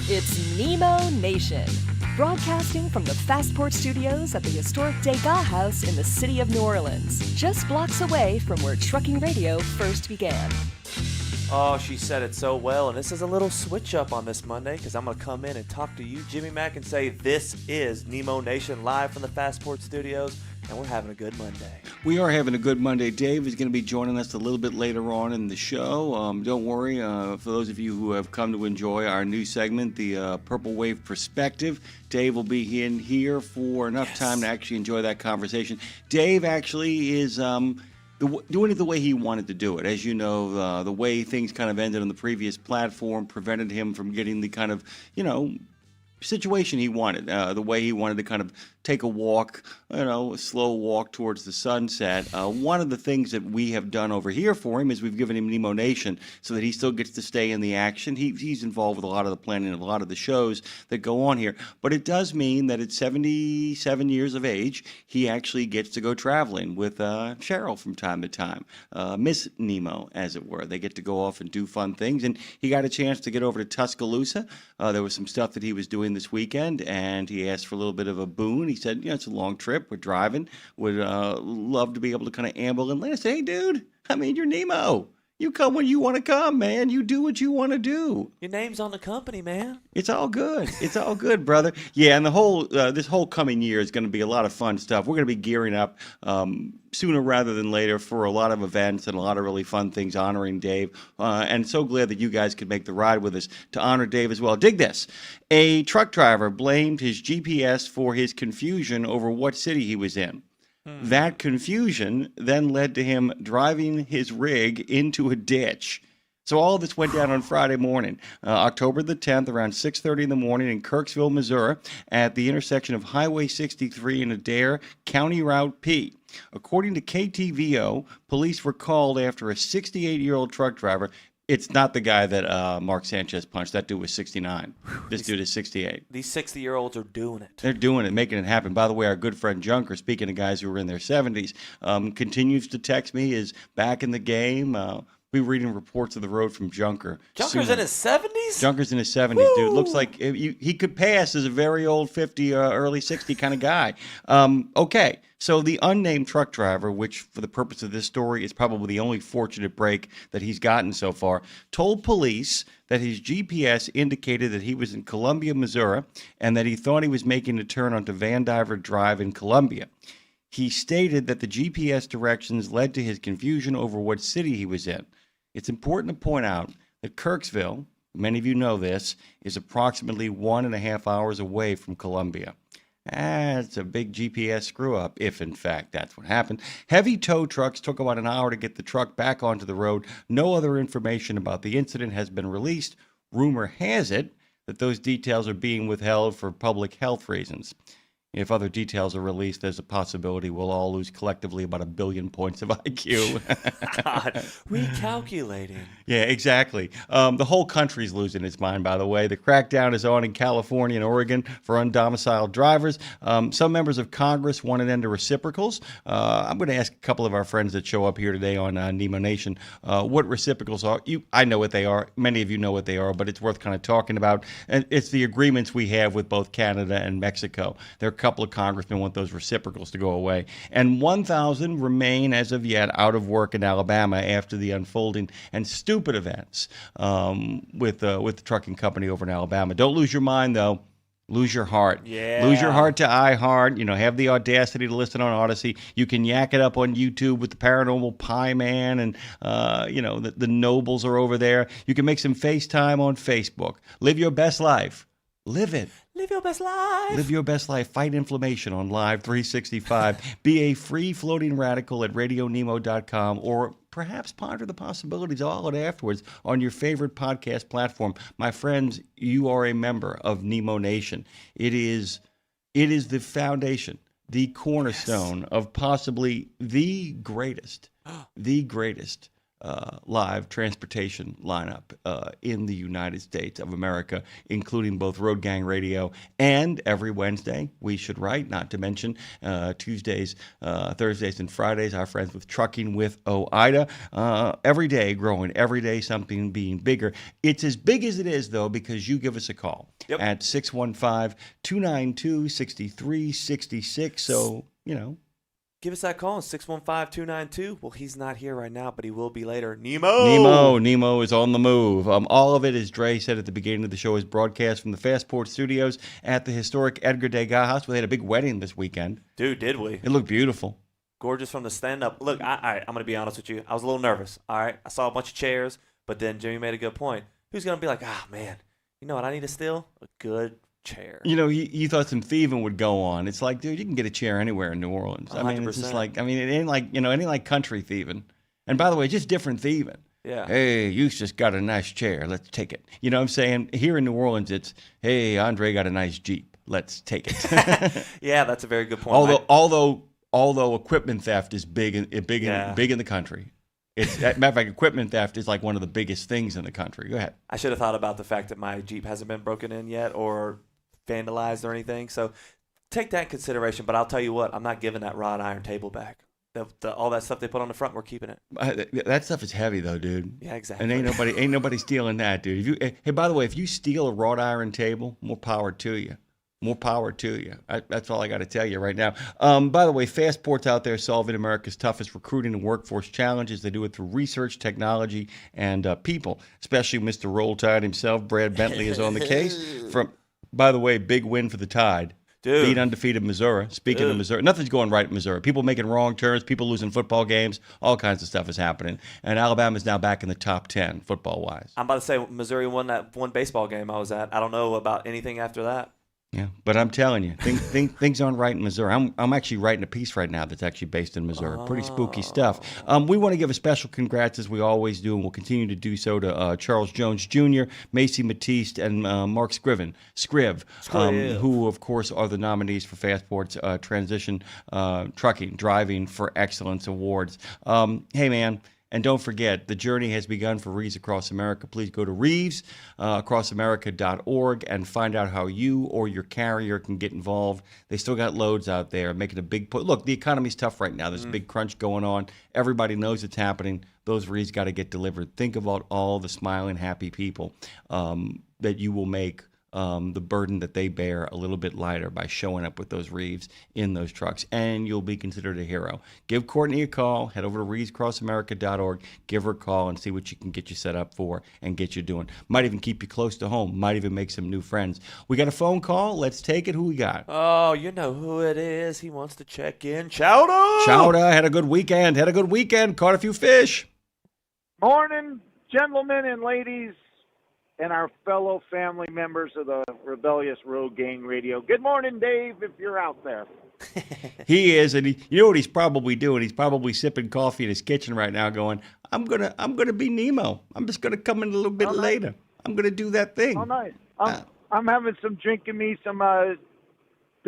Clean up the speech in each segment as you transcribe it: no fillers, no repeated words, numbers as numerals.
It's Nemo Nation, broadcasting from the Fastport Studios at the historic Degas House in the city of New Orleans, just blocks away from where trucking radio first began. Oh, she said it so well, and this is a little switch up on this Monday, because I'm going to come in and talk to you, Jimmy Mack, and say this is Nemo Nation live from the Fastport Studios, and we're having a good Monday. We are having a good Monday. Dave is going to be joining us a little bit later on in the show. Don't worry, for those of you who have come to enjoy our new segment, the Purple Wave Perspective, Dave will be in here for enough time to actually enjoy that conversation. Dave actually is doing it the way he wanted to do it. As you know, the way things kind of ended on the previous platform prevented him from getting the kind of, situation he wanted, the way he wanted to kind of take a walk, a slow walk towards the sunset. One of the things that we have done over here for him is we've given him Nemo Nation so that he still gets to stay in the action. He's involved with a lot of the planning of a lot of the shows that go on here. But it does mean that at 77 years of age, he actually gets to go traveling with Cheryl from time to time. Miss Nemo, as it were. They get to go off and do fun things. And he got a chance to get over to Tuscaloosa. There was some stuff that he was doing this weekend, and he asked for a little bit of a boon. He said, it's a long trip. We're driving. Would love to be able to kind of amble and land. I said, hey, dude, you're Nemo. You come when you want to come, man. You do what you want to do. Your name's on the company, man. It's all good. It's all good, brother. Yeah, and the whole this whole coming year is going to be a lot of fun stuff. We're going to be gearing up sooner rather than later for a lot of events and a lot of really fun things honoring Dave. And so glad that you guys could make the ride with us to honor Dave as well. Dig this. A truck driver blamed his GPS for his confusion over what city he was in. That confusion then led to him driving his rig into a ditch. So all of this went down on Friday morning, October the 10th, around 6:30 in the morning in Kirksville, Missouri, at the intersection of Highway 63 and Adair, County Route P. According to KTVO, police were called after a 68-year-old truck driver. It's not the guy that Mark Sanchez punched. That dude was 69. This dude is 68. These 60-year-olds are doing it. They're doing it, making it happen. By the way, our good friend Junker, speaking of guys who are in their 70s, continues to text me, is back in the game. We were reading reports of the road from Junker. Junker's in his 70s? Junker's in his 70s, Woo! Dude. Looks like he could pass as a very old 50, early 60 kind of guy. Okay, so the unnamed truck driver, which for the purpose of this story is probably the only fortunate break that he's gotten so far, told police that his GPS indicated that he was in Columbia, Missouri, and that he thought he was making a turn onto Vandiver Drive in Columbia. He stated that the GPS directions led to his confusion over what city he was in. It's important to point out that Kirksville, many of you know this, is approximately 1.5 hours away from Columbia. That's a big GPS screw-up, if in fact that's what happened. Heavy tow trucks took about an hour to get the truck back onto the road. No other information about the incident has been released. Rumor has it that those details are being withheld for public health reasons. If other details are released, there's a possibility we'll all lose collectively about 1 billion points of IQ. God, recalculating. Yeah, exactly. The whole country's losing its mind, by the way. The crackdown is on in California and Oregon for undomiciled drivers. Some members of Congress want an end to reciprocals. I'm going to ask a couple of our friends that show up here today on Nemo Nation what reciprocals are. I know what they are. Many of you know what they are, but it's worth kind of talking about. And it's the agreements we have with both Canada and Mexico. They're couple of congressmen want those reciprocals to go away. And 1,000 remain as of yet out of work in Alabama after the unfolding and stupid events with the trucking company over in Alabama. Don't lose your mind, though. Lose your heart. Yeah. Lose your heart to iHeart. Have the audacity to listen on Odyssey. You can yak it up on YouTube with the Paranormal Pie Man and, the Nobles are over there. You can make some FaceTime on Facebook. Live your best life. Live it. Live your best life. Live your best life. Fight inflammation on Live 365. Be a free-floating radical at RadioNemo.com, or perhaps ponder the possibilities all it afterwards on your favorite podcast platform. My friends, you are a member of Nemo Nation. It is the foundation, the cornerstone of possibly the greatest live transportation lineup in the United States of America, including both Road Gang Radio and every Wednesday, We Should Write, not to mention Tuesdays, Thursdays, and Fridays, our friends with Trucking with OIDA. Every day growing, every day something being bigger. It's as big as it is, though, because you give us a call at 615-292-6366. So, Give us that call, 615-292. Well, he's not here right now, but he will be later. Nemo is on the move. All of it, as Dre said at the beginning of the show, is broadcast from the Fastport Studios at the historic Edgar Degas House. We had a big wedding this weekend. Dude, did we? It looked beautiful. Gorgeous from the stand-up. Look, I'm going to be honest with you. I was a little nervous, all right? I saw a bunch of chairs, but then Jimmy made a good point. Who's going to be like, man, you know what I need to steal? A good chair. You thought some thieving would go on. It's like, dude, you can get a chair anywhere in New Orleans. 100%. I mean, it's just like, it ain't like, it ain't like country thieving. And by the way, just different thieving. Yeah. Hey, you just got a nice chair. Let's take it. You know what I'm saying? Here in New Orleans, it's, hey, Andre got a nice Jeep. Let's take it. Yeah, that's a very good point. Although equipment theft is big in the country. Matter of fact, equipment theft is like one of the biggest things in the country. Go ahead. I should have thought about the fact that my Jeep hasn't been broken in yet or vandalized or anything. So take that in consideration. But I'll tell you what, I'm not giving that wrought iron table back. All that stuff they put on the front, we're keeping it. That stuff is heavy, though, dude. Yeah, exactly. And ain't nobody stealing that, dude. Hey, by the way, if you steal a wrought iron table, more power to you. More power to you. That's all I got to tell you right now. By the way, Fastport's out there solving America's toughest recruiting and workforce challenges. They do it through research, technology, and people, especially Mr. Roll Tide himself. Brad Bentley is on the case. By the way, big win for the Tide. Dude. Beat undefeated Missouri. Speaking of Missouri, nothing's going right in Missouri. People making wrong turns, people losing football games, all kinds of stuff is happening. And Alabama's now back in the top 10 football-wise. I'm about to say Missouri won that one baseball game I was at. I don't know about anything after that. Yeah, but I'm telling you, things aren't right in Missouri. I'm actually writing a piece right now that's actually based in Missouri. Pretty spooky stuff. We want to give a special congrats, as we always do, and we'll continue to do so, to Charles Jones Jr., Macy Matiste, and Mark Scriv, who, of course, are the nominees for Fastport's Transition Trucking Driving for Excellence Awards. Hey, man. And don't forget, the journey has begun for Reeves Across America. Please go to reevesacrossamerica.org and find out how you or your carrier can get involved. They still got loads out there, making a big push. Look, the economy's tough right now. There's a big crunch going on. Everybody knows it's happening. Those reeds got to get delivered. Think about all the smiling, happy people that you will make the burden that they bear a little bit lighter by showing up with those Reeves in those trucks, and you'll be considered a hero. Give Courtney a call. Head over to reevesacrossamerica.org. Give her a call and see what she can get you set up for and get you doing. Might even keep you close to home. Might even make some new friends. We got a phone call. Let's take it. Who we got? Oh, you know who it is. He wants to check in. Chowder! Chowder had a good weekend. Caught a few fish. Morning, gentlemen and ladies, and our fellow family members of the Rebellious Road Gang Radio. Good morning, Dave, if you're out there. He is, and you know what he's probably doing? He's probably sipping coffee in his kitchen right now going, I'm gonna be Nemo. I'm just going to come in a little bit later. I'm going to do that thing. Oh, nice. I'm having some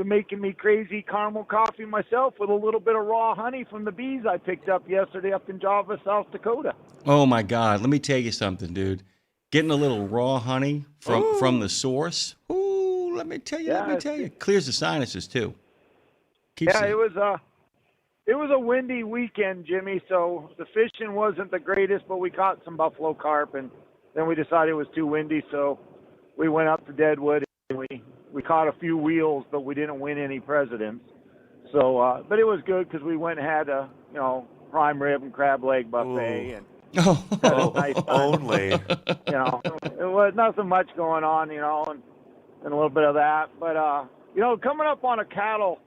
making me crazy caramel coffee myself with a little bit of raw honey from the bees I picked up yesterday up in Java, South Dakota. Oh, my God. Let me tell you something, dude. Getting a little raw honey from the source. Ooh, let me tell you. Clears the sinuses too. It was a windy weekend, Jimmy, so the fishing wasn't the greatest, but we caught some buffalo carp, and then we decided it was too windy, so we went up to Deadwood and we caught a few wheels, but we didn't win any presidents. So but it was good because we went and had a prime rib and crab leg buffet. Ooh. And nice only. It was nothing much going on, and a little bit of that. But coming up on a cattle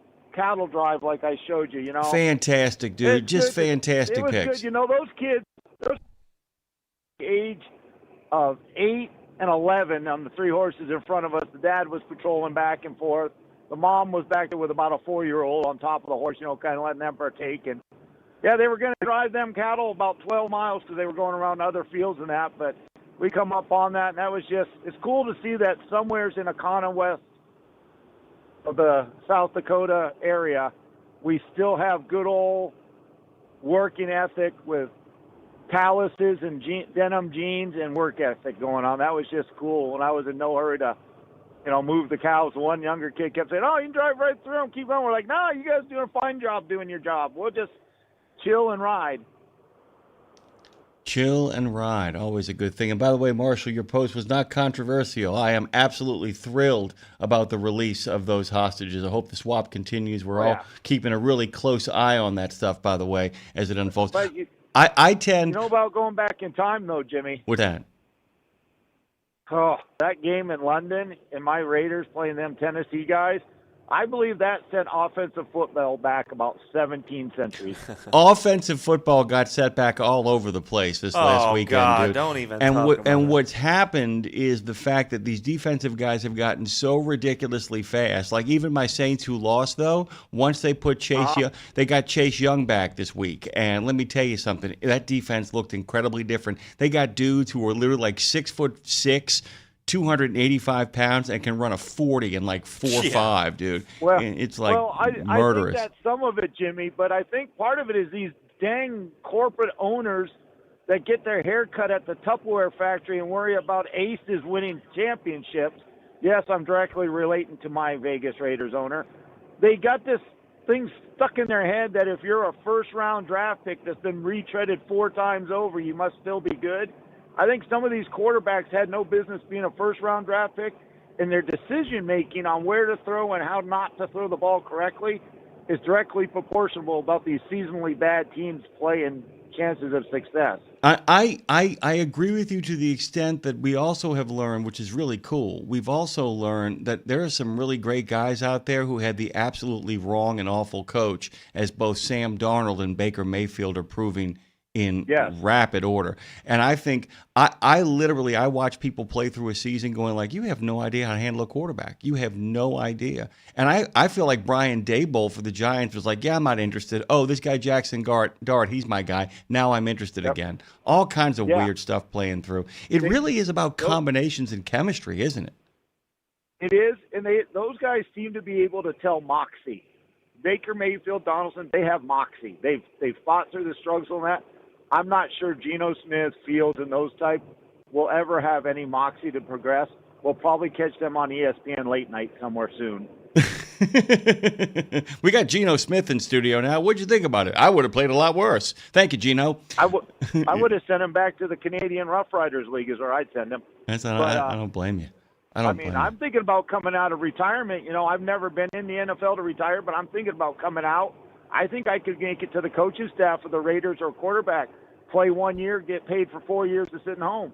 drive like I showed you, fantastic, dude, just fantastic picks. Good. Those kids, age of 8 and 11 on the three horses in front of us. The dad was patrolling back and forth. The mom was back there with about a 4-year-old on top of the horse, kind of letting them partake. And yeah, they were going to drive them cattle about 12 miles because they were going around other fields and that, but we come up on that, and that was it's cool to see that somewheres in Akana west of the South Dakota area, we still have good old working ethic with calluses and denim jeans and work ethic going on. That was just cool. When I was in no hurry to, move the cows, one younger kid kept saying, "Oh, you can drive right through them, keep going." We're like, "No, you guys doing a fine job doing your job. We'll just chill and ride." Chill and ride, always a good thing. And by the way, Marshall, your post was not controversial. I am absolutely thrilled about the release of those hostages. I hope the swap continues. We're all keeping a really close eye on that stuff, by the way, as it unfolds. But I tend... You know about going back in time, though, Jimmy? What's that? Oh, that game in London and my Raiders playing them Tennessee guys, I believe that sent offensive football back about 17 centuries. Offensive football got set back all over the place this last weekend, God, dude. Don't even and talk about what's happened is the fact that these defensive guys have gotten so ridiculously fast. Like even my Saints who lost, though, once they put they got Chase Young back this week. And let me tell you something, that defense looked incredibly different. They got dudes who were literally like 6'6", 285 pounds and can run a 40 in like 4.5, dude. Well, it's like I murderous. think that's some of it, Jimmy, but I think part of it is these dang corporate owners that get their hair cut at the Tupperware factory and worry about aces winning championships. Yes, I'm directly relating to my Vegas Raiders owner. They got this thing stuck in their head that if you're a first-round draft pick that's been retreaded 4 times over, you must still be good. I think some of these quarterbacks had no business being a first-round draft pick, and their decision-making on where to throw and how not to throw the ball correctly is directly proportional about these seasonally bad teams' play and chances of success. I agree with you to the extent that we also have learned, which is really cool, we've also learned that there are some really great guys out there who had the absolutely wrong and awful coach, as both Sam Darnold and Baker Mayfield are proving in rapid order. And I think I literally watch people play through a season going like, you have no idea how to handle a quarterback. You have no idea. And I feel like Brian Daboll for the Giants was like, yeah, I'm not interested. Oh, this guy Jackson Dart, he's my guy. Now I'm interested again. All kinds of weird stuff playing through. It really is about combinations and chemistry, isn't it? It is, and those guys seem to be able to tell moxie. Baker Mayfield, Donaldson, they have moxie. They've fought through the struggles on that. I'm not sure Geno Smith, Fields, and those type will ever have any moxie to progress. We'll probably catch them on ESPN late night somewhere soon. We got Geno Smith in studio now. What'd you think about it? I would have played a lot worse. Thank you, Geno. I would have sent him back to the Canadian Rough Riders League is where I'd send him. I don't blame you. I'm thinking about coming out of retirement. I've never been in the NFL to retire, but I'm thinking about coming out. I think I could make it to the coaching staff of the Raiders or quarterback, play 1 year, get paid for 4 years to sitting home.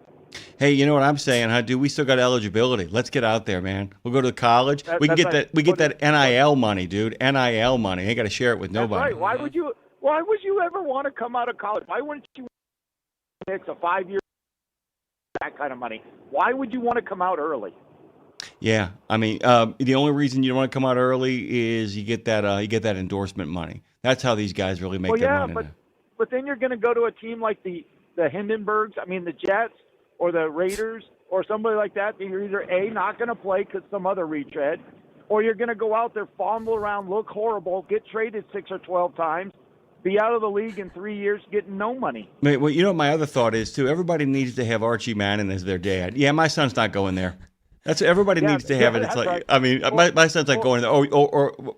Hey, you know what I'm saying, huh, dude? We still got eligibility. Let's get out there, man. We'll go to college. We can get that NIL money, dude. NIL money. Ain't got to share it with nobody. Right. Why would you ever want to come out of college? Why wouldn't you pick a 5-year that kind of money? Why would you want to come out early? Yeah, I mean, the only reason you don't want to come out early is you get that endorsement money. That's how these guys really make their money. But then you're going to go to a team like the Hindenburgs, the Jets or the Raiders or somebody like that. You're either A, not going to play because some other retread, or you're going to go out there, fumble around, look horrible, get traded 6 or 12 times, be out of the league in 3 years, getting no money. Well, you know what my other thought is, too? Everybody needs to have Archie Manning as their dad. Yeah, my son's not going there. That's everybody needs to have it. It's like, right. My son's not going there.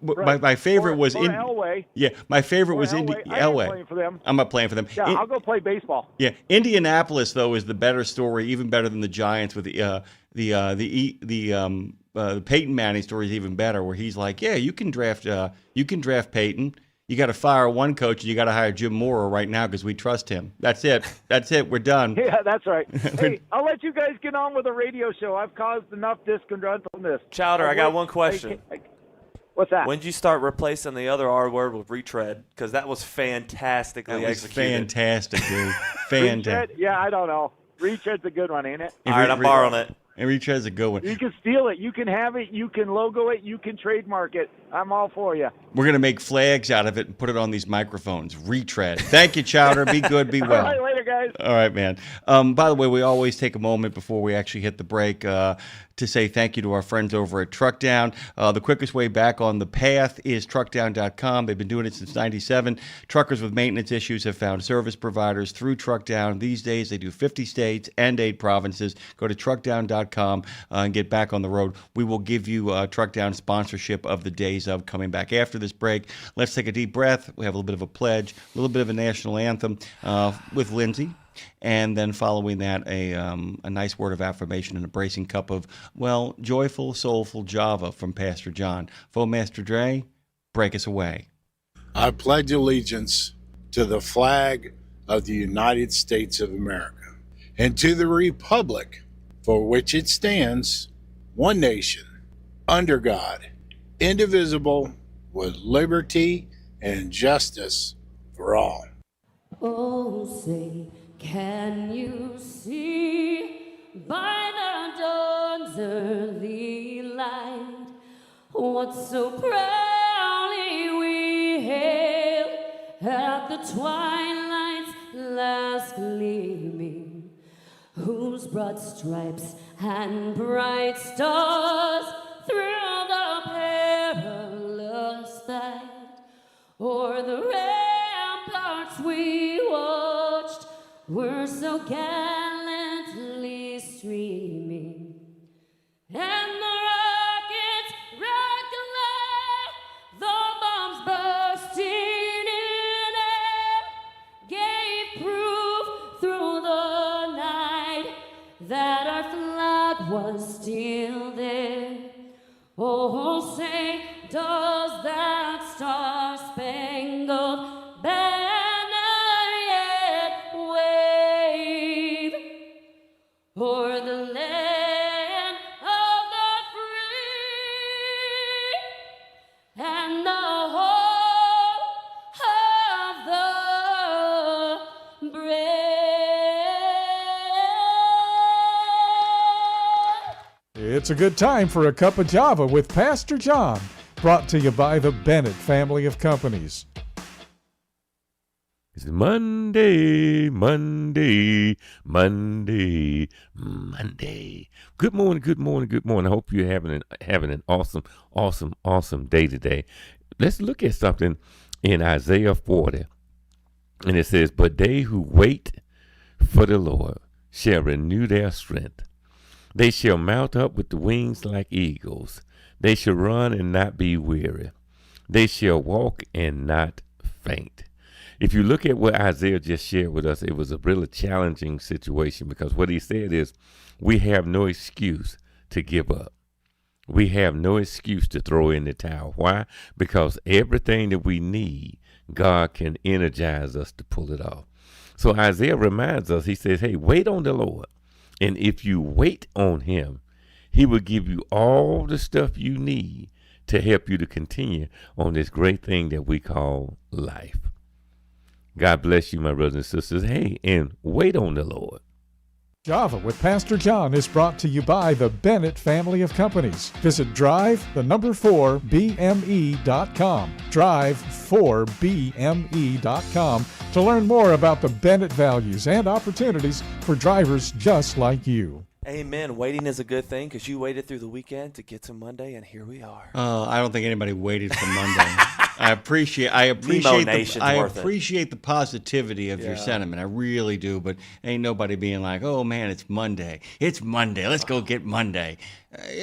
Right. my favorite was in Elway. Yeah, my favorite was in Elway. Playing for them. I'm not playing for them. Yeah, I'll go play baseball. Yeah, Indianapolis though is the better story, even better than the Giants. With the Peyton Manning story is even better, where he's like, yeah, you can draft Peyton. You got to fire one coach, and you got to hire Jim Mora right now because we trust him. That's it. We're done. Yeah, that's right. Hey, I'll let you guys get on with the radio show. I've caused enough discontent on this. Chowder, I got one question. What's that? When did you start replacing the other R word with retread? Because that was fantastically executed. Fantastic, dude. Fantastic. Yeah, I don't know. Retread's a good one, ain't it? All right, I'm borrowing it. And retread's a good one. You can steal it. You can have it. You can logo it. You can trademark it. I'm all for you. We're going to make flags out of it and put it on these microphones. Retread. Thank you, Chowder. Be good. Be well. All right, later, guys. guys. All right, man. By the way, we always take a moment before we actually hit the break to say thank you to our friends over at Truckdown. The quickest way back on the path is truckdown.com. They've been doing it since '97. Truckers with maintenance issues have found service providers through Truckdown. These days, they do 50 states and 8 provinces. Go to truckdown.com and get back on the road. We will give you Truckdown sponsorship of the days of coming back after this break. Let's take a deep breath. We have a little bit of a pledge, a little bit of a national anthem with Lindsay. And then following that, a nice word of affirmation and a bracing cup of, well, joyful, soulful Java from Pastor John. Master Dre, break us away. I pledge allegiance to the flag of the United States of America and to the republic for which it stands, one nation, under God, indivisible, with liberty and justice for all. Oh, say, can you see by the dawn's early light what so proudly we hailed at the twilight's last gleaming, whose broad stripes and bright stars through the perilous fight o'er the ramparts we watched were so gallantly streaming, and the rockets red glare, the bombs bursting in air, gave proof through the night that our flag was still there. Oh, say, does that star-spangled banner yet wave o'er the land of the free and the home of the brave? It's a good time for a cup of Java with Pastor John, brought to you by the Bennett family of companies. It's Monday, Monday, Monday, Monday. Good morning, good morning, good morning. I hope you're having an awesome day today. Let's look at something in Isaiah 40. And it says, "But they who wait for the Lord shall renew their strength. They shall mount up with the wings like eagles. They shall run and not be weary. They shall walk and not faint." If you look at what Isaiah just shared with us, it was a really challenging situation, because what he said is, we have no excuse to give up. We have no excuse to throw in the towel. Why? Because everything that we need, God can energize us to pull it off. So Isaiah reminds us, he says, hey, wait on the Lord. And if you wait on him, he will give you all the stuff you need to help you to continue on this great thing that we call life. God bless you, my brothers and sisters. Hey, and wait on the Lord. Java with Pastor John is brought to you by the Bennett family of companies. Visit drive4bme.com. Drive4bme.com to learn more about the Bennett values and opportunities for drivers just like you. Amen. Waiting is a good thing, because you waited through the weekend to get to Monday, and here we are. I don't think anybody waited for Monday. I appreciate the positivity of your sentiment. I really do. But ain't nobody being like, "Oh man, it's Monday. It's Monday. Let's go get Monday."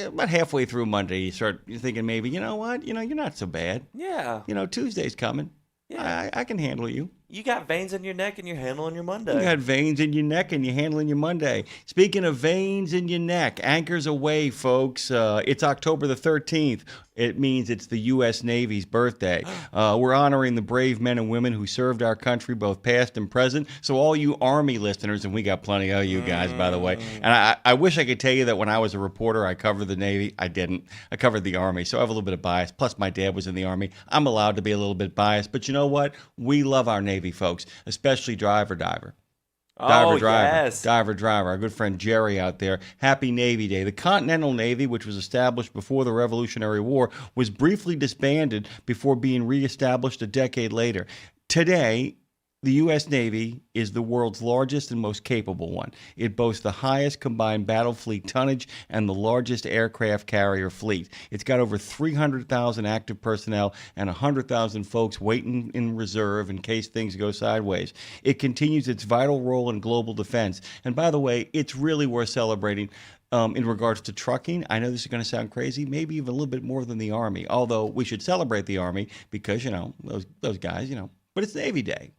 About halfway through Monday, you're thinking maybe, you know what? You're not so bad. Yeah. Tuesday's coming. Yeah. I can handle you. You got veins in your neck and you're handling your Monday. You got veins in your neck and you're handling your Monday. Speaking of veins in your neck, anchors away, folks. It's October the 13th. It means it's the U.S. Navy's birthday. We're honoring the brave men and women who served our country, both past and present. So all you Army listeners, and we got plenty of you guys, by the way. And I wish I could tell you that when I was a reporter, I covered the Navy. I didn't. I covered the Army, so I have a little bit of bias. Plus, my dad was in the Army. I'm allowed to be a little bit biased. But you know what? We love our Navy folks, especially Diver. Yes. Diver, our good friend Jerry out there. Happy Navy Day. The Continental Navy, which was established before the Revolutionary War, was briefly disbanded before being reestablished a decade later. Today, the U.S. Navy is the world's largest and most capable one. It boasts the highest combined battle fleet tonnage and the largest aircraft carrier fleet. It's got over 300,000 active personnel and 100,000 folks waiting in reserve in case things go sideways. It continues its vital role in global defense. And by the way, it's really worth celebrating. In regards to trucking, I know this is going to sound crazy, maybe even a little bit more than the Army, although we should celebrate the Army because, those guys, but it's Navy Day.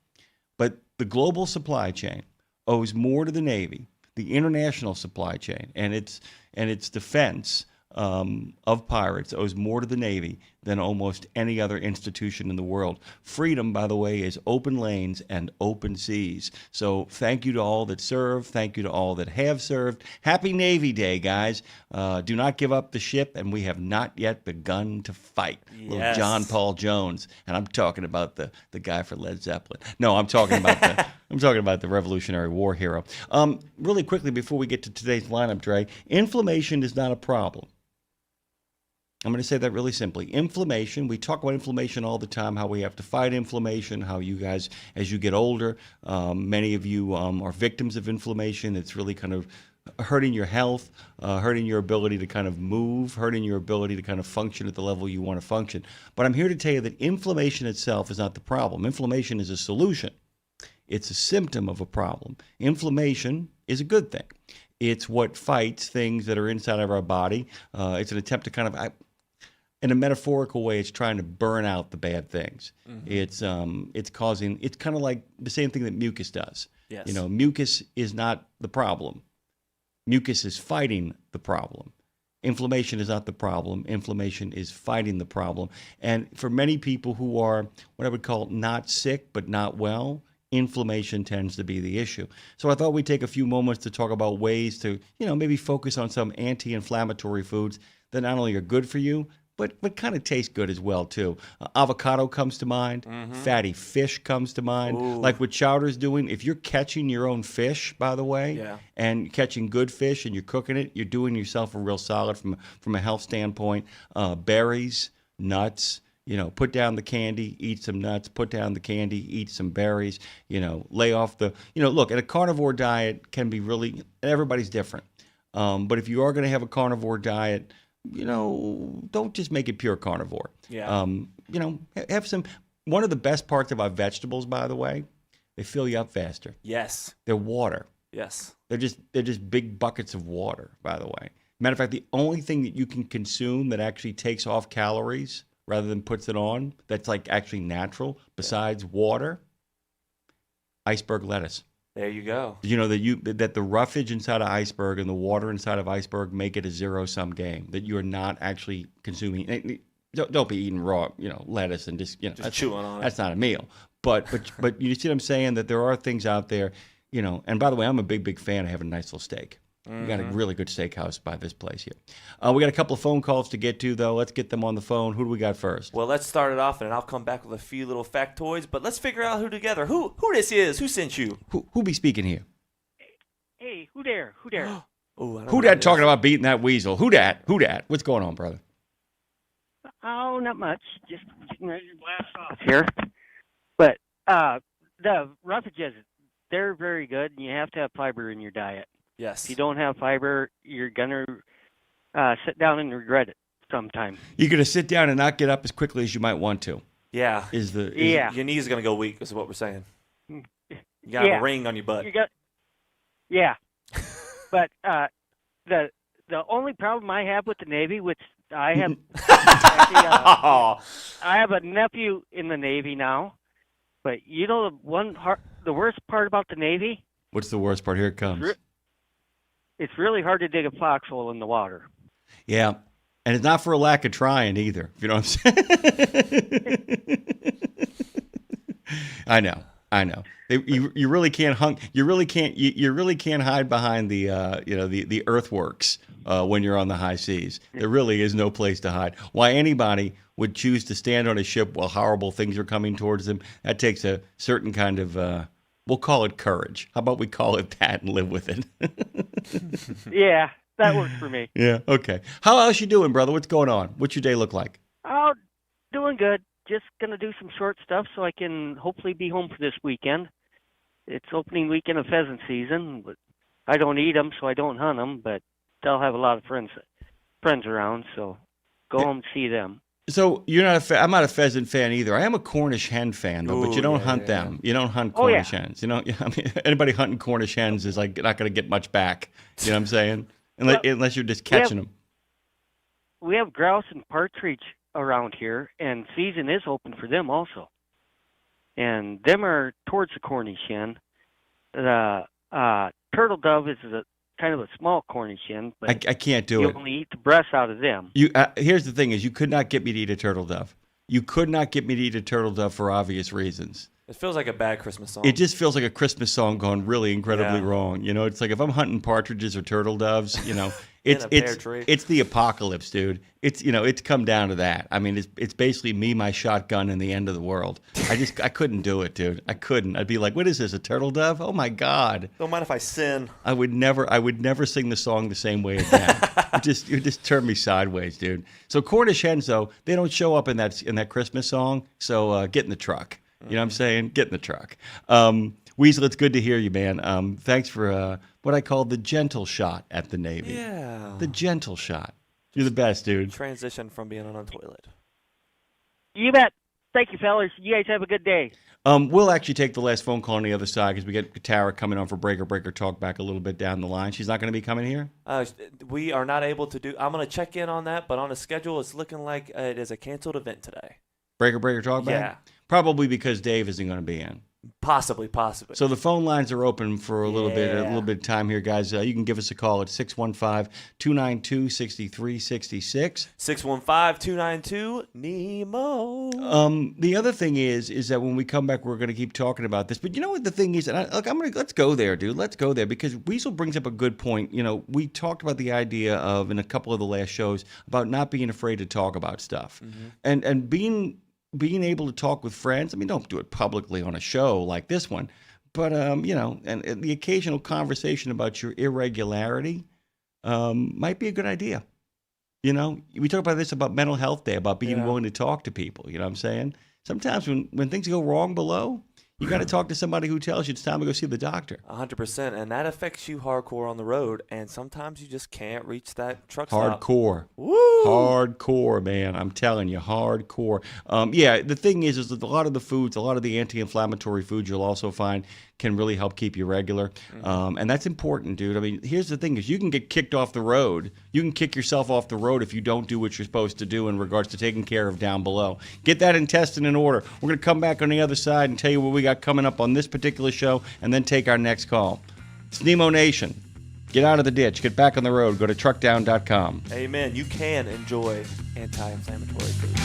But the global supply chain owes more to the Navy, the international supply chain, and its defense of pirates owes more to the Navy than almost any other institution in the world. Freedom, by the way, is open lanes and open seas. So thank you to all that serve. Thank you to all that have served. Happy Navy Day, guys. Do not give up the ship, and we have not yet begun to fight. Yes. Little John Paul Jones. And I'm talking about the guy for Led Zeppelin. No, I'm talking about the Revolutionary War hero. Really quickly, before we get to today's lineup, Dre, inflammation is not a problem. I'm going to say that really simply. Inflammation, we talk about inflammation all the time, how we have to fight inflammation, how you guys, as you get older, many of you are victims of inflammation. It's really kind of hurting your health, hurting your ability to kind of move, hurting your ability to kind of function at the level you want to function. But I'm here to tell you that inflammation itself is not the problem. Inflammation is a solution. It's a symptom of a problem. Inflammation is a good thing. It's what fights things that are inside of our body. It's an attempt to kind of... in a metaphorical way, it's trying to burn out the bad things. Mm-hmm. It's kind of like the same thing that mucus does. Yes. Mucus is not the problem. Mucus is fighting the problem. Inflammation is not the problem. Inflammation is fighting the problem. And for many people who are what I would call not sick but not well, inflammation tends to be the issue. So I thought we'd take a few moments to talk about ways to, maybe focus on some anti-inflammatory foods that not only are good for you, but kind of taste good as well, too. Avocado comes to mind. Mm-hmm. Fatty fish comes to mind. Ooh. Like what Chowder's doing. If you're catching your own fish, by the way, and catching good fish and you're cooking it, you're doing yourself a real solid from a health standpoint. Berries, nuts. Put down the candy, eat some nuts, put down the candy, eat some berries, lay off the, look, at a carnivore diet can be really, everybody's different. But if you are going to have a carnivore diet, don't just make it pure carnivore. Yeah. Have some, one of the best parts about vegetables, by the way, they fill you up faster. Yes. They're water. Yes. They're just big buckets of water, by the way. Matter of fact, the only thing that you can consume that actually takes off calories rather than puts it on, that's like actually natural, besides water, iceberg lettuce. There you go. You know that the roughage inside of iceberg and the water inside of iceberg make it a zero-sum game. That you are not actually consuming. Don't be eating raw, lettuce and just chewing on it. That's not a meal. But you see what I'm saying? That there are things out there, And by the way, I'm a big fan of having a nice little steak. Mm-hmm. We got a really good steakhouse by this place here. We got a couple of phone calls to get to, though. Let's get them on the phone. Who do we got first? Well, let's start it off, and I'll come back with a few little factoids. But let's figure out who together. Who this is? Who sent you? Who be speaking here? Hey, who there? Ooh, who that talking about beating that weasel? Who that? What's going on, brother? Oh, not much. Just getting ready to blast off here. But the roughages, they're very good, and you have to have fiber in your diet. Yes. If you don't have fiber, you're going to sit down and regret it sometime. You're going to sit down and not get up as quickly as you might want to. Yeah. Your knees are going to go weak, is what we're saying. You got to have a ring on your butt. But the only problem I have with the Navy, which I have, I have a nephew in the Navy now, but the worst part about the Navy? What's the worst part? Here it comes. It's really hard to dig a foxhole in the water. Yeah, and it's not for a lack of trying either. If you know what I'm saying. I know. You really can't hide behind the earthworks when you're on the high seas. There really is no place to hide. Why anybody would choose to stand on a ship while horrible things are coming towards them? That takes a certain kind of. We'll call it courage. How about we call it that and live with it? Yeah, that works for me. Yeah, okay. How else you doing, brother? What's going on? What's your day look like? Oh, doing good. just going to do some short stuff so I can hopefully be home for this weekend. It's opening weekend of pheasant season, but I don't eat them, so I don't hunt them, but they'll have a lot of friends around, so go home and see them. So you're not I'm not a pheasant fan either. I am a Cornish hen fan, though, but you don't hunt them. You don't hunt Cornish hens. You know, I mean, anybody hunting Cornish hens is like not going to get much back. You know what I'm saying? Unless you're just catching them. We have grouse and partridge around here, and season is open for them also. And them are towards the Cornish hen. The turtle dove is kind of a small Cornish hen, but I can't do you it. only eat the breast out of them. Here's the thing: is you could not get me to eat a turtle dove. You could not get me to eat a turtle dove for obvious reasons. It feels like a bad Christmas song. It just feels like a Christmas song gone really incredibly wrong. You know, it's like if I'm hunting partridges or turtle doves, you know, it's the apocalypse, dude. It's come down to that. I mean, it's basically me, my shotgun, and the end of the world. I couldn't do it, dude. I couldn't. I'd be like, what is this, a turtle dove? Oh my God. Don't mind if I sin. I would never sing the song the same way again. You just turn me sideways, dude. So Cornish hens, though, they don't show up in that Christmas song. So get in the truck. You know what I'm saying? Get in the truck. Weasel, it's good to hear you, man. Thanks for what I call the gentle shot at the Navy. Yeah. The gentle shot. You're the best, dude. Transition from being on a toilet. You bet. Thank you, fellas. You guys have a good day. We'll actually take the last phone call on the other side because we get Tara coming on for Breaker Talk back a little bit down the line. She's not going to be coming here? We are not able to do – I'm going to check in on that, but on the schedule it's looking like it is a canceled event today. Breaker Talk back? Yeah. Probably because Dave isn't going to be in. Possibly. So the phone lines are open for a little bit of time here, guys. You can give us a call at 615-292-6366. 615-292-NEMO. The other thing is that when we come back, we're going to keep talking about this. But you know what the thing is? And let's go there, dude. Let's go there because Weasel brings up a good point. You know, we talked about the idea of in a couple of the last shows about not being afraid to talk about stuff, and being able to talk with friends. I mean, don't do it publicly on a show like this one, but you know, and the occasional conversation about your irregularity might be a good idea. You know, we talk about this about Mental Health Day, about being willing to talk to people. You know what I'm saying? Sometimes when things go wrong below, you got to talk to somebody who tells you it's time to go see the doctor. 100%, and that affects you hardcore on the road, and sometimes you just can't reach that truck stop. Hardcore. Woo! Hardcore, man. I'm telling you, hardcore. The thing is that a lot of the foods, a lot of the anti-inflammatory foods you'll also find can really help keep you regular. And that's important, dude. I mean, here's the thing is you can get kicked off the road. You can kick yourself off the road if you don't do what you're supposed to do in regards to taking care of down below. Get that intestine in order. We're going to come back on the other side and tell you what we got coming up on this particular show and then take our next call. It's Nemo Nation. Get out of the ditch. Get back on the road. Go to truckdown.com. Amen. You can enjoy anti-inflammatory foods.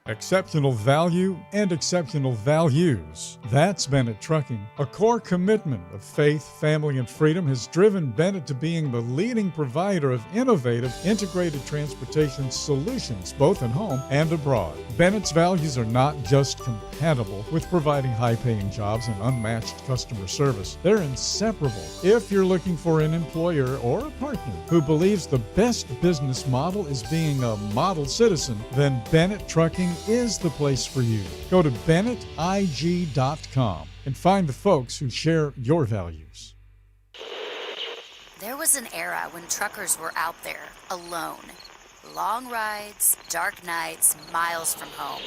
Exceptional value and exceptional values. That's Bennett Trucking. A core commitment of faith, family, and freedom has driven Bennett to being the leading provider of innovative, integrated transportation solutions, both at home and abroad. Bennett's values are not just compatible with providing high-paying jobs and unmatched customer service. They're inseparable. If you're looking for an employer or a partner who believes the best business model is being a model citizen, then Bennett Trucking is the place for you. Go to BennettIG.com and find the folks who share your values. There was an era when truckers were out there, alone. Long rides, dark nights, miles from home.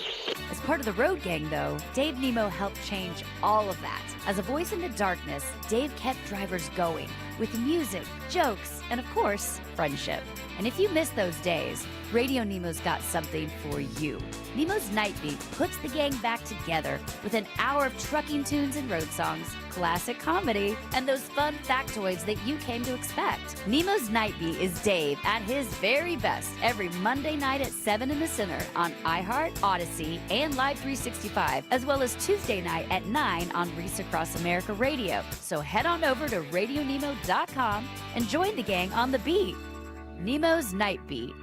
As part of the road gang, though, Dave Nemo helped change all of that. As a voice in the darkness, Dave kept drivers going with music, jokes, and of course, friendship. And if you miss those days, Radio Nemo's got something for you. Nemo's Night Beat puts the gang back together with an hour of trucking tunes and road songs, classic comedy, and those fun factoids that you came to expect. Nemo's Night Beat is Dave at his very best every Monday night at 7 in the Center on iHeart, Odyssey, and Live 365, as well as Tuesday night at 9 on Reese Across America Radio. So head on over to RadioNemo.com and join the gang on the beat. Nemo's Night Beat.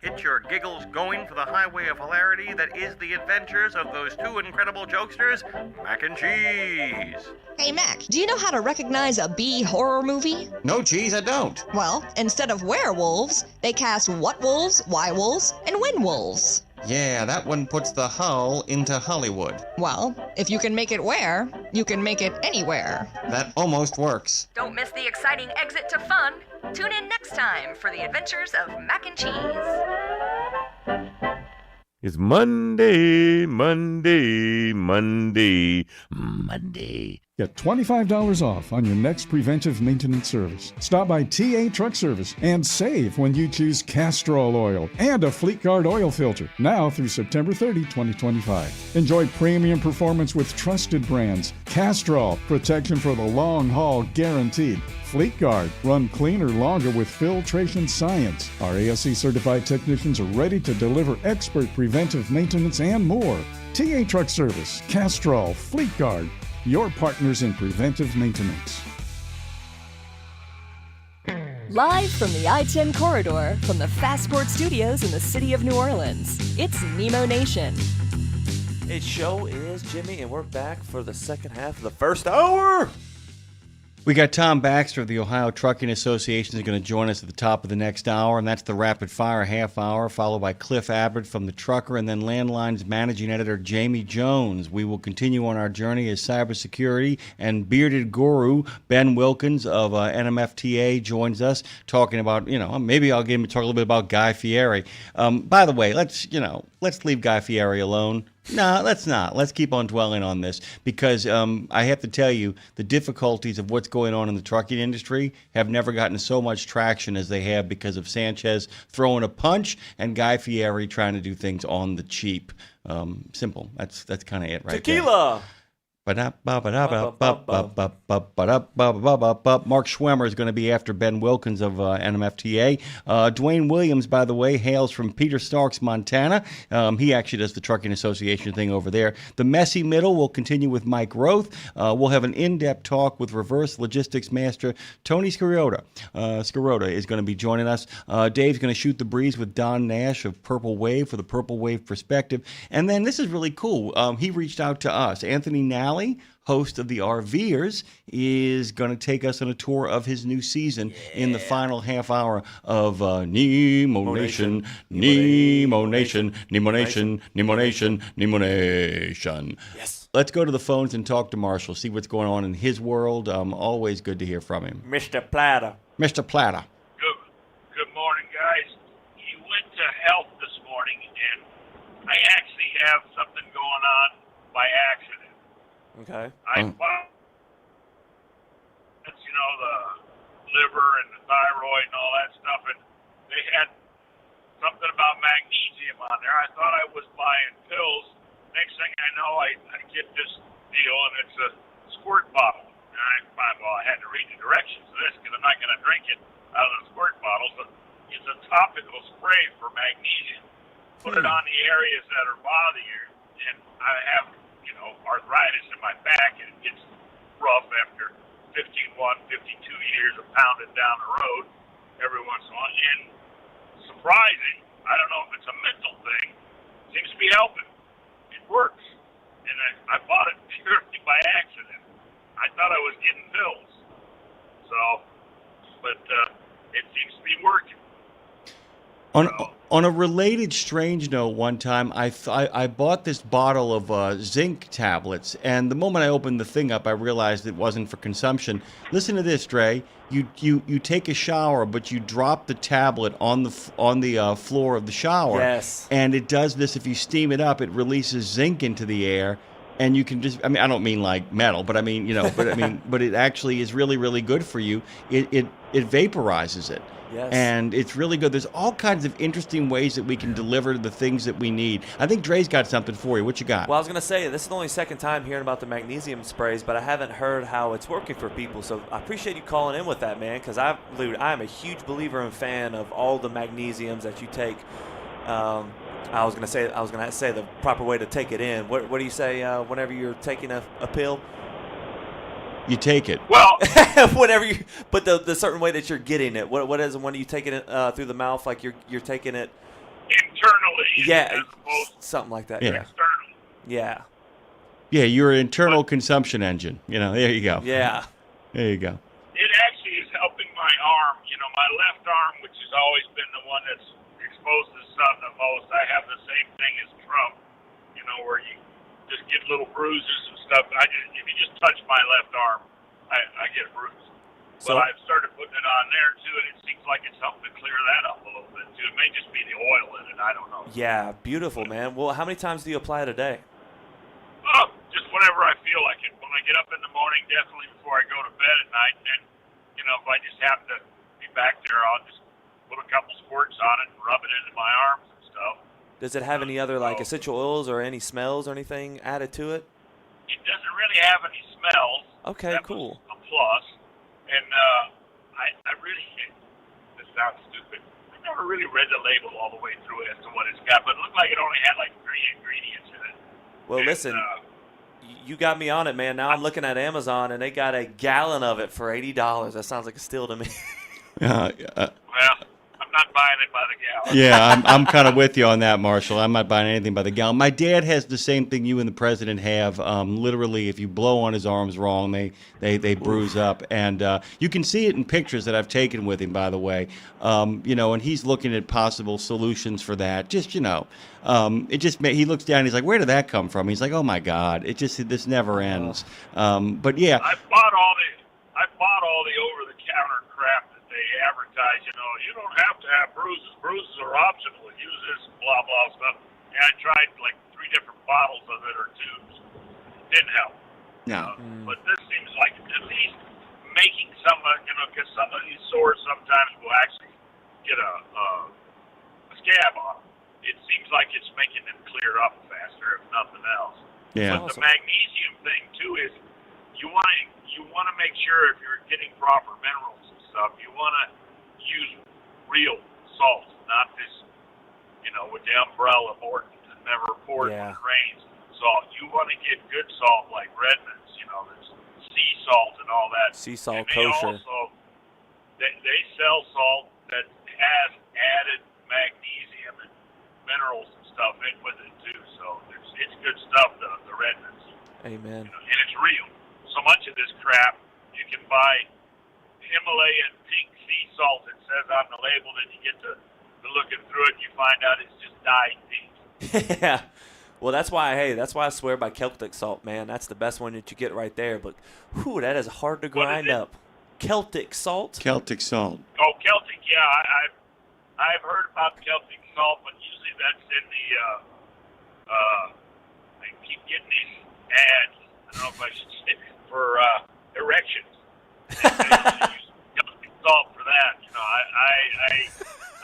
Get your giggles going for the highway of hilarity that is the adventures of those two incredible jokesters, Mac and Cheese. Hey, Mac, do you know how to recognize a B horror movie? No, Cheese, I don't. Well, instead of werewolves, they cast what wolves, why wolves, and when wolves. Yeah, that one puts the Hull into Hollywood. Well, if you can make it where, you can make it anywhere. That almost works. Don't miss the exciting exit to fun. Tune in next time for the adventures of Mac and Cheese. It's Monday, Monday, Monday, Monday. Get $25 off on your next preventive maintenance service. Stop by TA Truck Service and save when you choose Castrol oil and a Fleet Guard oil filter. Now through September 30, 2025. Enjoy premium performance with trusted brands. Castrol, protection for the long haul guaranteed. Fleet Guard, run cleaner longer with filtration science. Our ASC certified technicians are ready to deliver expert preventive maintenance and more. TA Truck Service, Castrol, Fleet Guard, your partners in preventive maintenance. Live from the I-10 corridor from the Fastport Studios in the city of New Orleans, it's Nemo Nation. It show is Jimmy, and we're back for the second half of the first hour. We got Tom Baxter of the Ohio Trucking Association is going to join us at the top of the next hour, and that's the rapid fire half hour, followed by Cliff Abbott from the Trucker, and then Landline's managing editor Jamie Jones. We will continue on our journey as cybersecurity and bearded guru Ben Wilkins of NMFTA joins us, talking about, maybe I'll get him to talk a little bit about Guy Fieri. By the way, let's leave Guy Fieri alone. No, let's not. Let's keep on dwelling on this because I have to tell you, the difficulties of what's going on in the trucking industry have never gotten so much traction as they have because of Sanchez throwing a punch and Guy Fieri trying to do things on the cheap. Simple. That's kind of it right there. Tequila. Mark Schwemmer is going to be after Ben Wilkins of NMFTA. Dwayne Williams, by the way, hails from Peter Starks, Montana. He actually does the Trucking Association thing over there. The Messy Middle will continue with Mike Roth. We'll have an in-depth talk with reverse logistics master Tony Scarota. Scarota is going to be joining us. Dave's going to shoot the breeze with Don Nash of Purple Wave for the Purple Wave Perspective. And then this is really cool. He reached out to us. Anthony Nally, host of the RVers, is going to take us on a tour of his new season in the final half hour of Nemo Nation, Nemo Nation, Nemo Nation, Nemo Nation, Nemo Nation. Yes. Let's go to the phones and talk to Marshall, see what's going on in his world. Always good to hear from him. Mr. Platter. Mr. Platter. Good morning, guys. You went to health this morning, and I actually have something going on by accident. Okay. That's, the liver and the thyroid and all that stuff, and they had something about magnesium on there. I thought I was buying pills. Next thing I know, I get this deal, and it's a squirt bottle. And I had to read the directions of this because I'm not going to drink it out of the squirt bottle. So it's a topical spray for magnesium. Put it on the areas that are bothering you, and I have arthritis in my back, and it gets rough after 52 years of pounding down the road every once in a while. And surprising, I don't know if it's a mental thing, seems to be helping. It works. And I bought it purely by accident. I thought I was getting pills. But it seems to be working. On a related strange note, one time I bought this bottle of zinc tablets, and the moment I opened the thing up, I realized it wasn't for consumption. Listen to this, Dre. You take a shower, but you drop the tablet on the floor of the shower. Yes. And it does this. If you steam it up, it releases zinc into the air. And you can just, I don't mean like metal, but but it actually is really, really good for you. It vaporizes it. Yes. And it's really good. There's all kinds of interesting ways that we can deliver the things that we need. I think Dre's got something for you. What you got? Well, I was going to say, this is the only second time hearing about the magnesium sprays, but I haven't heard how it's working for people. So I appreciate you calling in with that, man, because I'm a huge believer and fan of all the magnesiums that you take. I was going to say the proper way to take it in. What do you say whenever you're taking a pill? You take it. Well, whatever you, but the certain way that you're getting it. What is it when you taking it through the mouth? Like you're taking it internally. Yeah, as opposed something like that. Yeah. Yeah. externally. Yeah. Yeah, your internal consumption engine. There you go. Yeah. There you go. It actually is helping my arm. My left arm, which has always been the one that's exposed to the sun the most. I have the same thing as Trump. Where you just get little bruises and stuff. If you just touch my left arm, I get bruised. So- But I've started putting it on there too, and it seems like it's helping to clear that up a little bit too. It may just be the oil in it. I don't know. Yeah, beautiful, man. Well, how many times do you apply it a day? Oh, just whenever I feel like it. When I get up in the morning, definitely before I go to bed at night. And then, if I just happen to be back there, I'll just put a couple squirts on it and rub it into my arms and stuff. Does it have any other essential oils or any smells or anything added to it? It doesn't really have any smells. Okay, That cool. was a plus. And I really, this sounds stupid. I never really read the label all the way through as to what it's got, but it looked like it only had like 3 ingredients in it. Well, And, listen, you got me on it, man. Now I'm looking at Amazon, and they got a gallon of it for $80. That sounds like a steal to me. Well, I'm not buying it by the gallon. Yeah, I'm kind of with you on that, Marshall. I'm not buying anything by the gallon. My dad has the same thing you and the president have. Literally, if you blow on his arms wrong, they bruise up, and you can see it in pictures that I've taken with him. By the way, and he's looking at possible solutions for that. He looks down. And he's like, "Where did that come from?" He's like, "Oh my God, this never ends." But yeah, I bought all the over-the-counter crap that they advertise. You don't have to have bruises. Bruises are optional. Use this blah blah stuff. And I tried like 3 different bottles of it or tubes. Didn't help. no. But this seems like at least making some, because some of these sores sometimes will actually get a scab on them. It seems like it's making them clear up faster, if nothing else. Yeah. But the magnesium thing too is you want to make sure if you're getting proper minerals and stuff, you want to use real salt, not this, with the umbrella board that never poured when it rains salt. You want to get good salt like Redmond's, there's sea salt and all that. Sea salt, And they kosher. also, they sell salt that has added magnesium and minerals and stuff in with it too. So it's good stuff, the Redmond's. Amen. And it's real. So much of this crap, you can buy Himalayan pink sea salt, it says on the label, then you get to looking through it and you find out it's just dyed pink. Yeah. Well, that's why I swear by Celtic salt, man. That's the best one that you get right there. But, whew, that is hard to grind up. Celtic salt? Celtic salt. Oh, Celtic, yeah. I've heard about Celtic salt, but usually that's in the, I keep getting these ads, I don't know if I should say, for erections. They use Celtic salt for that.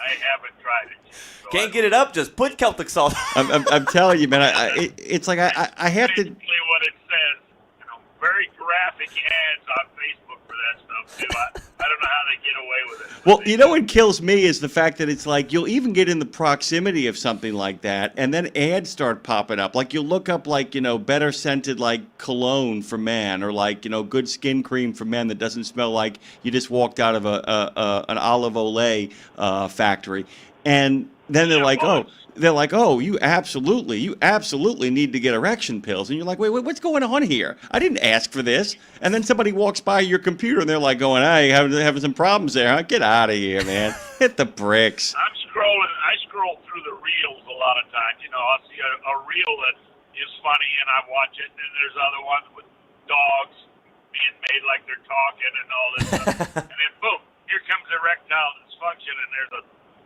I haven't tried it. So Can't get it up, just put Celtic salt. I'm telling you, man. It's like I have to. Basically what it says, very graphic ads on Facebook for that stuff too. I don't know how they get away with it. Well, what kills me is the fact that it's like you'll even get in the proximity of something like that, and then ads start popping up. Like you'll look up better scented like cologne for men, or good skin cream for men that doesn't smell like you just walked out of an olive olay factory, and then they're like, oh, you absolutely need to get erection pills. And you're like, wait, what's going on here? I didn't ask for this. And then somebody walks by your computer and they're like going, hey, having some problems there, huh? Get out of here, man. Hit the bricks. I scroll through the reels a lot of times. I'll see a reel that is funny and I watch it, and then there's other ones with dogs being made like they're talking and all this stuff. And then boom, here comes erectile dysfunction and there's a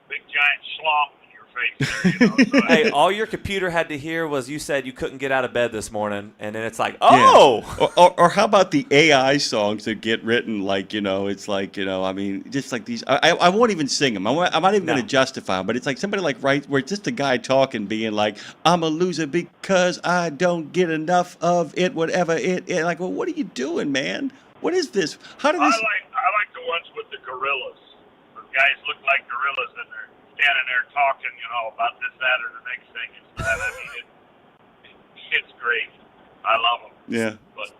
big giant schlong in your face there, So Hey, all your computer had to hear was you said you couldn't get out of bed this morning, and then it's like, oh! Yeah. Or how about the AI songs that get written it's like, just like these. I won't even sing them. I'm not even going to justify them, but it's like somebody where it's just a guy talking, being like, I'm a loser because I don't get enough of it, whatever it is. Like, well, what are you doing, man? What is this? How did this... I like the ones with the gorillas. The guys look like gorillas and they're standing there talking, about this, that, or the next thing. It's great. I love them. Yeah. But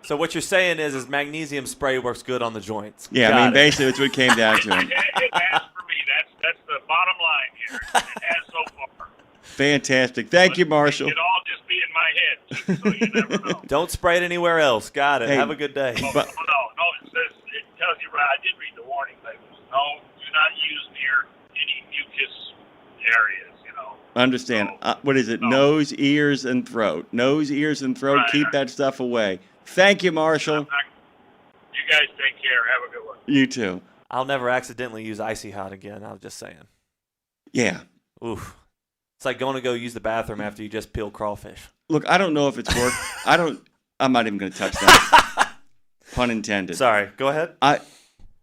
So what you're saying is magnesium spray works good on the joints. Yeah, Got it. basically it's what it came down to. it has for me. That's the bottom line here. It has so far. Fantastic. Thank you, Marshall. It could all just be in my head, so you never know. Don't spray it anywhere else. Got it. Hey, Have a good day. No, it says, it tells you right. I did read the warning labels. No, do not use near any mucus areas, you know. Understand. What is it? No. Nose, ears, and throat. Nose, ears, and throat. Right. Keep that stuff away. Thank you, Marshall. You guys take care. Have a good one. You too. I'll never accidentally use Icy Hot again. I was just saying. Yeah. Oof. It's like going to go use the bathroom after you just peel crawfish. Look, I don't know if it's work. I'm not even going to touch that. Pun intended. Sorry. Go ahead.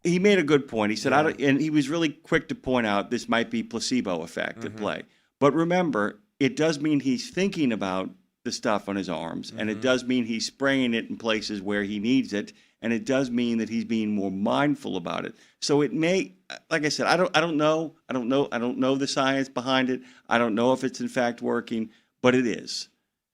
He made a good point. He said, and he was really quick to point out this might be placebo effect at play. But remember, it does mean he's thinking about the stuff on his arms, and it does mean he's spraying it in places where he needs it, and it does mean that he's being more mindful about it. So it may, like I said, I don't know the science behind it. I don't know if it's in fact working, but it is.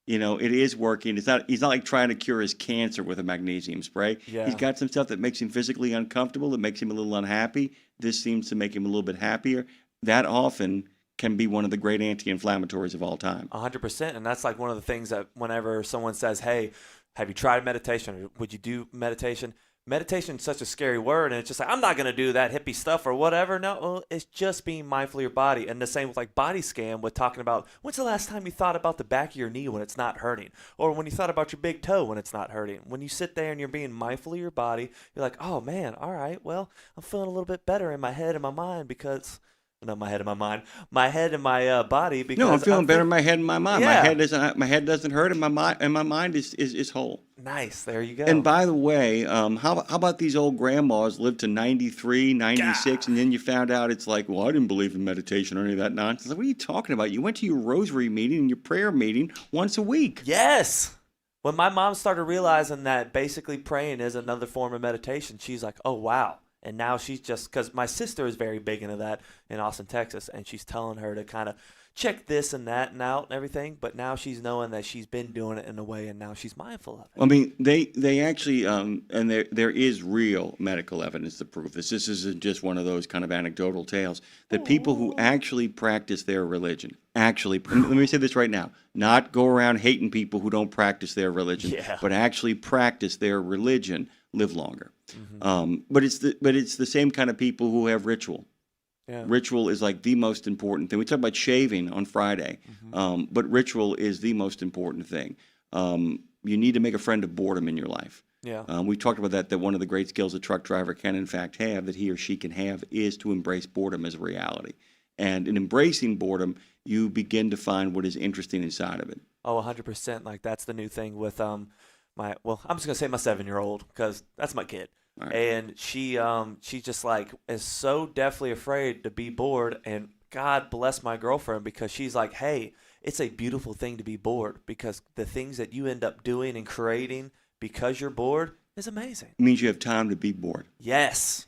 You know, it is working. He's not like trying to cure his cancer with a magnesium spray. Yeah. He's got some stuff that makes him physically uncomfortable, that makes him a little unhappy. This seems to make him a little bit happier. That often can be one of the great anti-inflammatories of all time. 100%. And that's like one of the things that whenever someone says, hey, have you tried meditation? Would you do meditation? Meditation is such a scary word, and it's just like, I'm not going to do that hippie stuff or whatever. No, it's just being mindful of your body. And the same with like Body Scan with talking about when's the last time you thought about the back of your knee when it's not hurting? Or when you thought about your big toe when it's not hurting? When you sit there and you're being mindful of your body, you're like, oh man, all right, well, I'm feeling a little bit better in my head and my mind because... Not my head and my mind. My head and my body. Because no, I'm feeling better in my head and my mind. Yeah. My head doesn't hurt, and my mind is whole. Nice. There you go. And by the way, how about these old grandmas lived to 93, 96, and then you found out it's like, well, I didn't believe in meditation or any of that nonsense. Like, what are you talking about? You went to your rosary meeting and your prayer meeting once a week. Yes. When my mom started realizing that basically praying is another form of meditation, she's like, oh, wow. And now she's just, because my sister is very big into that in Austin, Texas, and she's telling her to kind of check this and that and out and everything. But now she's knowing that she's been doing it in a way, and now she's mindful of it. I mean, they actually, and there is real medical evidence to prove this. This isn't just one of those kind of anecdotal tales. That people who actually practice their religion, let me say this right now, not go around hating people who don't practice their religion, but actually practice their religion, live longer. But it's the same kind of people who have ritual. Yeah. Ritual is like the most important thing. We talk about shaving on Friday, but ritual is the most important thing. You need to make a friend of boredom in your life. Yeah. We talked about that one of the great skills a truck driver can in fact have, that he or she can have, is to embrace boredom as a reality. And in embracing boredom, you begin to find what is interesting inside of it. Oh, 100%. Like that's the new thing with I'm just gonna say my 7-year-old because that's my kid, right. And she just like is so deathly afraid to be bored. And God bless my girlfriend because she's like, hey, it's a beautiful thing to be bored because the things that you end up doing and creating because you're bored is amazing. It means you have time to be bored. Yes.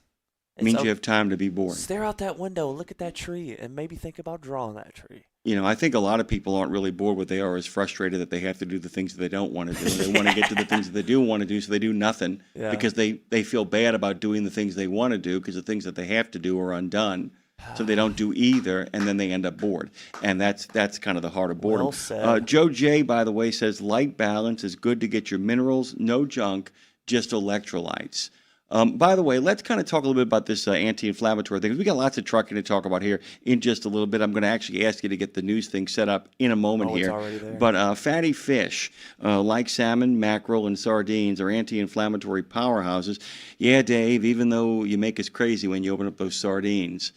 It means you have time to be bored. Stare out that window, look at that tree, and maybe think about drawing that tree. You know, I think a lot of people aren't really bored. What they are is frustrated that they have to do the things that they don't want to do. They want to get to the things that they do want to do, so they do nothing because they feel bad about doing the things they want to do because the things that they have to do are undone. So they don't do either, and then they end up bored. And that's kind of the heart of boredom. Well said. Joe J., by the way, says light balance is good to get your minerals, no junk, just electrolytes. By the way, let's kind of talk a little bit about this anti-inflammatory thing. We got lots of trucking to talk about here in just a little bit. I'm going to actually ask you to get the news thing set up in a moment here. It's already there. But fatty fish, like salmon, mackerel, and sardines, are anti-inflammatory powerhouses. Yeah, Dave, even though you make us crazy when you open up those sardines.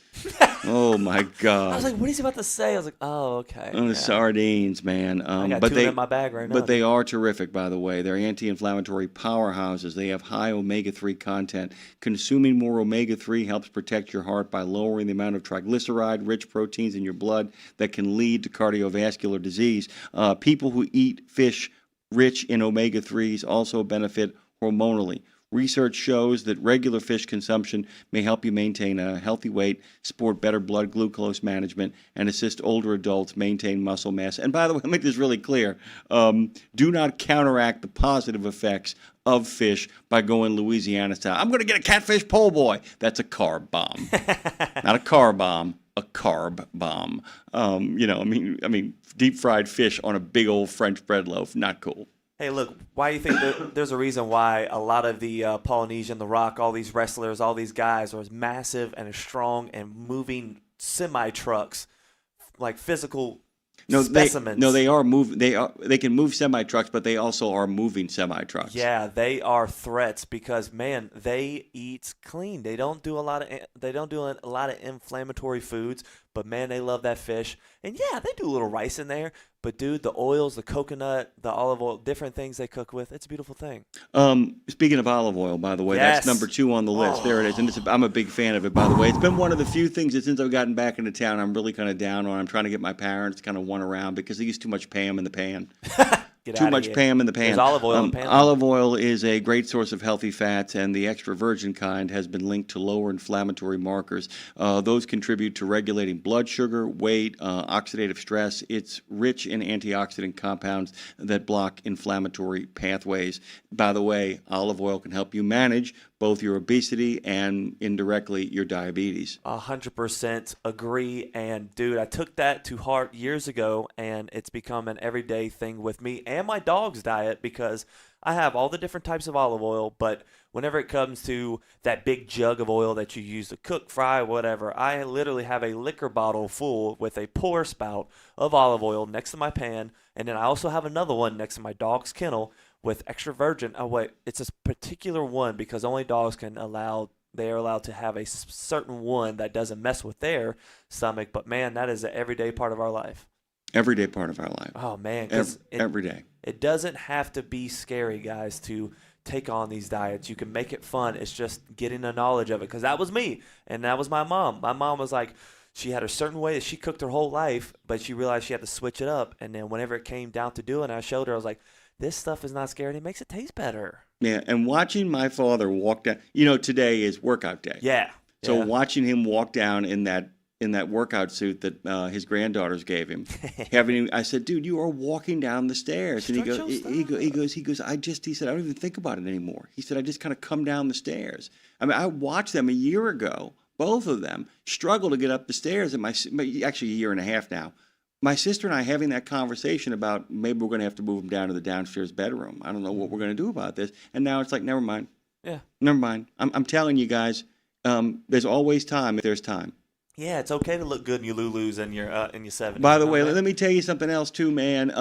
Oh, my God. I was like, what is he about to say? I was like, oh, okay. The sardines, man. I got two in my bag right now. But they are terrific, by the way. They're anti-inflammatory powerhouses. They have high omega-3 content. Consuming more omega-3 helps protect your heart by lowering the amount of triglyceride-rich proteins in your blood that can lead to cardiovascular disease. People who eat fish rich in omega-3s also benefit hormonally. Research shows that regular fish consumption may help you maintain a healthy weight, support better blood glucose management, and assist older adults maintain muscle mass. And by the way, I'll make this really clear. Do not counteract the positive effects of fish by going Louisiana style. I'm going to get a catfish po' boy. That's a carb bomb. Not a car bomb. a carb bomb. I mean, deep fried fish on a big old French bread loaf, not cool. Hey, look, why do you think there's a reason why a lot of the Polynesian, The Rock, all these wrestlers, all these guys are as massive and as strong and moving semi-trucks, like physical specimens? They are move. They can move semi trucks, but they also are moving semi trucks. Yeah, they are threats because, man, they eat clean. They don't do a lot of inflammatory foods, but man, they love that fish. And yeah, they do a little rice in there. But dude, the oils, the coconut, the olive oil, different things they cook with, it's a beautiful thing. Speaking of olive oil, by the way, Yes. that's number 2 on the list. Oh. There it is. And I'm a big fan of it, by the way. It's been one of the few things that since I've gotten back into town, I'm really kind of down on. I'm trying to get my parents to kind of one around because they use too much Pam in the pan. Get Too outta much here. Pam in the pan. There's olive oil in the pan. Olive oil is a great source of healthy fats, and the extra virgin kind has been linked to lower inflammatory markers. Those contribute to regulating blood sugar, weight, oxidative stress. It's rich in antioxidant compounds that block inflammatory pathways. By the way, olive oil can help you manage both your obesity and indirectly your diabetes. 100% agree. And dude, I took that to heart years ago, and it's become an everyday thing with me and my dog's diet because I have all the different types of olive oil, but whenever it comes to that big jug of oil that you use to cook, fry, whatever, I literally have a liquor bottle full with a pour spout of olive oil next to my pan, and then I also have another one next to my dog's kennel with extra virgin. Oh wait, it's a particular one because only dogs they are allowed to have a certain one that doesn't mess with their stomach. But man, that is an everyday part of our life. Everyday part of our life. Oh man, every day. It doesn't have to be scary, guys, to take on these diets. You can make it fun. It's just getting the knowledge of it. Because that was me, and that was my mom. My mom was like, she had a certain way that she cooked her whole life, but she realized she had to switch it up. And then whenever it came down to doing it, I showed her, I was like, this stuff is not scary. It makes it taste better. Yeah, and watching my father walk down, today is workout day. Yeah. So yeah. watching him walk down in that workout suit that his granddaughters gave him, I said, dude, you are walking down the stairs. And he goes, he said, I don't even think about it anymore. He said, I just kind of come down the stairs. I mean, I watched them a year ago, both of them struggle to get up the stairs. And actually a year and a half now. My sister and I having that conversation about maybe we're going to have to move him down to the downstairs bedroom. I don't know what we're going to do about this. And now it's like, never mind. Yeah. Never mind. I'm telling you guys, there's always time if there's time. Yeah, it's okay to look good in your Lulus and your 70s. By the way, let me tell you something else too, man.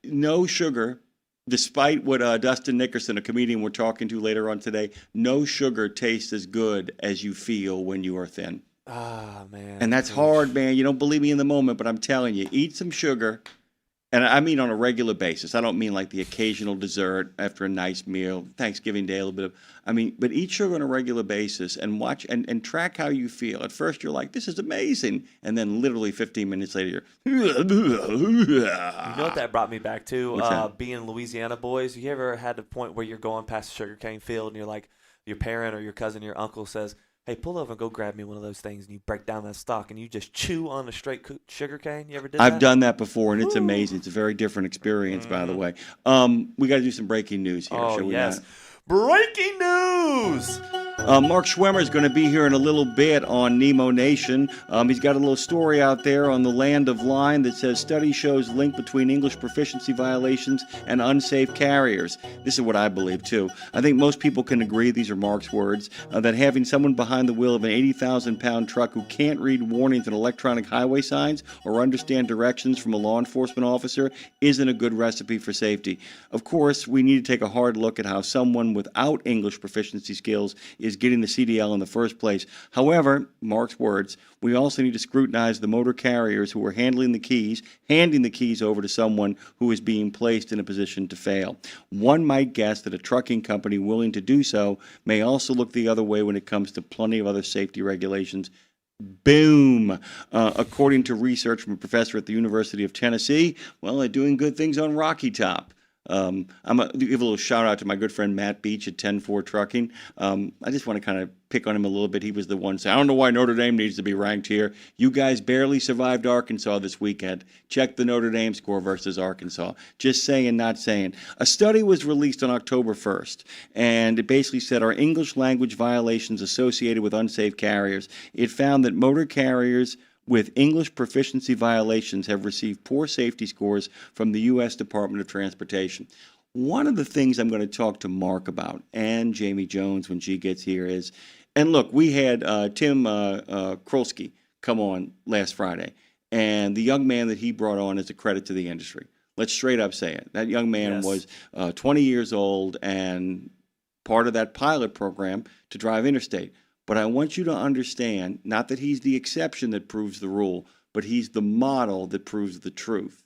No sugar, despite what Dustin Nickerson, a comedian we're talking to later on today, no sugar tastes as good as you feel when you are thin. Ah, man. And that's hard, man. You don't believe me in the moment, but I'm telling you, eat some sugar. And I mean on a regular basis. I don't mean like the occasional dessert after a nice meal, Thanksgiving Day, a little bit of, but eat sugar on a regular basis and watch and track how you feel. At first you're like, this is amazing. And then literally 15 minutes later, you're, You know what that brought me back to? What's that? Being Louisiana boys. You ever had the point where you're going past a sugarcane field and you're like, your parent or your cousin, your uncle says, hey, pull over and go grab me one of those things, and you break down that stalk and you just chew on a straight sugar cane? You ever did that? I've done that before, and it's amazing. It's a very different experience, by the way. We got to do some breaking news here, shall we yes. not? Breaking news! Mark Schwemmer is going to be here in a little bit on Nemo Nation. He's got a little story out there on the Land of Line that says study shows link between English proficiency violations and unsafe carriers. This is what I believe, too. I think most people can agree, these are Mark's words, that having someone behind the wheel of an 80,000-pound truck who can't read warnings on electronic highway signs or understand directions from a law enforcement officer isn't a good recipe for safety. Of course, we need to take a hard look at how someone without English proficiency skills is getting the CDL in the first place. However, Mark's words, we also need to scrutinize the motor carriers who are handing the keys over to someone who is being placed in a position to fail. One might guess that a trucking company willing to do so may also look the other way when it comes to plenty of other safety regulations. Boom! According to research from a professor at the University of Tennessee, well, they're doing good things on Rocky Top. I'm going to give a little shout out to my good friend Matt Beach at 10-4 Trucking. I just want to kind of pick on him a little bit. He was the one saying, I don't know why Notre Dame needs to be ranked here. You guys barely survived Arkansas this weekend. Check the Notre Dame score versus Arkansas. Just saying, not saying. A study was released on October 1st, and it basically said our English language violations associated with unsafe carriers. It found that motor carriers with English proficiency violations have received poor safety scores from the U.S. Department of Transportation. One of the things I'm going to talk to Mark about and Jamie Jones when she gets here is, and look, we had Tim Krolsky come on last Friday, and the young man that he brought on is a credit to the industry. Let's straight up say it. That young man was 20 years old and part of that pilot program to drive interstate. But I want you to understand, not that he's the exception that proves the rule, but he's the model that proves the truth.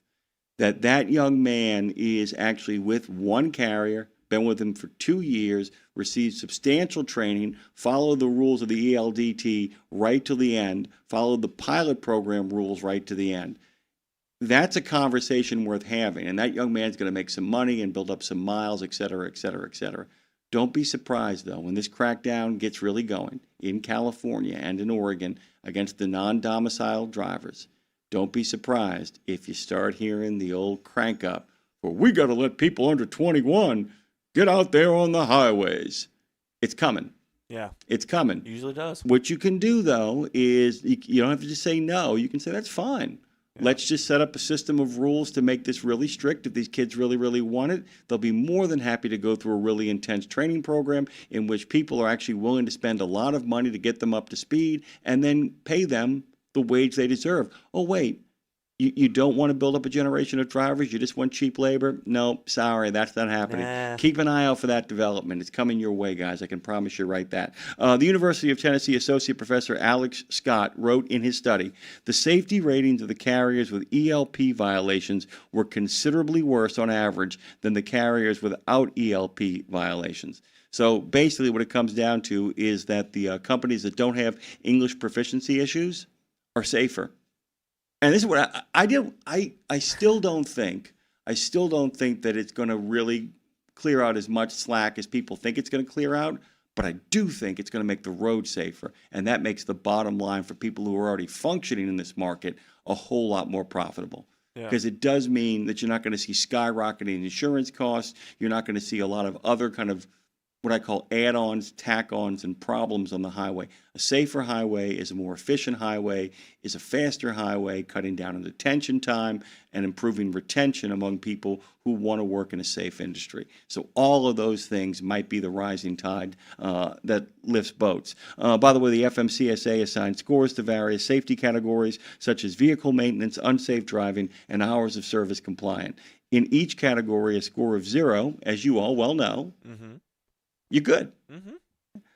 That young man is actually with one carrier, been with him for 2 years, received substantial training, followed the rules of the ELDT right to the end, followed the pilot program rules right to the end. That's a conversation worth having, and that young man's going to make some money and build up some miles, et cetera, et cetera, et cetera. Don't be surprised, though, when this crackdown gets really going in California and in Oregon against the non-domiciled drivers. Don't be surprised if you start hearing the old crank up, well, we got to let people under 21 get out there on the highways. It's coming. Yeah. It's coming. It usually does. What you can do, though, is you don't have to just say no. You can say, that's fine. Let's just set up a system of rules to make this really strict. If these kids really, really want it, they'll be more than happy to go through a really intense training program in which people are actually willing to spend a lot of money to get them up to speed and then pay them the wage they deserve. Oh, wait, you don't want to build up a generation of drivers? You just want cheap labor? No, sorry, that's not happening. Nah. Keep an eye out for that development. It's coming your way, guys. I can promise you right that. The University of Tennessee Associate Professor Alex Scott wrote in his study, the safety ratings of the carriers with ELP violations were considerably worse on average than the carriers without ELP violations. So basically what it comes down to is that the companies that don't have English proficiency issues are safer. And this is what I still don't think that it's going to really clear out as much slack as people think it's going to clear out, but I do think it's going to make the road safer, and that makes the bottom line for people who are already functioning in this market a whole lot more profitable. Because it does mean that you're not going to see skyrocketing insurance costs, you're not going to see a lot of other kind of what I call add-ons, tack-ons, and problems on the highway. A safer highway is a more efficient highway, is a faster highway, cutting down on detention time and improving retention among people who want to work in a safe industry. So all of those things might be the rising tide that lifts boats. By the way, the FMCSA assigned scores to various safety categories, such as vehicle maintenance, unsafe driving, and hours of service compliant. In each category, a score of 0, as you all well know, you're good.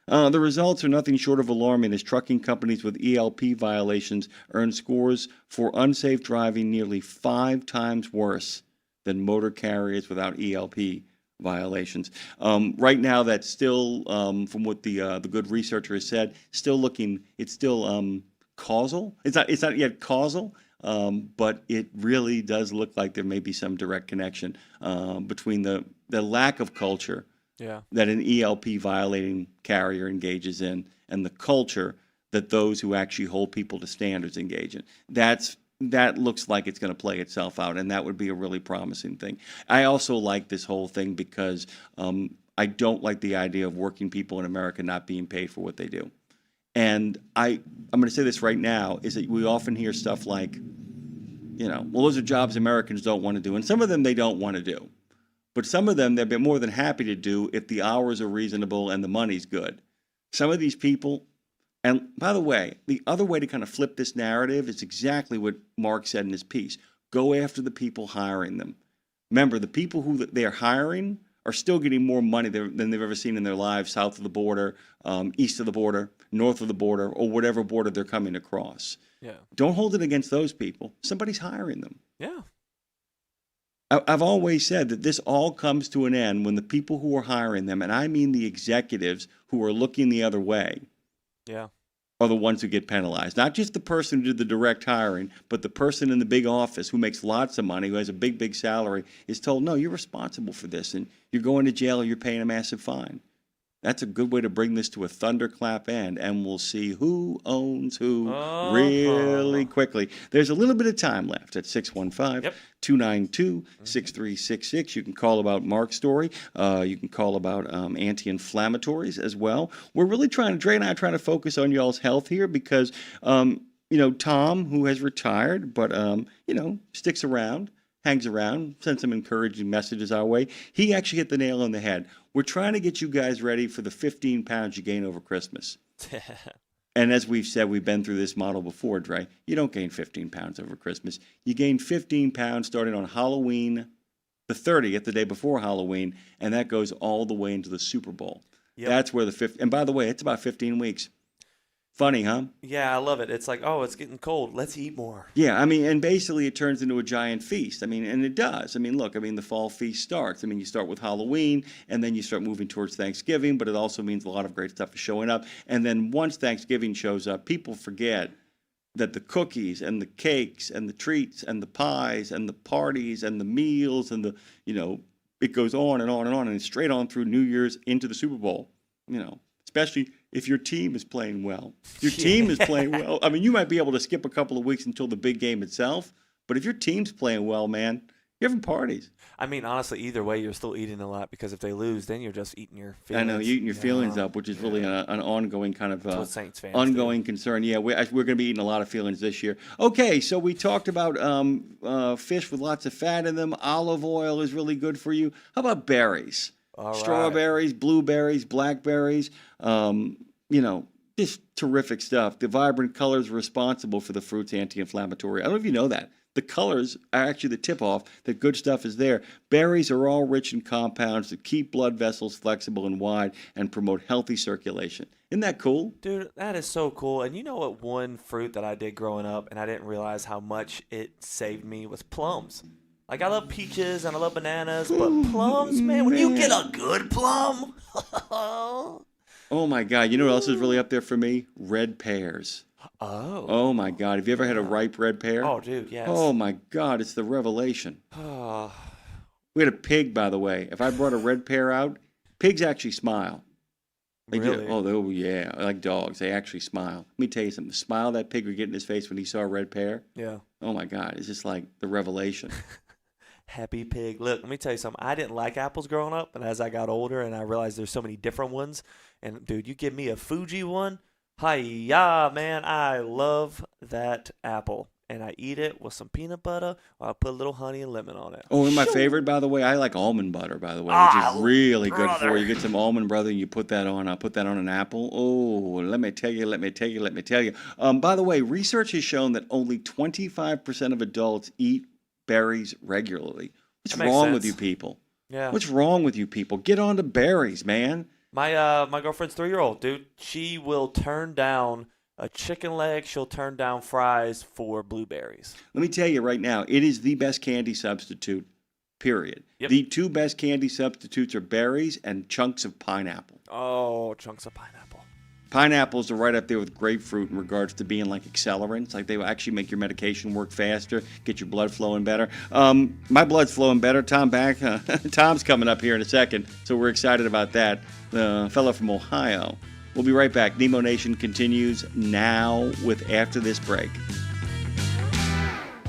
The results are nothing short of alarming as trucking companies with ELP violations earn scores for unsafe driving nearly 5 times worse than motor carriers without ELP violations. Right now, that's still, from what the good researcher has said, it's still causal. It's not yet causal. But it really does look like there may be some direct connection between the lack of culture that an ELP violating carrier engages in and the culture that those who actually hold people to standards engage in. That looks like it's going to play itself out, and that would be a really promising thing. I also like this whole thing because I don't like the idea of working people in America not being paid for what they do. And I'm going to say this right now, is that we often hear stuff like, well, those are jobs Americans don't want to do. And some of them they don't want to do. But some of them they'd be more than happy to do if the hours are reasonable and the money's good. Some of these people, and by the way, the other way to kind of flip this narrative is exactly what Mark said in his piece. Go after the people hiring them. Remember, the people who they're hiring are still getting more money than they've ever seen in their lives, south of the border, east of the border, north of the border, or whatever border they're coming across. Don't hold it against those people. Somebody's hiring them. I've always said that this all comes to an end when the people who are hiring them, and I mean the executives who are looking the other way, are the ones who get penalized. Not just the person who did the direct hiring, but the person in the big office who makes lots of money, who has a big, big salary, is told, no, you're responsible for this, and you're going to jail or you're paying a massive fine. That's a good way to bring this to a thunderclap end, and we'll see who owns who really quickly. There's a little bit of time left at 615-292-6366. You can call about Mark's story. You can call about anti-inflammatories as well. We're really Dre and I are trying to focus on y'all's health here because, Tom, who has retired, but, sticks around, hangs around, sends some encouraging messages our way. He actually hit the nail on the head. We're trying to get you guys ready for the 15 pounds you gain over Christmas. And as we've said, we've been through this model before, Dre. You don't gain 15 pounds over Christmas. You gain 15 pounds starting on Halloween, the 30th, the day before Halloween, and that goes all the way into the Super Bowl. Yep. That's where and by the way, it's about 15 weeks. Funny, huh? Yeah, I love it. It's like, oh, it's getting cold. Let's eat more. Yeah, and basically it turns into a giant feast. And it does. Look, the fall feast starts. You start with Halloween, and then you start moving towards Thanksgiving, but it also means a lot of great stuff is showing up. And then once Thanksgiving shows up, people forget that the cookies and the cakes and the treats and the pies and the parties and the meals and the, it goes on and on and on, and it's straight on through New Year's into the Super Bowl, especially if your team is playing well. Your team is playing well. You might be able to skip a couple of weeks until the big game itself, but if your team's playing well, man, you're having parties. Honestly, either way, you're still eating a lot because if they lose, then you're just eating your feelings. I know, you're eating your feelings up, which is really an ongoing kind of Saints fans ongoing concern. Yeah, we're going to be eating a lot of feelings this year. Okay, so we talked about fish with lots of fat in them. Olive oil is really good for you. How about berries? All strawberries, right. Blueberries, blackberries, just terrific stuff. The vibrant colors are responsible for the fruit's anti-inflammatory. I don't know if you know that. The colors are actually the tip-off that good stuff is there. Berries are all rich in compounds that keep blood vessels flexible and wide and promote healthy circulation. Isn't that cool? Dude, that is so cool. And you know what one fruit that I did growing up and I didn't realize how much it saved me was plums. I love peaches and I love bananas, but plums, man, when you get a good plum. Oh, my God. You know what else is really up there for me? Red pears. Oh, my God. Have you ever had a ripe red pear? Oh, dude, yes. Oh, my God. It's the revelation. We had a pig, by the way. If I brought a red pear out, pigs actually smile. They really? Oh, yeah. Like dogs. They actually smile. Let me tell you something. The smile that pig would get in his face when he saw a red pear. Yeah. Oh, my God. It's just like the revelation. Happy pig. Look, let me tell you something. I didn't like apples growing up, and as I got older and I realized there's so many different ones, and dude, you give me a Fuji one, hi-ya, man, I love that apple. And I eat it with some peanut butter, or I put a little honey and lemon on it. Oh, and my favorite, by the way, I like almond butter, by the way, which is really good for you. You get some almond butter and you put that on. I put that on an apple. Oh, let me tell you. By the way, research has shown that only 25% of adults eat berries regularly. What's wrong with you people? Yeah. What's wrong with you people? Get on to berries, man. My girlfriend's 3-year-old, dude. She will turn down a chicken leg. She'll turn down fries for blueberries. Let me tell you right now, it is the best candy substitute, period. Yep. The two best candy substitutes are berries and chunks of pineapple. Oh, chunks of pineapple. Pineapples are right up there with grapefruit in regards to being like accelerants. Like they will actually make your medication work faster, get your blood flowing better. My blood's flowing better. Tom's coming up here in a second, so we're excited about that. The fellow from Ohio. We'll be right back. Nemo Nation continues now with After This Break.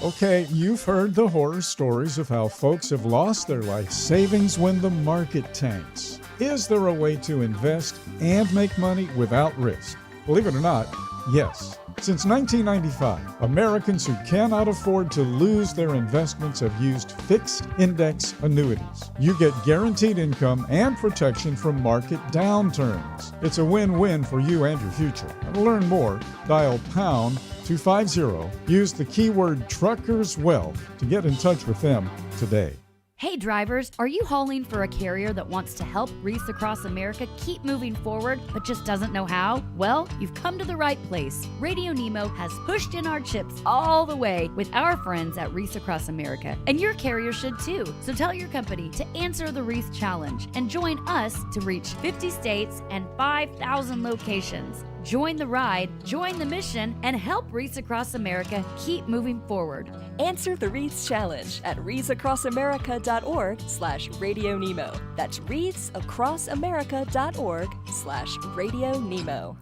Okay, you've heard the horror stories of how folks have lost their life savings when the market tanks. Is there a way to invest and make money without risk? Believe it or not, yes. Since 1995, Americans who cannot afford to lose their investments have used fixed index annuities. You get guaranteed income and protection from market downturns. It's a win-win for you and your future. To learn more, dial pound 250. Use the keyword Truckers Wealth to get in touch with them today. Hey drivers, are you hauling for a carrier that wants to help Reese Across America keep moving forward but just doesn't know how? Well, you've come to the right place. RadioNemo has pushed in our chips all the way with our friends at Reese Across America, and your carrier should too. So tell your company to answer the Reese Challenge and join us to reach 50 states and 5,000 locations. Join the ride, join the mission, and help Wreaths Across America keep moving forward. Answer the Wreaths Challenge at wreathsacrossamerica.org/RadioNemo. That's wreathsacrossamerica.org/RadioNemo.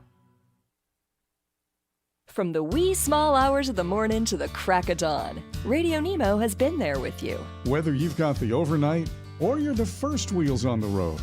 From the wee small hours of the morning to the crack of dawn, Radio Nemo has been there with you. Whether you've got the overnight or you're the first wheels on the road,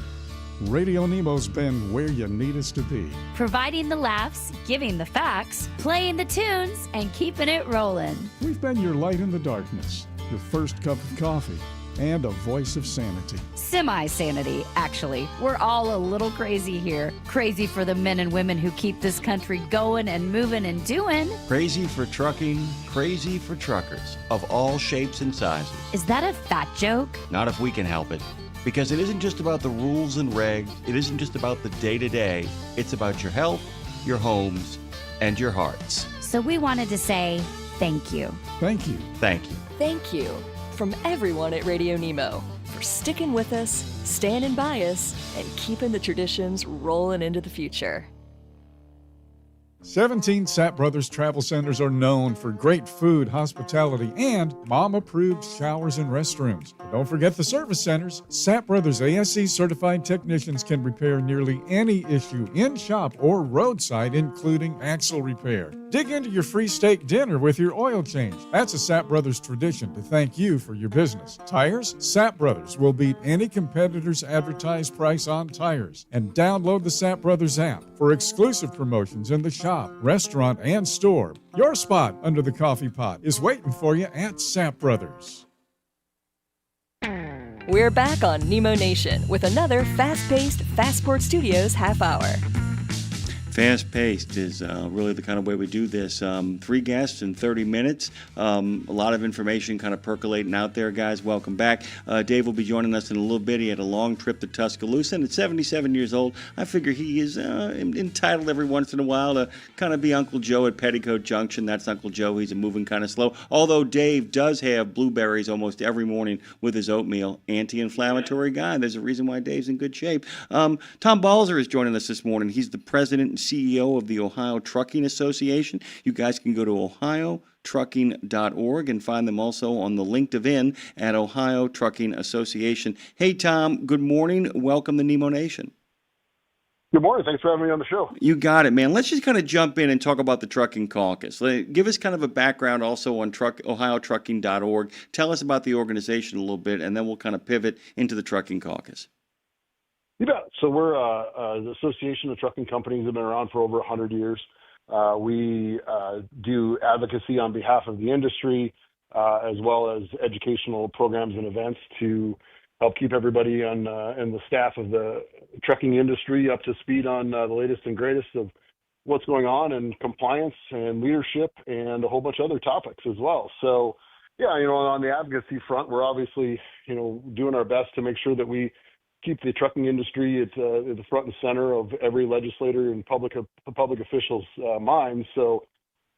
Radio Nemo's been where you need us to be. Providing the laughs, giving the facts, playing the tunes, and keeping it rolling. We've been your light in the darkness, your first cup of coffee, and a voice of sanity. Semi-sanity, actually. We're all a little crazy here. Crazy for the men and women who keep this country going and moving and doing. Crazy for trucking, crazy for truckers of all shapes and sizes. Is that a fat joke? Not if we can help it. Because it isn't just about the rules and regs, it isn't just about the day-to-day, it's about your health, your homes, and your hearts. So we wanted to say thank you. Thank you. Thank you. Thank you from everyone at Radio Nemo for sticking with us, standing by us, and keeping the traditions rolling into the future. 17 Sapp Brothers Travel Centers are known for great food, hospitality, and mom-approved showers and restrooms. But don't forget the service centers. Sapp Brothers ASE certified technicians can repair nearly any issue in shop or roadside, including axle repair. Dig into your free steak dinner with your oil change. That's a Sapp Brothers tradition to thank you for your business. Tires? Sapp Brothers will beat any competitor's advertised price on tires. And download the Sapp Brothers app for exclusive promotions in the shop, restaurant, and store. Your spot under the coffee pot is waiting for you at Sapp Brothers. We're back on Nemo Nation with another fast-paced Fastport Studios half hour. Fast-paced is really the kind of way we do this. 3 guests in 30 minutes. A lot of information kind of percolating out there, guys. Welcome back. Dave will be joining us in a little bit. He had a long trip to Tuscaloosa, and at 77 years old, I figure he is entitled every once in a while to kind of be Uncle Joe at Petticoat Junction. That's Uncle Joe. He's moving kind of slow. Although Dave does have blueberries almost every morning with his oatmeal. Anti-inflammatory guy. There's a reason why Dave's in good shape. Tom Balzer is joining us this morning. He's the president and CEO of the Ohio Trucking Association. You guys can go to ohiotrucking.org and find them also on the LinkedIn at Ohio Trucking Association. Hey, Tom, good morning. Welcome to Nemo Nation. Good morning. Thanks for having me on the show. You got it, man. Let's just kind of jump in and talk about the Trucking Caucus. Give us kind of a background also on ohiotrucking.org. Tell us about the organization a little bit, and then we'll kind of pivot into the Trucking Caucus. You bet. So we're the Association of Trucking Companies have been around for over 100 years. We do advocacy on behalf of the industry, as well as educational programs and events to help keep everybody on and the staff of the trucking industry up to speed on the latest and greatest of what's going on in compliance and leadership and a whole bunch of other topics as well. So, yeah, on the advocacy front, we're obviously, doing our best to make sure that we keep the trucking industry at the front and center of every legislator and public officials' minds. So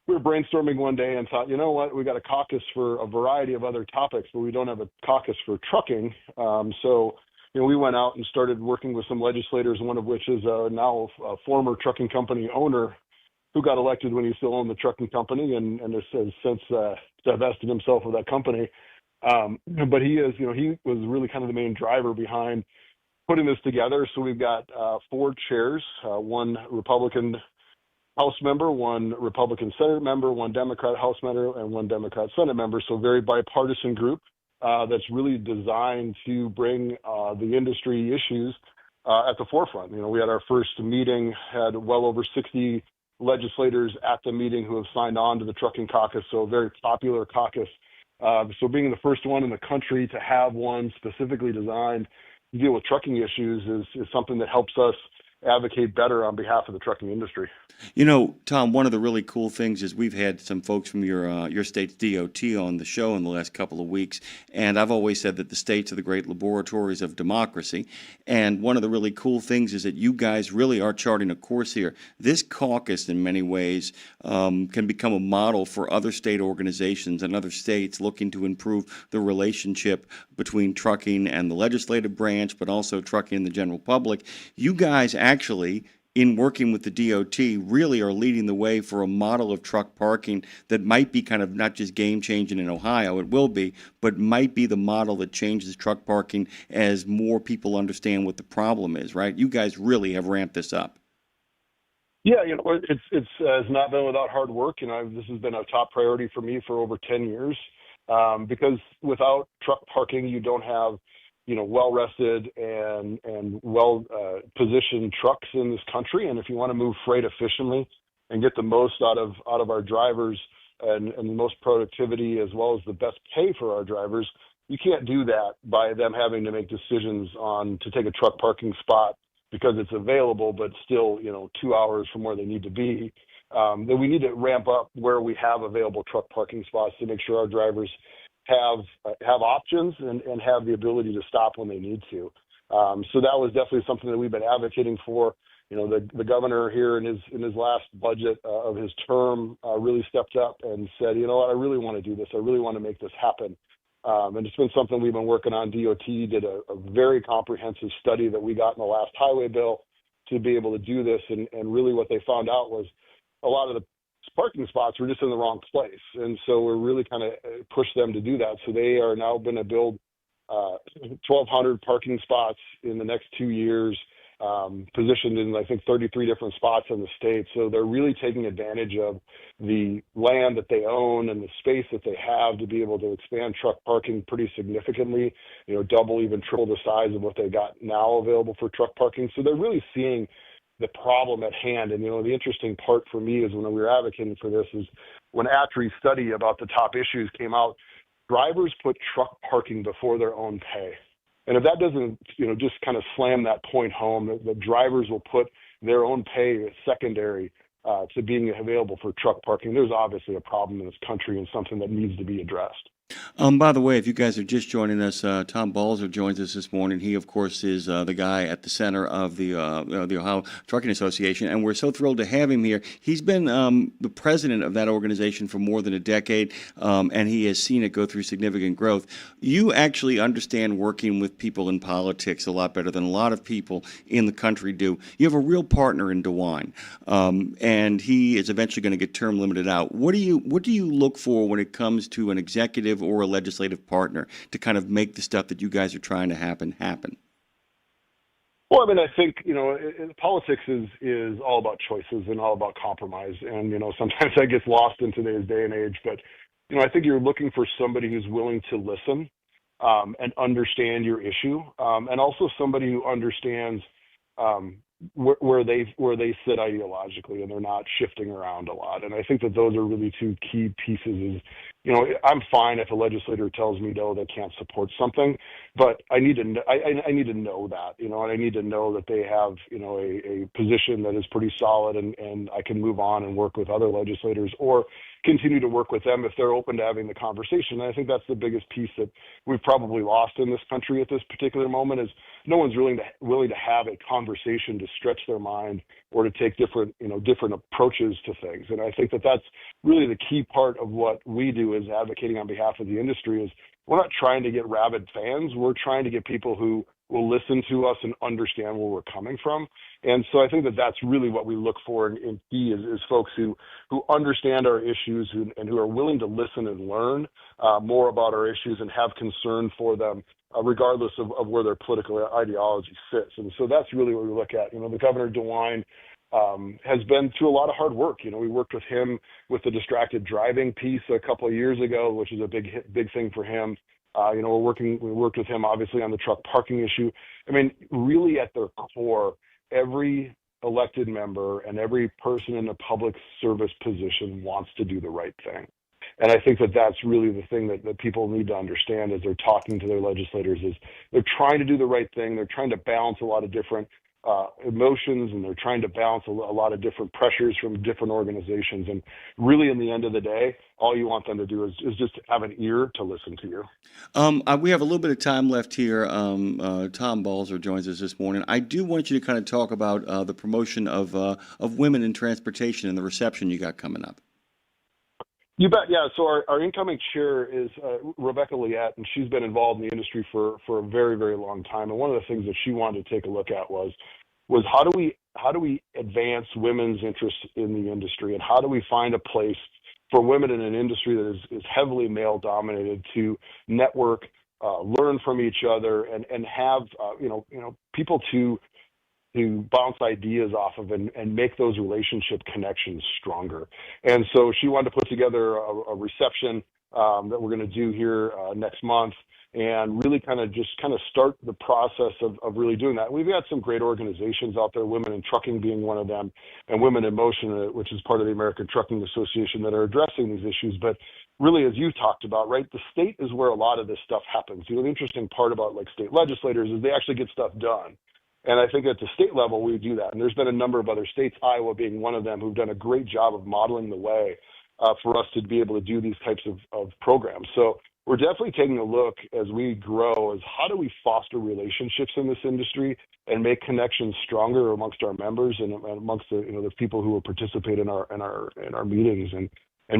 we were brainstorming one day and thought, you know what, we got a caucus for a variety of other topics, but we don't have a caucus for trucking. So we went out and started working with some legislators, one of which is now a former trucking company owner who got elected when he still owned the trucking company and has since divested himself of that company. But he was really kind of the main driver behind putting this together. So we've got 4 chairs, 1 Republican House member, 1 Republican Senate member, 1 Democrat House member, and 1 Democrat Senate member. So very bipartisan group that's really designed to bring the industry issues at the forefront. We had our first meeting, had well over 60 legislators at the meeting who have signed on to the Trucking Caucus, so a very popular caucus. So being the first one in the country to have one specifically designed to deal with trucking issues is something that helps us advocate better on behalf of the trucking industry. Tom, one of the really cool things is we've had some folks from your state's DOT on the show in the last couple of weeks, and I've always said that the states are the great laboratories of democracy, and one of the really cool things is that you guys really are charting a course here. This caucus, in many ways, can become a model for other state organizations and other states looking to improve the relationship between trucking and the legislative branch, but also trucking and the general public. You guys actually in working with the DOT, really are leading the way for a model of truck parking that might be kind of not just game changing in Ohio, it will be, but might be the model that changes truck parking as more people understand what the problem is, right? You guys really have ramped this up. Yeah, it's has not been without hard work. This has been a top priority for me for over 10 years, because without truck parking, you don't have, well-rested and well positioned trucks in this country. And if you want to move freight efficiently and get the most out of our drivers and the most productivity as well as the best pay for our drivers, you can't do that by them having to make decisions on to take a truck parking spot because it's available, but still, 2 hours from where they need to be. Then we need to ramp up where we have available truck parking spots to make sure our drivers have options and have the ability to stop when they need to. So that was definitely something that we've been advocating for. The governor here in his last budget of his term really stepped up and said, you know what, I really want to do this. I really want to make this happen. And it's been something we've been working on. DOT did a very comprehensive study that we got in the last highway bill to be able to do this. And really what they found out was a lot of the parking spots were just in the wrong place. And so we're really kind of pushed them to do that. So they are now going to build 1,200 parking spots in the next 2 years, positioned in, I think, 33 different spots in the state. So they're really taking advantage of the land that they own and the space that they have to be able to expand truck parking pretty significantly, double, even triple the size of what they got now available for truck parking. So they're really seeing the problem at hand. And, the interesting part for me is when we were advocating for this is when ATRI's study about the top issues came out, drivers put truck parking before their own pay. And if that doesn't, just kind of slam that point home, that drivers will put their own pay as secondary to being available for truck parking, there's obviously a problem in this country and something that needs to be addressed. By the way, if you guys are just joining us, Tom Balzer joins us this morning. He, of course, is the guy at the center of the Ohio Trucking Association, and we're so thrilled to have him here. He's been the president of that organization for more than a decade, and he has seen it go through significant growth. You actually understand working with people in politics a lot better than a lot of people in the country do. You have a real partner in DeWine, and he is eventually going to get term limited out. What do you look for when it comes to an executive or a legislative partner to kind of make the stuff that you guys are trying to happen? Well, I think, politics is all about choices and all about compromise. And, sometimes that gets lost in today's day and age. But, I think you're looking for somebody who's willing to listen and understand your issue, and also somebody who understands where they sit ideologically and they're not shifting around a lot. And I think that those are really two key pieces. I'm fine if a legislator tells me no, they can't support something, but I need to I need to know that, and I need to know that they have, a position that is pretty solid and I can move on and work with other legislators or continue to work with them if they're open to having the conversation. And I think that's the biggest piece that we've probably lost in this country at this particular moment is no one's willing to have a conversation to stretch their mind or to take different approaches to things. And I think that that's really the key part of what we do is advocating on behalf of the industry is we're not trying to get rabid fans. We're trying to get people who will listen to us and understand where we're coming from. And so I think that that's really what we look for in key is folks who understand our issues and who are willing to listen and learn more about our issues and have concern for them, regardless of where their political ideology sits. And so that's really what we look at. The Governor DeWine has been through a lot of hard work. We worked with him with the distracted driving piece a couple of years ago, which is a big thing for him. We worked with him obviously on the truck parking issue. Really at their core, every elected member and every person in a public service position wants to do the right thing. And I think that that's really the thing that people need to understand as they're talking to their legislators is they're trying to do the right thing. They're trying to balance a lot of different emotions, and they're trying to balance a lot of different pressures from different organizations. And really, in the end of the day, all you want them to do is just have an ear to listen to you. We have a little bit of time left here. Tom Balzer joins us this morning. I do want you to kind of talk about the promotion of women in transportation and the reception you got coming up. You bet. Yeah. So our incoming chair is Rebecca Liette, and she's been involved in the industry for a very, very long time. And one of the things that she wanted to take a look at was how do we advance women's interest in the industry, and how do we find a place for women in an industry that is heavily male dominated to network, learn from each other, and have people to bounce ideas off of and make those relationship connections stronger. And so she wanted to put together a reception that we're going to do here next month, and really kind of start the process of really doing that. We've got some great organizations out there, Women in Trucking being one of them, and Women in Motion, which is part of the American Trucking Association, that are addressing these issues. But really, as you talked about, right, the state is where a lot of this stuff happens. The interesting part about like state legislators is they actually get stuff done. And I think at the state level, we do that. And there's been a number of other states, Iowa being one of them, who've done a great job of modeling the way for us to be able to do these types of programs. So we're definitely taking a look as we grow as how do we foster relationships in this industry and make connections stronger amongst our members and amongst the people who will participate in our meetings, and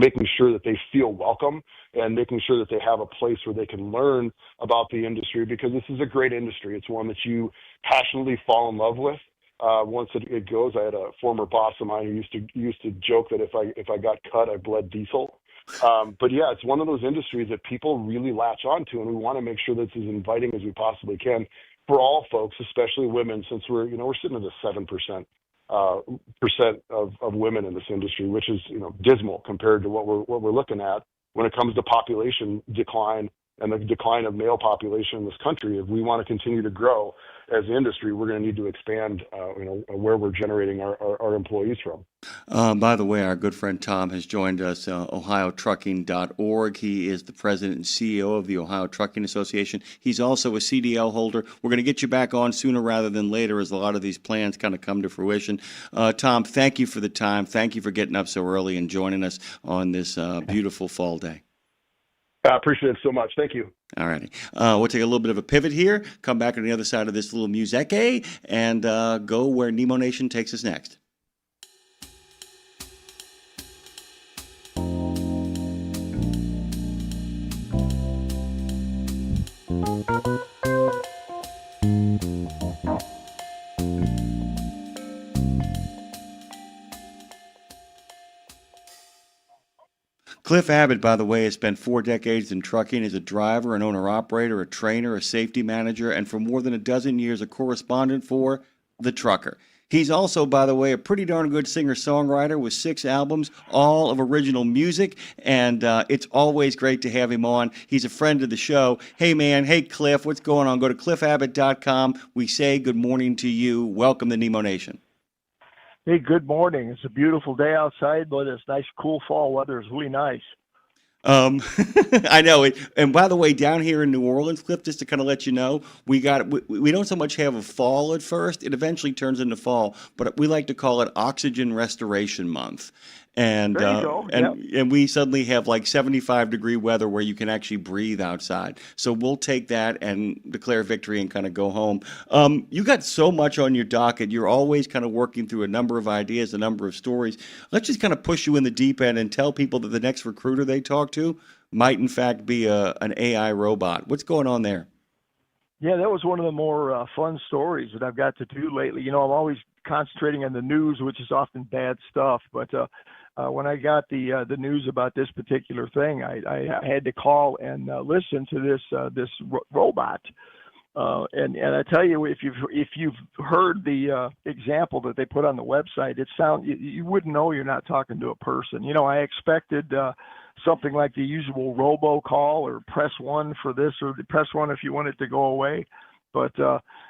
making sure that they feel welcome and making sure that they have a place where they can learn about the industry, because this is a great industry. It's one that you passionately fall in love with. Once it goes, I had a former boss of mine who used to joke that if I got cut, I bled diesel. But yeah, it's one of those industries that people really latch onto, and we want to make sure that it's as inviting as we possibly can for all folks, especially women, since we're sitting at a 7% of women in this industry, which is dismal compared to what we're looking at when it comes to population decline and the decline of male population in this country. If we want to continue to grow as an industry, we're going to need to expand, where we're generating our employees from. By the way, our good friend Tom has joined us, OhioTrucking.org. He is the president and CEO of the Ohio Trucking Association. He's also a CDL holder. We're going to get you back on sooner rather than later as a lot of these plans kind of come to fruition. Tom, thank you for the time. Thank you for getting up so early and joining us on this beautiful fall day. I appreciate it so much. Thank you. All righty. We'll take a little bit of a pivot here, come back on the other side of this little musique, and go where Nemo Nation takes us next. Cliff Abbott, by the way, has spent 4 decades in trucking as a driver, an owner-operator, a trainer, a safety manager, and for more than a dozen years a correspondent for The Trucker. He's also, by the way, a pretty darn good singer-songwriter with 6 albums, all of original music, and it's always great to have him on. He's a friend of the show. Hey, man. Hey, Cliff. What's going on? Go to cliffabbott.com. We say good morning to you. Welcome to Nemo Nation. Hey, good morning. It's a beautiful day outside, but it's nice, cool fall weather. It's really nice. I know it. And by the way, down here in New Orleans, Cliff, just to kind of let you know, we don't so much have a fall at first. It eventually turns into fall, but we like to call it Oxygen Restoration Month. And there you go. And we suddenly have like 75-degree weather where you can actually breathe outside. So we'll take that and declare victory and kind of go home. You got so much on your docket. You're always kind of working through a number of ideas, a number of stories. Let's just kind of push you in the deep end and tell people that the next recruiter they talk to might in fact be an AI robot. What's going on there? Yeah, that was one of the more fun stories that I've got to do lately. I'm always concentrating on the news, which is often bad stuff. But when I got the news about this particular thing, I had to call and listen to this robot. And I tell you, if you've heard the example that they put on the website, you wouldn't know you're not talking to a person. I expected something like the usual robocall or press 1 for this or press 1 if you want it to go away. But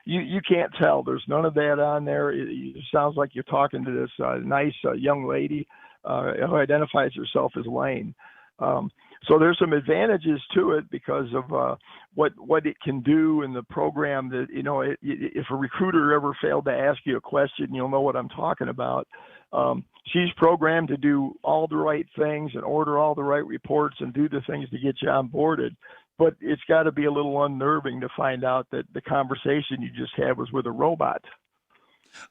you can't tell. There's none of that on there. It sounds like you're talking to this nice young lady who identifies herself as Lane. So there's some advantages to it because of what it can do in the program. That if a recruiter ever failed to ask you a question, you'll know what I'm talking about. She's programmed to do all the right things and order all the right reports and do the things to get you onboarded. But it's got to be a little unnerving to find out that the conversation you just had was with a robot.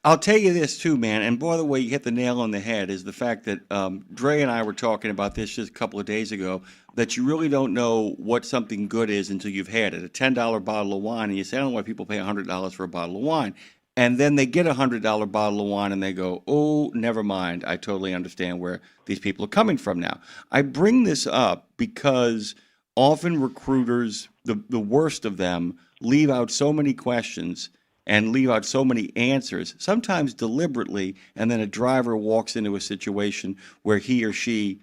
I'll tell you this too, man, and by the way, you hit the nail on the head, is the fact that Dre and I were talking about this just a couple of days ago, that you really don't know what something good is until you've had it. A $10 bottle of wine, and you say, I don't know why people pay $100 for a bottle of wine. and then they get $100 bottle of wine and they go, oh, never mind. I totally understand where these people are coming from now. I bring this up because often recruiters, the worst of them, leave out so many questions and leave out so many answers, sometimes deliberately, and then a driver walks into a situation where he or she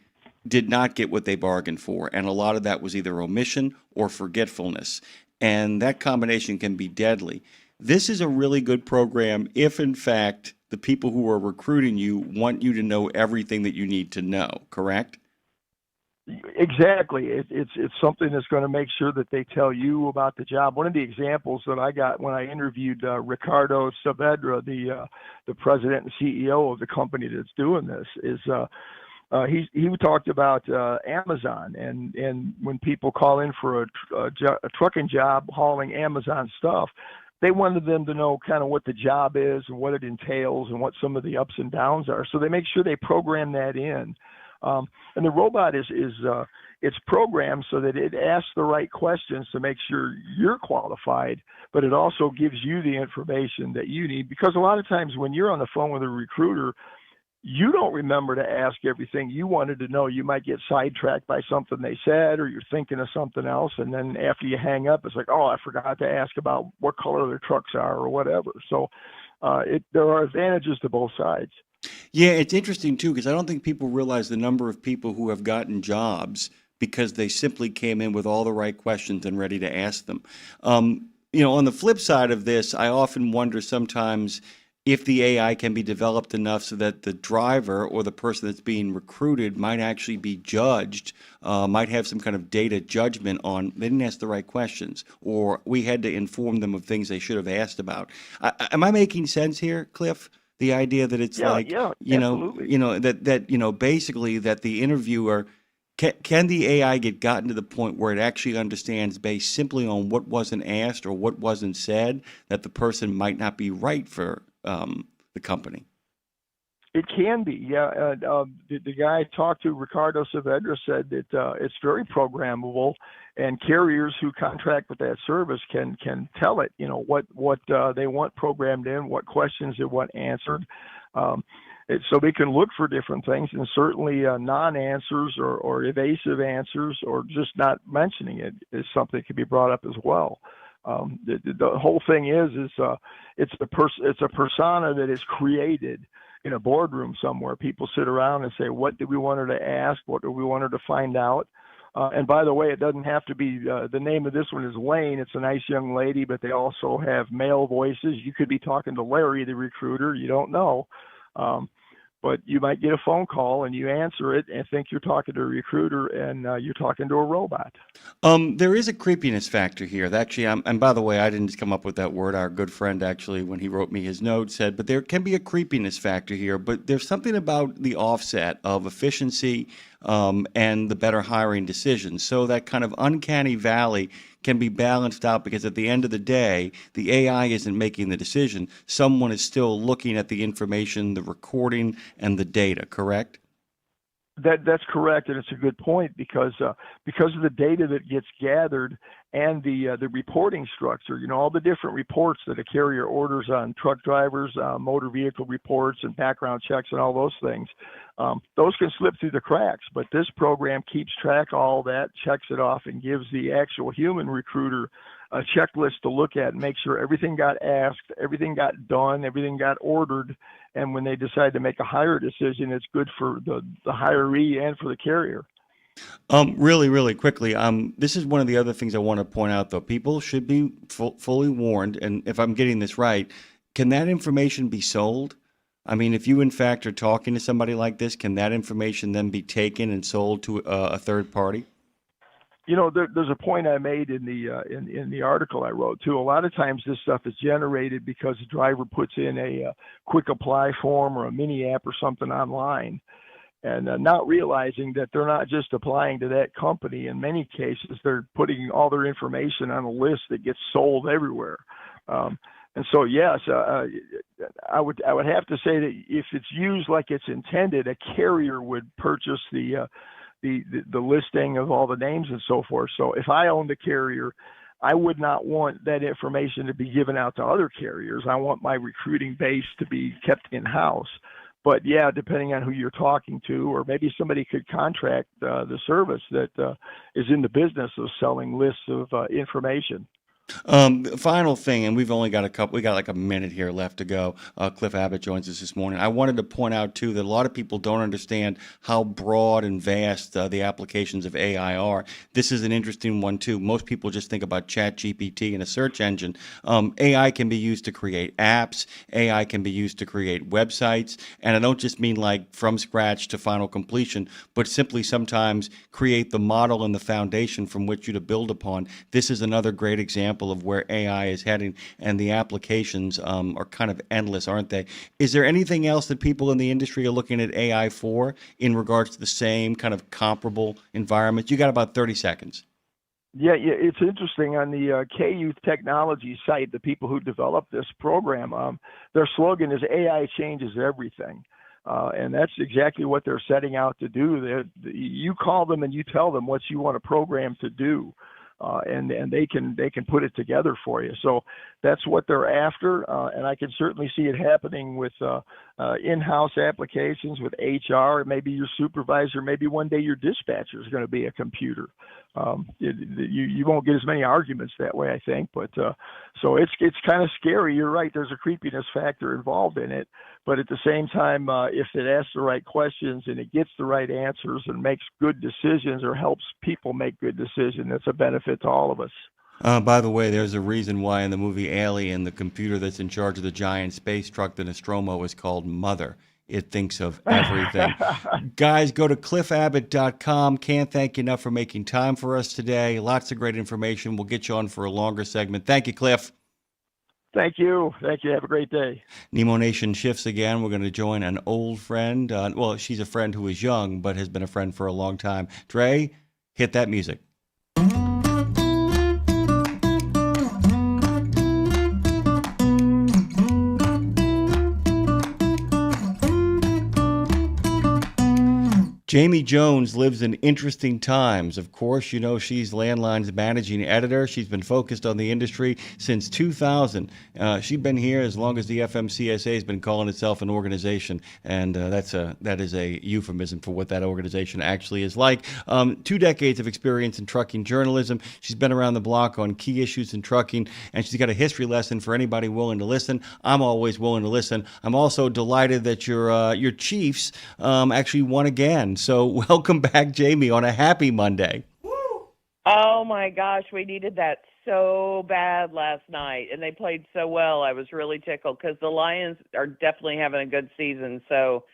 did not get what they bargained for. And a lot of that was either omission or forgetfulness. And that combination can be deadly. This is a really good program if, in fact, the people who are recruiting you want you to know everything that you need to know, correct? Exactly. It's something that's going to make sure that they tell you about the job. One of the examples that I got when I interviewed Ricardo Saavedra, the president and CEO of the company that's doing this, is he talked about Amazon, and when people call in for a trucking job hauling Amazon stuff, they wanted them to know kind of what the job is and what it entails and what some of the ups and downs are. So they make sure they program that in. And the robot it's programmed so that it asks the right questions to make sure you're qualified, but it also gives you the information that you need. Because a lot of times when you're on the phone with a recruiter, you don't remember to ask everything you wanted to know. You might get sidetracked by something they said, or you're thinking of something else. And then after you hang up, it's like, oh, I forgot to ask about what color their trucks are or whatever. So there are advantages to both sides. Yeah, it's interesting too, because I don't think people realize the number of people who have gotten jobs because they simply came in with all the right questions and ready to ask them. On the flip side of this, I often wonder sometimes if the AI can be developed enough so that the driver or the person that's being recruited might actually be judged, might have some kind of data judgment on they didn't ask the right questions, or we had to inform them of things they should have asked about. Am I making sense here, Cliff? The idea that it's basically that the interviewer, can the AI get gotten to the point where it actually understands based simply on what wasn't asked or what wasn't said that the person might not be right for the company? It can be, yeah. The guy I talked to, Ricardo Saavedra, said that it's very programmable, and carriers who contract with that service can tell it, what they want programmed in, what questions they want answered. So they can look for different things, and certainly non-answers or evasive answers or just not mentioning it is something that can be brought up as well. The whole thing is it's a persona that is created in a boardroom somewhere. People sit around and say, what do we want her to ask? What do we want her to find out? And by the way, it doesn't have to be, the name of this one is Lane. It's a nice young lady, but they also have male voices. You could be talking to Larry, the recruiter. You don't know. But you might get a phone call and you answer it and think you're talking to a recruiter, and you're talking to a robot. There is a creepiness factor here. Actually, and by the way, I didn't come up with that word. Our good friend, actually, when he wrote me his note, said, but there can be a creepiness factor here. But there's something about the offset of efficiency and the better hiring decisions. So that kind of uncanny valley can be balanced out, because at the end of the day, the AI isn't making the decision. Someone is still looking at the information, the recording, and the data, correct? That's correct, and it's a good point, because of the data that gets gathered and the reporting structure. All the different reports that a carrier orders on truck drivers, motor vehicle reports, and background checks, and all those things. Those can slip through the cracks, but this program keeps track of all that, checks it off, and gives the actual human recruiter a checklist to look at and make sure everything got asked, everything got done, everything got ordered. And when they decide to make a hire decision, it's good for the hiree and for the carrier. Really, really quickly, this is one of the other things I want to point out, though. People should be fully warned, and if I'm getting this right, can that information be sold? I mean, if you, in fact, are talking to somebody like this, can that information then be taken and sold to a third party? There's a point I made in the article I wrote too. A lot of times this stuff is generated because the driver puts in a quick apply form or a mini app or something online, and not realizing that they're not just applying to that company. In many cases, they're putting all their information on a list that gets sold everywhere. And so, yes, I would have to say that if it's used like it's intended, a carrier would purchase the listing of all the names and so forth. So if I owned the carrier, I would not want that information to be given out to other carriers. I want my recruiting base to be kept in-house. But yeah, depending on who you're talking to, or maybe somebody could contract the service that is in the business of selling lists of information. Final thing, and we've only got we got like a minute here left to go. Cliff Abbott joins us this morning. I wanted to point out, too, that a lot of people don't understand how broad and vast the applications of AI are. This is an interesting one, too. Most people just think about ChatGPT and a search engine. AI can be used to create apps. AI can be used to create websites. And I don't just mean like from scratch to final completion, but simply sometimes create the model and the foundation from which you to build upon. This is another great example of where AI is heading, and the applications are kind of endless, aren't they? Is there anything else that people in the industry are looking at AI for in regards to the same kind of comparable environment? You got about 30 seconds. Yeah, it's interesting. On the KU Technology site, the people who developed this program, their slogan is AI changes everything. And that's exactly what they're setting out to do. You call them and you tell them what you want a program to do. And they can put it together for you. So that's what they're after, and I can certainly see it happening with in-house applications, with HR. Maybe your supervisor, maybe one day your dispatcher is going to be a computer. You won't get as many arguments that way, I think. But so it's kind of scary. You're right. There's a creepiness factor involved in it. But at the same time, if it asks the right questions and it gets the right answers and makes good decisions or helps people make good decisions, that's a benefit to all of us. By the way, there's a reason why in the movie Alien, the computer that's in charge of the giant space truck, the Nostromo, is called Mother. It thinks of everything. Guys, go to cliffabbott.com. Can't thank you enough for making time for us today. Lots of great information. We'll get you on for a longer segment. Thank you, Cliff. Thank you. Thank you. Have a great day. Nemo Nation shifts again. We're going to join an old friend. Well, she's a friend who is young, but has been a friend for a long time. Dre, hit that music. Jamie Jones lives in interesting times. Of course, you know she's Landline's managing editor. She's been focused on the industry since 2000. She's been here as long as the FMCSA has been calling itself an organization, and that is a euphemism for what that organization actually is like. 2 decades of experience in trucking journalism. She's been around the block on key issues in trucking, and she's got a history lesson for anybody willing to listen. I'm always willing to listen. I'm also delighted that your Chiefs actually won again. So welcome back, Jamie, on a happy Monday. Oh, my gosh. We needed that so bad last night, and they played so well. I was really tickled because the Lions are definitely having a good season. So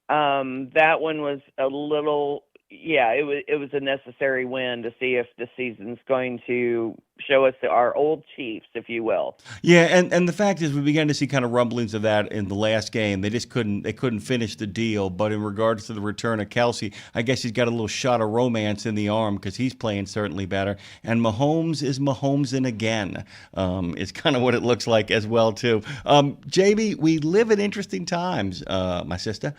that one was a little, it was a necessary win to see if the season's going to show us our old Chiefs, if you will. Yeah, and the fact is we began to see kind of rumblings of that in the last game. They just couldn't finish the deal. But in regards to the return of Kelsey, I guess he's got a little shot of romance in the arm because he's playing certainly better. And Mahomes is Mahomes-in again. It's kind of what it looks like as well, too. Jamie, we live in interesting times, my sister.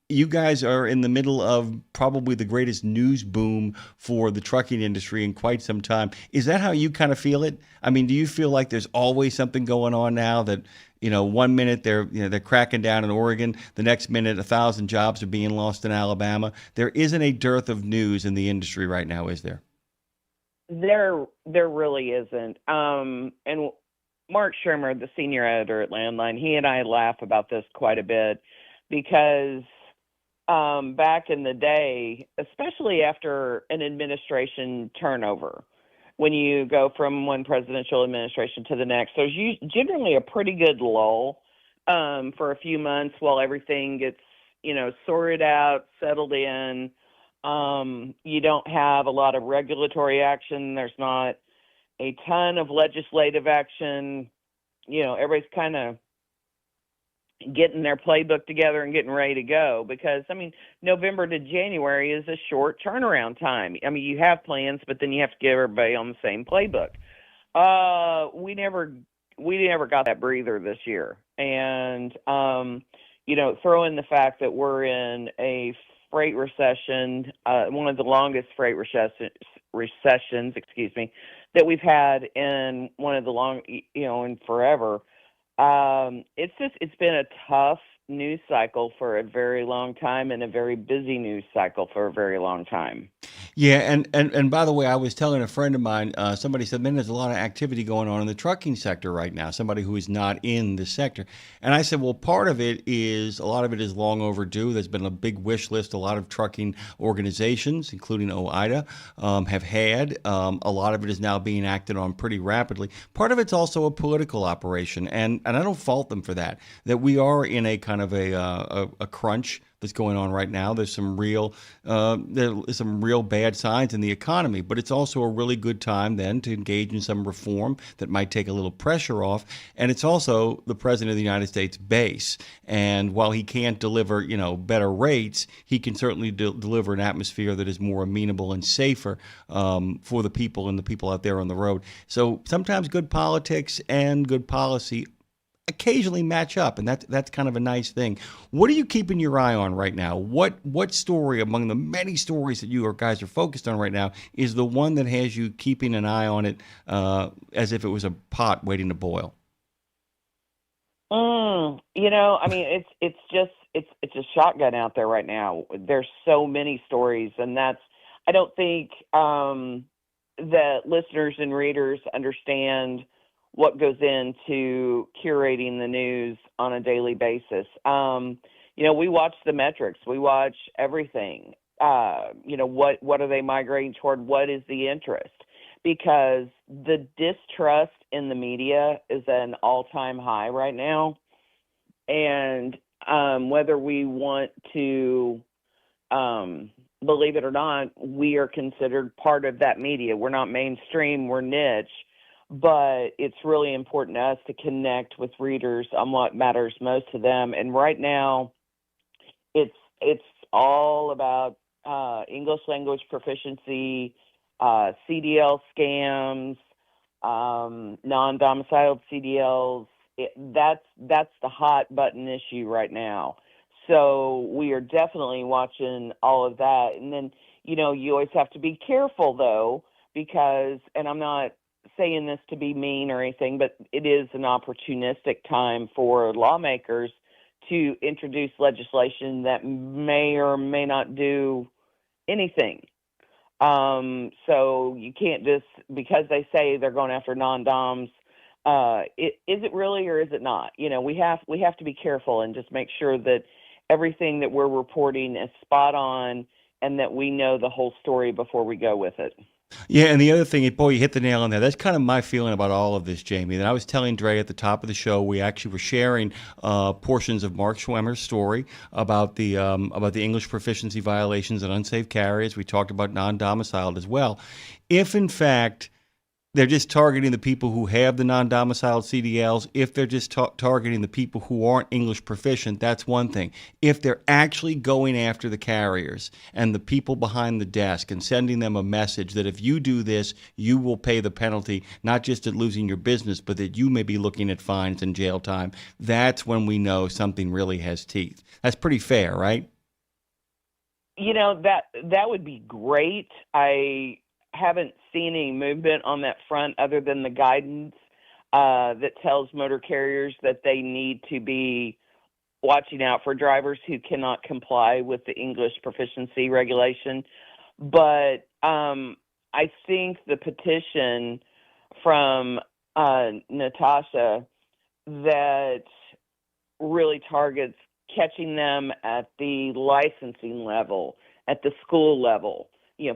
You guys are in the middle of probably the greatest news boom for the trucking industry in quite some time. Is that how you kind of feel it? I mean, do you feel like there's always something going on now that, 1 minute they're cracking down in Oregon, the next minute 1,000 jobs are being lost in Alabama? There isn't a dearth of news in the industry right now, is there? There really isn't. And Mark Shermer, the senior editor at Landline, he and I laugh about this quite a bit because back in the day, especially after an administration turnover, when you go from one presidential administration to the next, there's generally a pretty good lull for a few months while everything gets, sorted out, settled in. You don't have a lot of regulatory action. There's not a ton of legislative action. Everybody's kind of getting their playbook together and getting ready to go because, November to January is a short turnaround time. You have plans, but then you have to get everybody on the same playbook. We never got that breather this year. And, throw in the fact that we're in a freight recession, one of the longest freight recessions, excuse me, that we've had in one of the in forever. It's been a tough news cycle for a very long time and a very busy news cycle for a very long time. Yeah, and by the way, I was telling a friend of mine, somebody said, man, there's a lot of activity going on in the trucking sector right now, somebody who is not in the sector. And I said, well, part of it is, a lot of it is long overdue. There's been a big wish list. A lot of trucking organizations, including OIDA, have had. A lot of it is now being acted on pretty rapidly. Part of it's also a political operation, and I don't fault them for that, that we are in a kind of a crunch that's going on right now. There's some real bad signs in the economy, but it's also a really good time then to engage in some reform that might take a little pressure off. And it's also the President of the United States base. And while he can't deliver, better rates, he can certainly deliver an atmosphere that is more amenable and safer for the people and the people out there on the road. So sometimes good politics and good policy occasionally match up, and that's kind of a nice thing. What are you keeping your eye on right now? What story among the many stories that you guys are focused on right now is the one that has you keeping an eye on it as if it was a pot waiting to boil? It's a shotgun out there right now. There's so many stories, and I don't think that listeners and readers understand what goes into curating the news on a daily basis. We watch the metrics. We watch everything. What are they migrating toward? What is the interest? Because the distrust in the media is at an all-time high right now. And whether we want to believe it or not, we are considered part of that media. We're not mainstream, we're niche. But it's really important to us to connect with readers on what matters most to them. And right now, it's all about English language proficiency, CDL scams, non-domiciled CDLs. That's the hot button issue right now. So we are definitely watching all of that. And then, you always have to be careful, though, because, and I'm not saying this to be mean or anything, but it is an opportunistic time for lawmakers to introduce legislation that may or may not do anything. So you can't just, because they say they're going after non-doms, is it really or is it not? We have to be careful and just make sure that everything that we're reporting is spot on and that we know the whole story before we go with it. Yeah, and the other thing, boy, you hit the nail on there. That's kind of my feeling about all of this, Jamie. And I was telling Dre at the top of the show, we actually were sharing portions of Mark Schwemmer's story about the English proficiency violations and unsafe carriers. We talked about non-domiciled as well. If, in fact, they're just targeting the people who have the non-domiciled CDLs. If they're just targeting the people who aren't English proficient, that's one thing. If they're actually going after the carriers and the people behind the desk and sending them a message that if you do this, you will pay the penalty, not just at losing your business, but that you may be looking at fines and jail time, that's when we know something really has teeth. That's pretty fair, right? That would be great. I haven't seen any movement on that front other than the guidance that tells motor carriers that they need to be watching out for drivers who cannot comply with the English proficiency regulation. But I think the petition from Natasha that really targets catching them at the licensing level, at the school level,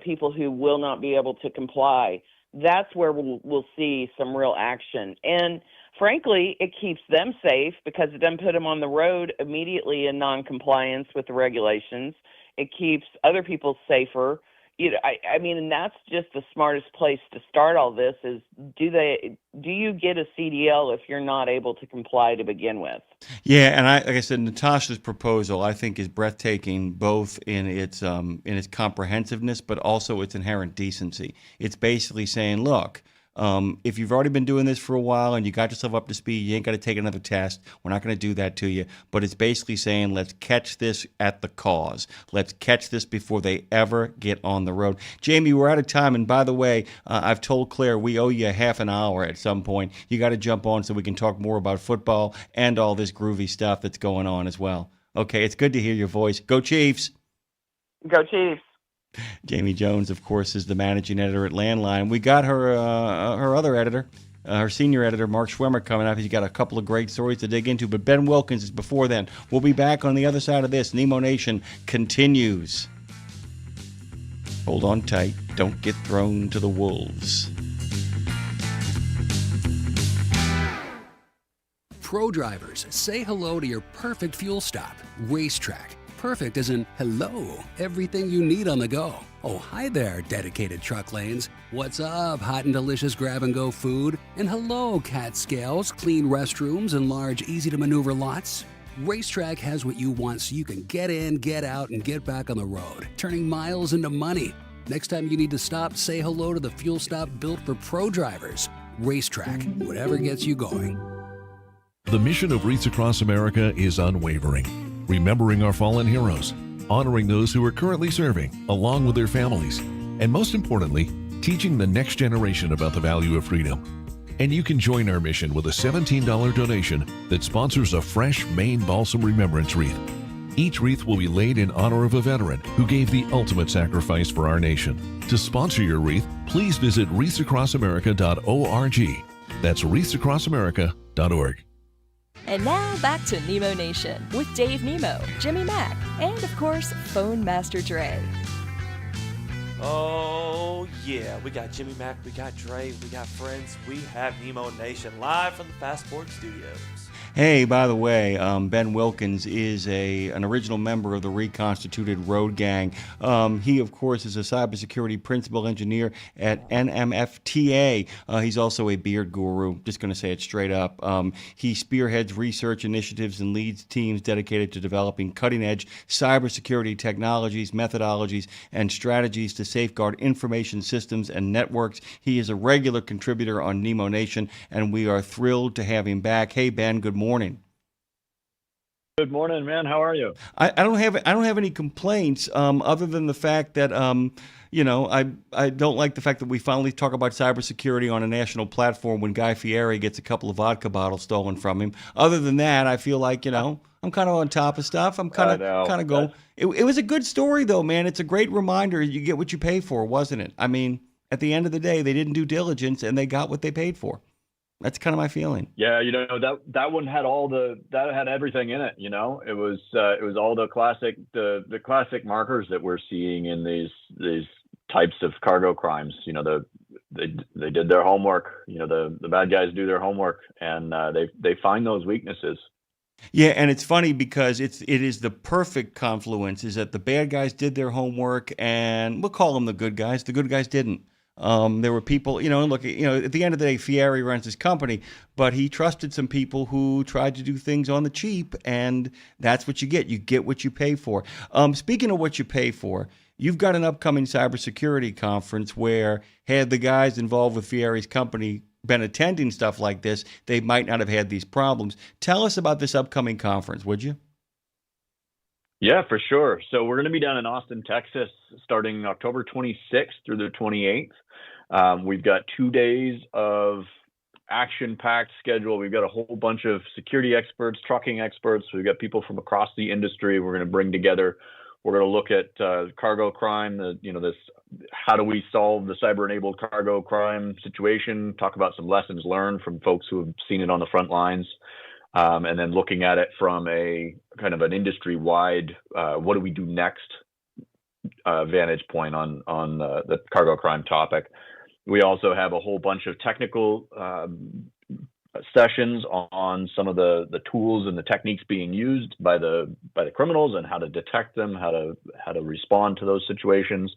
people who will not be able to comply, that's where we'll see some real action. And frankly, it keeps them safe because it doesn't put them on the road immediately in non-compliance with the regulations. It keeps other people safer. And that's just the smartest place to start all this is, do you get a CDL if you're not able to comply to begin with? Yeah, and like I said, Natasha's proposal I think is breathtaking, both in its comprehensiveness, but also its inherent decency. It's basically saying, look, If you've already been doing this for a while and you got yourself up to speed, you ain't got to take another test. We're not going to do that to you. But it's basically saying, let's catch this at the cause. Let's catch this before they ever get on the road. Jamie, we're out of time. And by the way, I've told Claire we owe you a half an hour at some point. You got to jump on so we can talk more about football and all this groovy stuff that's going on as well. Okay, it's good to hear your voice. Go Chiefs! Go Chiefs! Jamie Jones, of course, is the managing editor at Landline. We got her other editor, her senior editor, Mark Schwemmer, coming up. He's got a couple of great stories to dig into, but Ben Wilkins is before then. We'll be back on the other side of this. Nemo Nation continues. Hold on tight. Don't get thrown to the wolves. Pro drivers, say hello to your perfect fuel stop, Racetrack. Perfect as in hello, everything you need on the go. Oh, hi there, dedicated truck lanes. What's up, hot and delicious grab-and-go food? And hello, cat scales, clean restrooms, and large, easy-to-maneuver lots. Racetrack has what you want so you can get in, get out, and get back on the road, turning miles into money. Next time you need to stop, say hello to the fuel stop built for pro drivers. Racetrack, whatever gets you going. The mission of Wreaths Across America is unwavering. Remembering our fallen heroes, honoring those who are currently serving, along with their families, and most importantly, teaching the next generation about the value of freedom. And you can join our mission with a $17 donation that sponsors a fresh Maine Balsam Remembrance Wreath. Each wreath will be laid in honor of a veteran who gave the ultimate sacrifice for our nation. To sponsor your wreath, please visit wreathsacrossamerica.org. That's wreathsacrossamerica.org. And now back to Nemo Nation with Dave Nemo, Jimmy Mack, and of course, Phone Master Dre. Oh, yeah. We got Jimmy Mack, we got Dre, we got friends. We have Nemo Nation live from the Fastport Studios. Hey, by the way, Ben Wilkins is an original member of the reconstituted Road Gang. He, of course, is a cybersecurity principal engineer at NMFTA. He's also a beard guru, just going to say it straight up. He spearheads research initiatives and leads teams dedicated to developing cutting-edge cybersecurity technologies, methodologies, and strategies to safeguard information systems and networks. He is a regular contributor on Nemo Nation, and we are thrilled to have him back. Hey, Ben, good morning. Good morning, man. How are you? I don't have any complaints other than the fact that I don't like the fact that we finally talk about cybersecurity on a national platform when Guy Fieri gets a couple of vodka bottles stolen from him. Other than that, I feel like I'm kind of on top of stuff. I'm kind of going. It was a good story though, man. It's a great reminder. You get what you pay for, wasn't it? I mean, at the end of the day, they didn't do diligence and they got what they paid for. That's kind of my feeling. Yeah, that one had had everything in it. It was all the classic markers that we're seeing in these types of cargo crimes. They did their homework. The bad guys do their homework, and they find those weaknesses. Yeah, and it's funny because it is the perfect confluence. Is that the bad guys did their homework, and we'll call them the good guys. The good guys didn't. There were people, look, at the end of the day, Fieri runs his company, but he trusted some people who tried to do things on the cheap, and that's what you get. You get what you pay for. Speaking of what you pay for, you've got an upcoming cybersecurity conference where, had the guys involved with Fieri's company been attending stuff like this, they might not have had these problems. Tell us about this upcoming conference, would you? Yeah, for sure. So we're going to be down in Austin, Texas, starting October 26th through the 28th. We've got 2 days of action-packed schedule. We've got a whole bunch of security experts, trucking experts. We've got people from across the industry we're going to bring together. We're going to look at cargo crime, this how do we solve the cyber-enabled cargo crime situation, talk about some lessons learned from folks who have seen it on the front lines. And then looking at it from a kind of an industry-wide, what do we do next vantage point on the cargo crime topic. We also have a whole bunch of technical sessions on some of the tools and the techniques being used by the criminals and how to detect them, how to respond to those situations.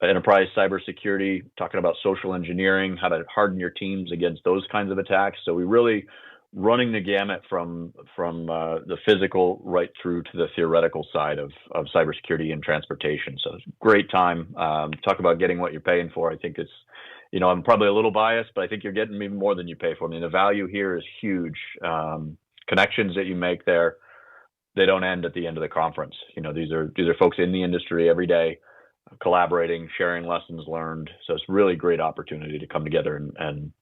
Enterprise cybersecurity, talking about social engineering, how to harden your teams against those kinds of attacks. So we really running the gamut from the physical right through to the theoretical side of cybersecurity and transportation. So it's a great time. Talk about getting what you're paying for. I think it's I'm probably a little biased, but I think you're getting even more than you pay for. I mean, the value here is huge. Connections that you make there, they don't end at the end of the conference. These are folks in the industry every day, collaborating, sharing lessons learned. So it's really a great opportunity to come together and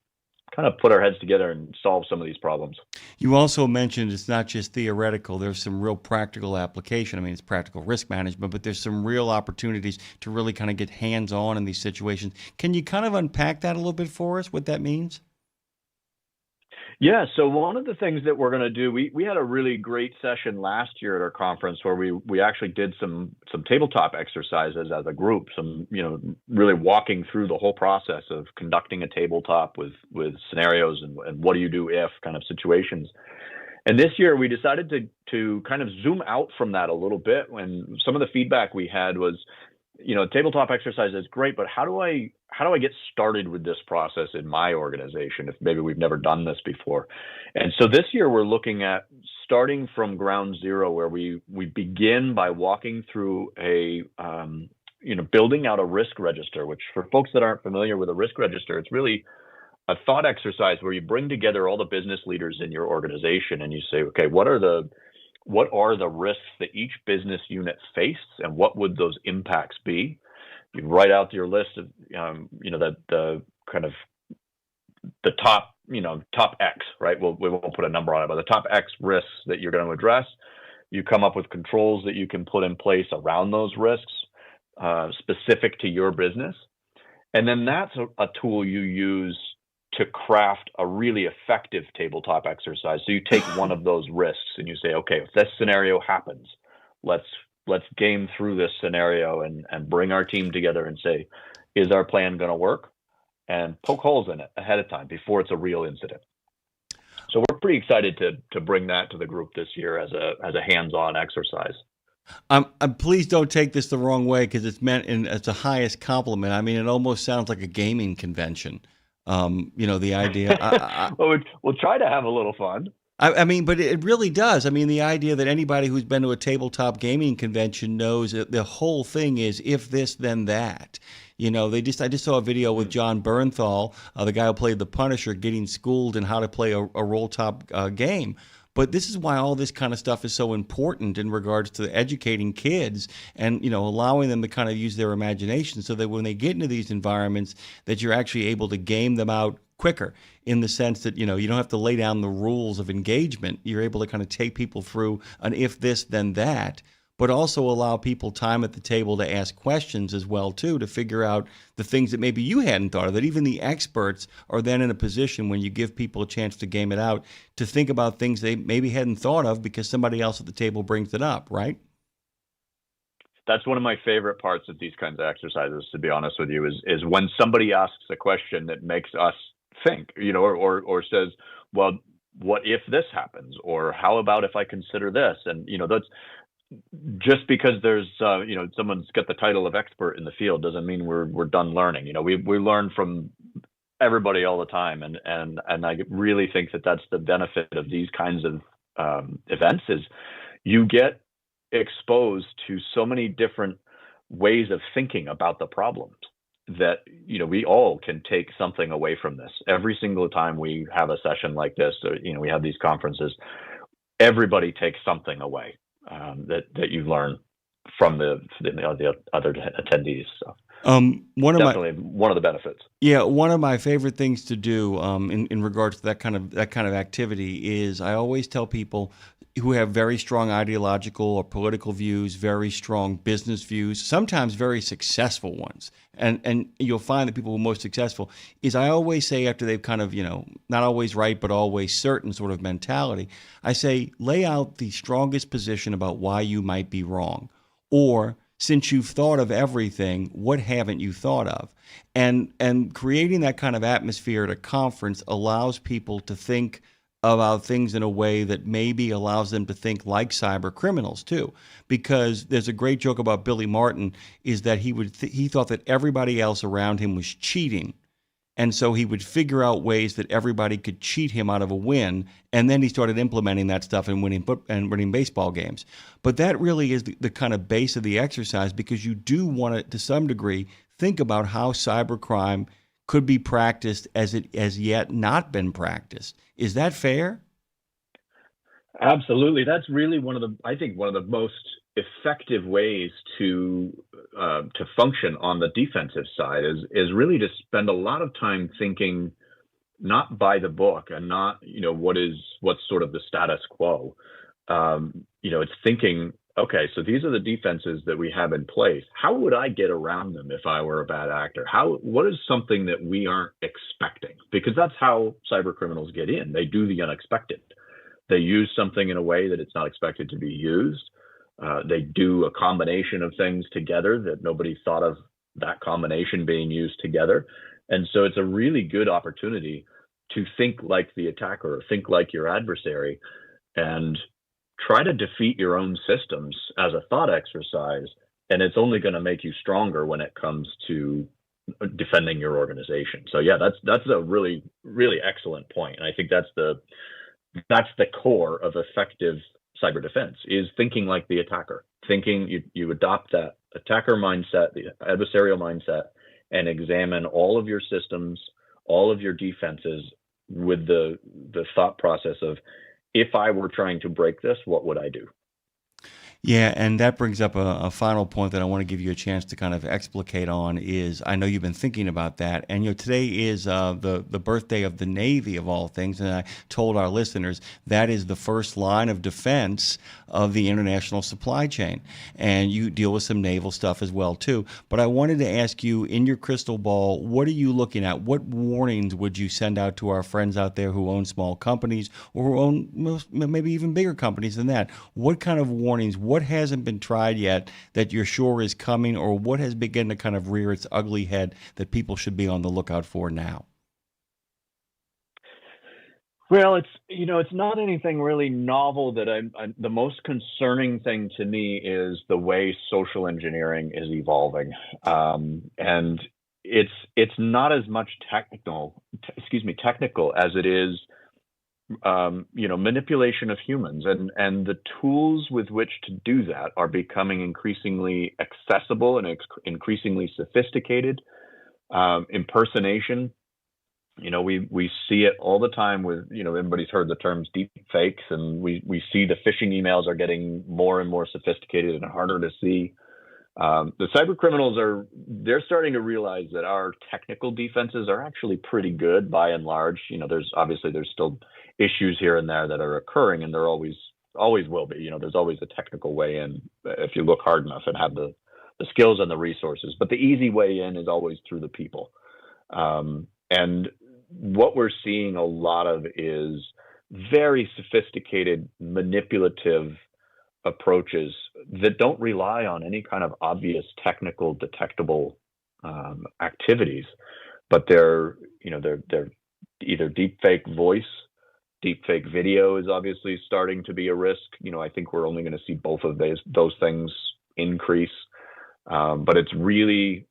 kind of put our heads together and solve some of these problems. You also mentioned it's not just theoretical. There's some real practical application. I mean, it's practical risk management, but there's some real opportunities to really kind of get hands-on in these situations. Can you kind of unpack that a little bit for us, what that means? Yeah, so one of the things that we're going to do, we had a really great session last year at our conference where we actually did some tabletop exercises as a group, some really walking through the whole process of conducting a tabletop with scenarios and what do you do if kind of situations. And this year we decided to kind of zoom out from that a little bit. When some of the feedback we had was, tabletop exercise is great, but how do I get started with this process in my organization if maybe we've never done this before? And so this year we're looking at starting from ground zero, where we begin by walking through building out a risk register, which for folks that aren't familiar with a risk register, it's really a thought exercise where you bring together all the business leaders in your organization and you say, okay, what are the risks that each business unit faced, and what would those impacts be? You write out your list of, the kind of the top X, right? We won't put a number on it, but the top X risks that you're going to address. You come up with controls that you can put in place around those risks, specific to your business. And then that's a tool you use to craft a really effective tabletop exercise. So you take one of those risks and you say, okay, if this scenario happens, let's game through this scenario and bring our team together and say, is our plan going to work? And poke holes in it ahead of time before it's a real incident. So we're pretty excited to bring that to the group this year as a hands-on exercise. Please don't take this the wrong way, because it's meant it's the highest compliment. I mean, it almost sounds like a gaming convention. The idea. We'll try to have a little fun. I mean, but it really does. I mean, the idea that anybody who's been to a tabletop gaming convention knows that the whole thing is if this, then that. I just saw a video with John Bernthal, the guy who played the Punisher, getting schooled in how to play a roll-top game. But this is why all this kind of stuff is so important in regards to educating kids and, allowing them to kind of use their imagination so that when they get into these environments that you're actually able to game them out quicker, in the sense that, you don't have to lay down the rules of engagement. You're able to kind of take people through an if this, then that, but also allow people time at the table to ask questions as well, too, to figure out the things that maybe you hadn't thought of, that even the experts are then in a position when you give people a chance to game it out to think about things they maybe hadn't thought of because somebody else at the table brings it up, right? That's one of my favorite parts of these kinds of exercises, to be honest with you, is when somebody asks a question that makes us think, or says, well, what if this happens? Or how about if I consider this? And, that's just because there's, someone's got the title of expert in the field doesn't mean we're done learning. We learn from everybody all the time. And I really think that that's the benefit of these kinds of events is you get exposed to so many different ways of thinking about the problems that, we all can take something away from this. Every single time we have a session like this, or, we have these conferences, everybody takes something away that you learn from the other attendees. So one of the benefits. Yeah, one of my favorite things to do in regards to that kind of activity is I always tell people who have very strong ideological or political views, very strong business views, sometimes very successful ones. And you'll find that people who are most successful is I always say after they've kind of, not always right, but always certain sort of mentality, I say, lay out the strongest position about why you might be wrong. Or since you've thought of everything, what haven't you thought of? And creating that kind of atmosphere at a conference allows people to think about things in a way that maybe allows them to think like cyber criminals too. Because there's a great joke about Billy Martin is that he thought that everybody else around him was cheating. And so he would figure out ways that everybody could cheat him out of a win, and then he started implementing that stuff and winning baseball games. But that really is the kind of base of the exercise, because you do want to some degree, think about how cybercrime could be practiced as it has yet not been practiced. Is that fair? Absolutely. That's really I think one of the most effective ways to function on the defensive side is really to spend a lot of time thinking not by the book and not, what's sort of the status quo. It's thinking, okay, so these are the defenses that we have in place. How would I get around them if I were a bad actor? What is something that we aren't expecting? Because that's how cyber criminals get in. They do the unexpected. They use something in a way that it's not expected to be used. They do a combination of things together that nobody thought of that combination being used together. And so it's a really good opportunity to think like the attacker, or think like your adversary, and try to defeat your own systems as a thought exercise. And it's only going to make you stronger when it comes to defending your organization. So yeah, that's a really, really excellent point. And I think that's the core of effective cyber defense, is thinking like the attacker. Thinking you adopt that attacker mindset, the adversarial mindset, and examine all of your systems, all of your defenses with the thought process of, if I were trying to break this, what would I do? Yeah, and that brings up a final point that I want to give you a chance to kind of explicate on. Is, I know you've been thinking about that, and today is the birthday of the Navy, of all things, and I told our listeners that is the first line of defense of the international supply chain, and you deal with some naval stuff as well too. But I wanted to ask you, in your crystal ball, what are you looking at? What warnings would you send out to our friends out there who own small companies, or who own maybe even bigger companies than that? What kind of warnings? What hasn't been tried yet that you're sure is coming, or what has begun to kind of rear its ugly head that people should be on the lookout for now? Well, it's not anything really novel. The most concerning thing to me is the way social engineering is evolving, and it's not as much technical as it is manipulation of humans, and the tools with which to do that are becoming increasingly accessible and increasingly sophisticated. Impersonation, we see it all the time with, everybody's heard the terms deep fakes, and we see the phishing emails are getting more and more sophisticated and harder to see. The cyber criminals they're starting to realize that our technical defenses are actually pretty good by and large. There's still issues here and there that are occurring, and there always will be. There's always a technical way in if you look hard enough and have the skills and the resources. But the easy way in is always through the people. And what we're seeing a lot of is very sophisticated, manipulative approaches that don't rely on any kind of obvious technical detectable activities, but they're either deep fake voice, deep fake video is obviously starting to be a risk. I think we're only going to see both of those things increase, but it's really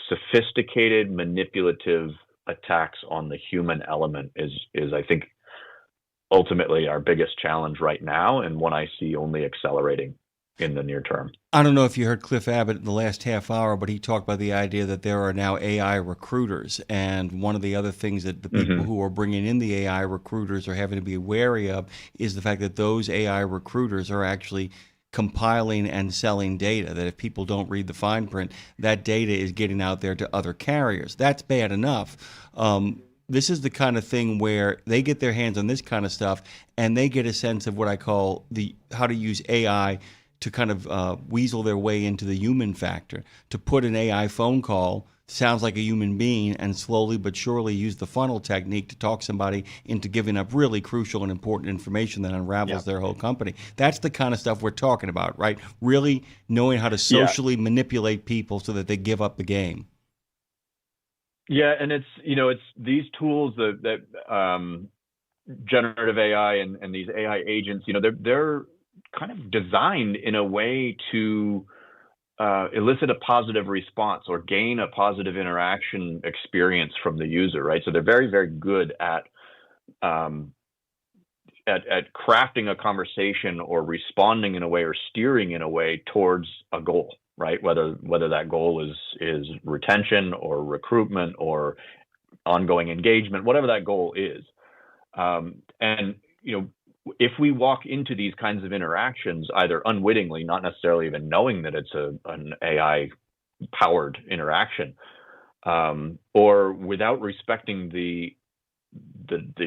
sophisticated, manipulative attacks on the human element is I think ultimately our biggest challenge right now, and one I see only accelerating in the near term. I don't know if you heard Cliff Abbott in the last half hour, but he talked about the idea that there are now AI recruiters. And one of the other things that the people who are bringing in the AI recruiters are having to be wary of is the fact that those AI recruiters are actually compiling and selling data, that if people don't read the fine print, that data is getting out there to other carriers. That's bad enough. This is the kind of thing where they get their hands on this kind of stuff, and they get a sense of what I call how to use AI to kind of weasel their way into the human factor, to put an AI phone call, sounds like a human being, and slowly but surely use the funnel technique to talk somebody into giving up really crucial and important information that unravels their whole company. That's the kind of stuff we're talking about, right? Really knowing how to socially manipulate people so that they give up the game. Yeah, and it's these tools that generative AI and these AI agents, they're kind of designed in a way to elicit a positive response or gain a positive interaction experience from the user, right? So they're very, very good at crafting a conversation or responding in a way or steering in a way towards a goal. right? Whether that goal is retention or recruitment or ongoing engagement, whatever that goal is. And if we walk into these kinds of interactions either unwittingly, not necessarily even knowing that it's an AI powered interaction, or without respecting the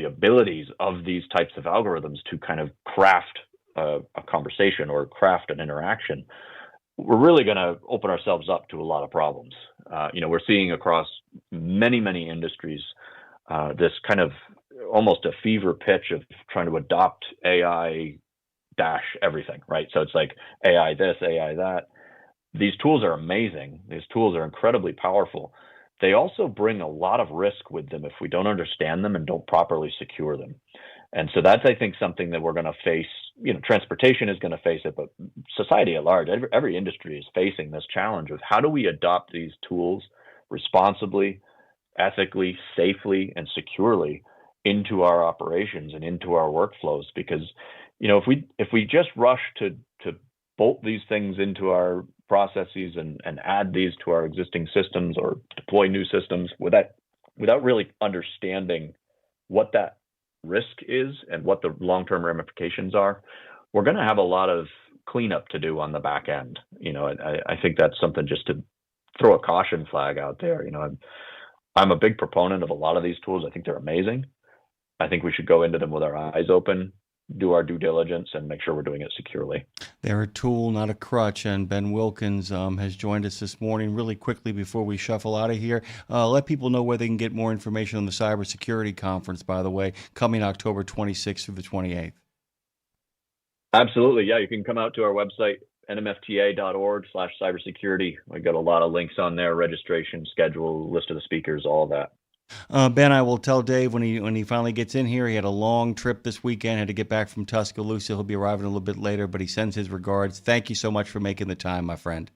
abilities of these types of algorithms to kind of craft a conversation or craft an interaction, we're really going to open ourselves up to a lot of problems. We're seeing across many industries this kind of almost a fever pitch of trying to adopt AI dash everything, right? So it's like AI this, AI that. These tools are amazing. These tools are incredibly powerful. They also bring a lot of risk with them if we don't understand them and don't properly secure them. And so that's, I think, something that we're going to face. Transportation is going to face it, but society at large, every industry is facing this challenge of how do we adopt these tools responsibly, ethically, safely, and securely into our operations and into our workflows. Because, if we just rush to bolt these things into our processes and add these to our existing systems or deploy new systems without really understanding what that risk is and what the long-term ramifications are, we're going to have a lot of cleanup to do on the back end. I think that's something just to throw a caution flag out there. I'm a big proponent of a lot of these tools. I think they're amazing. I think we should go into them with our eyes open, do our due diligence, and make sure we're doing it securely. They're a tool, not a crutch. And Ben Wilkins has joined us this morning. Really quickly before we shuffle out of here, let people know where they can get more information on the cybersecurity conference, by the way, coming October 26th through the 28th. Absolutely. Yeah, you can come out to our website, nmfta.org/cybersecurity. We've got a lot of links on there, registration, schedule, list of the speakers, all of that. Ben, I will tell Dave when he finally gets in here. He had a long trip this weekend, had to get back from Tuscaloosa. He'll be arriving a little bit later, but he sends his regards. Thank you so much for making the time, my friend.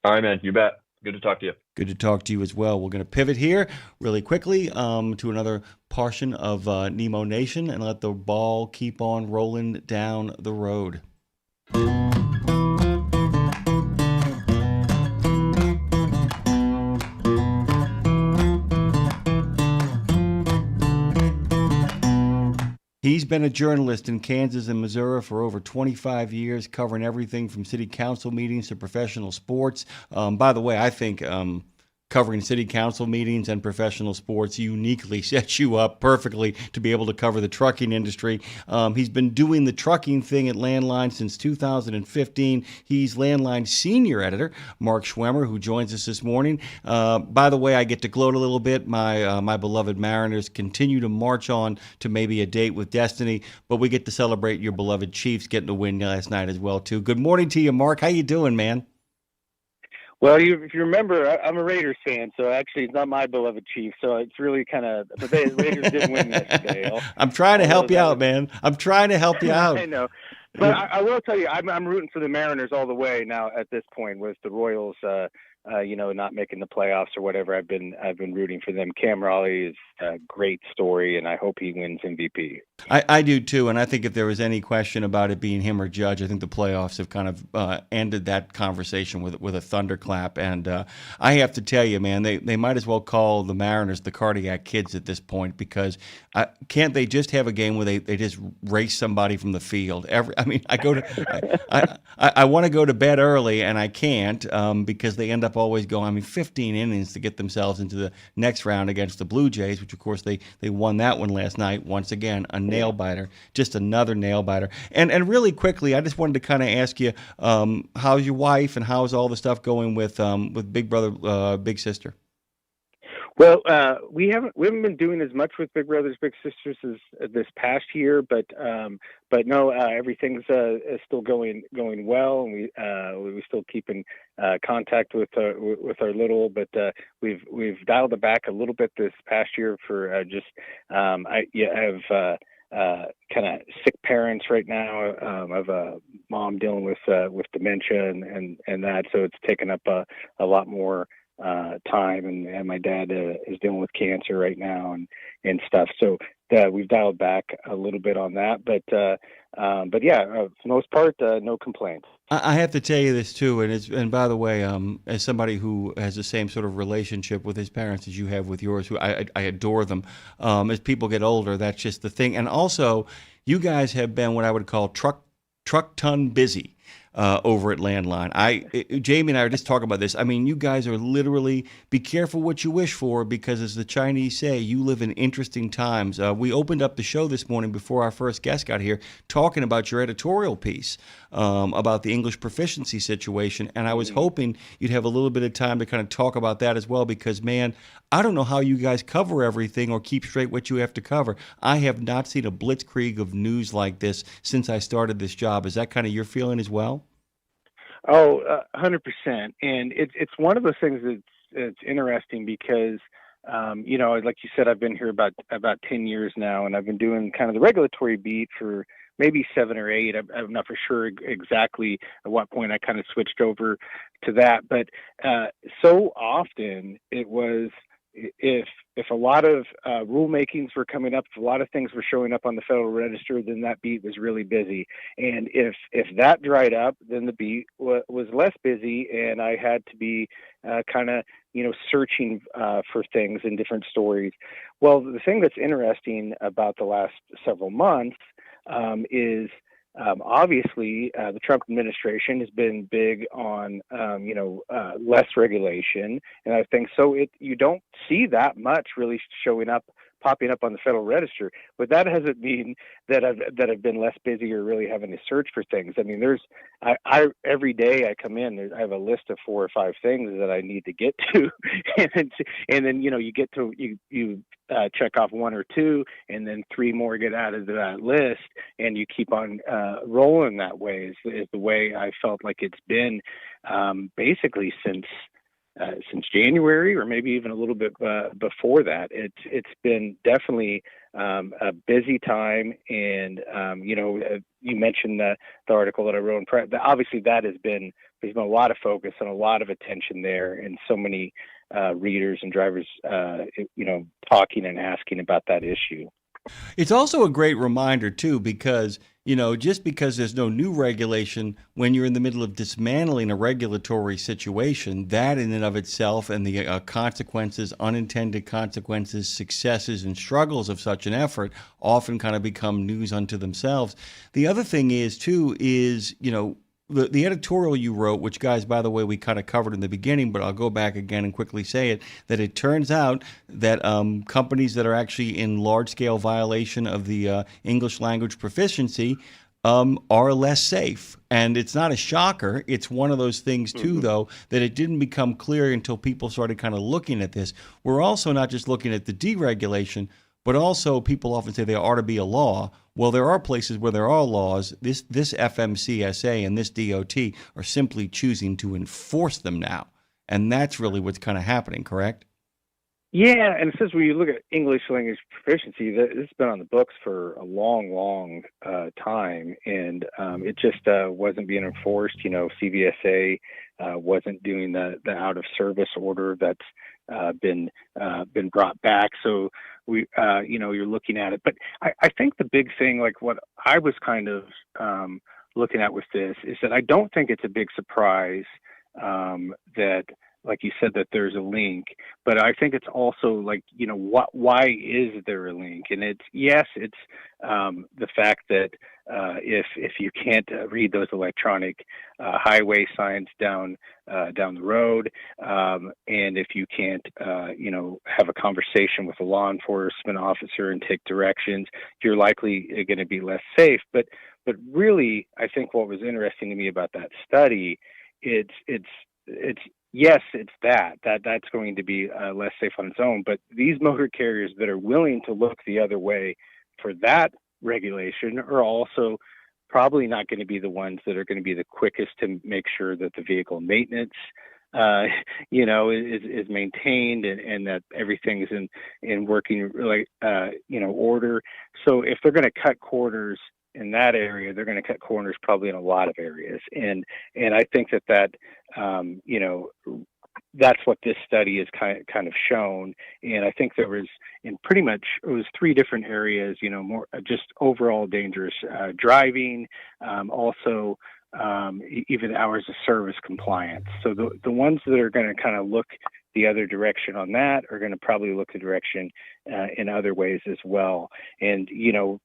All right, man. You bet. Good to talk to you. Good to talk to you as well. We're going to pivot here really quickly to another portion of Nemo Nation and let the ball keep on rolling down the road. He's been a journalist in Kansas and Missouri for over 25 years, covering everything from city council meetings to professional sports. By the way, I think covering city council meetings and professional sports uniquely sets you up perfectly to be able to cover the trucking industry. He's been doing the trucking thing at Landline since 2015. He's Landline's senior editor, Mark Schwemmer, who joins us this morning. By the way, I get to gloat a little bit. My beloved Mariners continue to march on to maybe a date with destiny, but we get to celebrate your beloved Chiefs getting a win last night as well, too. Good morning to you, Mark. How you doing, man? Well, if you remember, I'm a Raiders fan, so actually it's not my beloved Chiefs, so it's really kind of, but the Raiders did win yesterday. I'm trying to help you out, man. I'm trying to help you out. I know. But I will tell you, I'm rooting for the Mariners all the way now at this point with the Royals, not making the playoffs or whatever. I've been rooting for them. Cam Raleigh is a great story, and I hope he wins MVP. I do too, and I think if there was any question about it being him or Judge, I think the playoffs have kind of ended that conversation with a thunderclap. And I have to tell you, man, they might as well call the Mariners the cardiac kids at this point, because can't they just have a game where they just race somebody from the field? I want to go to bed early, and I can't because they end up always going, 15 innings to get themselves into the next round against the Blue Jays, which of course they won that one last night. Once again, a nail biter, just another nail biter. And really quickly, I just wanted to kind of ask you, how's your wife and how's all the stuff going with Big Brother, Big Sister? Well, we haven't been doing as much with Big Brothers Big Sisters as this past year, but no, everything's still going well, and we still keep in contact with our little, but we've dialed it back a little bit this past year for I have kind of sick parents right now. I have a mom dealing with dementia and that, so it's taken up a lot more time, and my dad is dealing with cancer right now and stuff. So we've dialed back a little bit on that, but But yeah, for the most part, no complaints. I have to tell you this too, and by the way, as somebody who has the same sort of relationship with his parents as you have with yours, who I adore them. As people get older, that's just the thing. And also, you guys have been what I would call truck ton busy. Over at Landline. Jamie and I are just talking about this. I mean, you guys are literally, be careful what you wish for, because as the Chinese say, you live in interesting times. We opened up the show this morning before our first guest got here talking about your editorial piece about the English proficiency situation, and I was hoping you'd have a little bit of time to kind of talk about that as well, because, man, I don't know how you guys cover everything or keep straight what you have to cover. I have not seen a blitzkrieg of news like this since I started this job. Is that kind of your feeling as well? Oh, 100%. And it's one of those things that's interesting because, like you said, I've been here about 10 years now, and I've been doing kind of the regulatory beat for maybe 7 or 8. I'm not for sure exactly at what point I kind of switched over to that. But so often it was, if a lot of rulemakings were coming up, if a lot of things were showing up on the Federal Register, then that beat was really busy. And if that dried up, then the beat was less busy, and I had to be kind of searching for things in different stories. Well, the thing that's interesting about the last several months is obviously the Trump administration has been big on less regulation, and I think so. You don't see that much really popping up on the Federal Register, but that doesn't mean that I've been less busy or really having to search for things. I mean, I every day I come in, I have a list of 4 or 5 things that I need to get to, and then you get to you check off 1 or 2, and then 3 more get added to that list, and you keep on rolling that way. Is the way I felt like it's been basically since January, or maybe even a little bit before that. It's been definitely a busy time, and you mentioned the article that I wrote in press. Obviously, there's been a lot of focus and a lot of attention there, and so many readers and drivers, talking and asking about that issue. It's also a great reminder, too, because, just because there's no new regulation, when you're in the middle of dismantling a regulatory situation, that in and of itself and the consequences, unintended consequences, successes, and struggles of such an effort often kind of become news unto themselves. The other thing is, too, the editorial you wrote, which, guys, by the way, we kind of covered in the beginning, but I'll go back again and quickly say it, that it turns out that companies that are actually in large-scale violation of the English language proficiency are less safe. And it's not a shocker. It's one of those things, too, though, that it didn't become clear until people started kind of looking at this. We're also not just looking at the deregulation, but also people often say there ought to be a law. Well, there are places where there are laws. This FMCSA and this DOT are simply choosing to enforce them now. And that's really what's kind of happening, correct? Yeah, and it says when you look at English language proficiency, it's been on the books for a long, long time, and it just wasn't being enforced. CVSA wasn't doing the out of service order that's been brought back. So we, you're looking at it. But I think the big thing, like what I was kind of looking at with this, is that I don't think it's a big surprise that, like you said, that there's a link, but I think it's also like, why is there a link? And it's the fact that if you can't read those electronic highway signs down the road, and if you can't, have a conversation with a law enforcement officer and take directions, you're likely going to be less safe. But really, I think what was interesting to me about that study, it's yes, it's that's going to be less safe on its own. But these motor carriers that are willing to look the other way for that regulation are also probably not going to be the ones that are going to be the quickest to make sure that the vehicle maintenance is maintained and that everything's in working order. So if they're going to cut corners in that area, they're going to cut corners probably in a lot of areas. And I think that that's what this study has kind of shown. And I think there was it was 3 different areas, more just overall dangerous driving, also even hours of service compliance. So the ones that are going to kind of look the other direction on that are going to probably look the direction in other ways as well. And,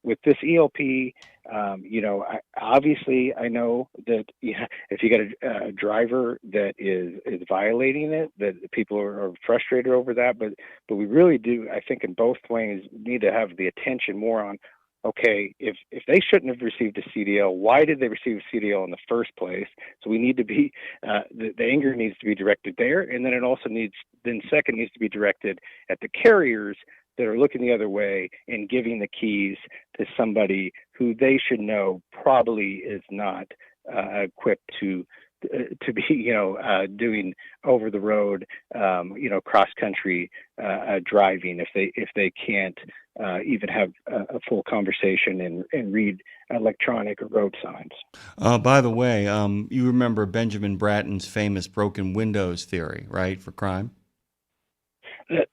with this ELP, obviously I know that if you got a driver that is violating it, that people are frustrated over that, but we really do, I think in both ways, need to have the attention more on, okay, if they shouldn't have received a CDL, why did they receive a CDL in the first place? So we need to be, the anger needs to be directed there. And then it also needs to be directed at the carriers that are looking the other way and giving the keys to somebody who they should know probably is not equipped to be, doing over the road, cross country driving if they can't even have a full conversation and read electronic or road signs. By the way, you remember Benjamin Bratton's famous broken windows theory, right, for crime?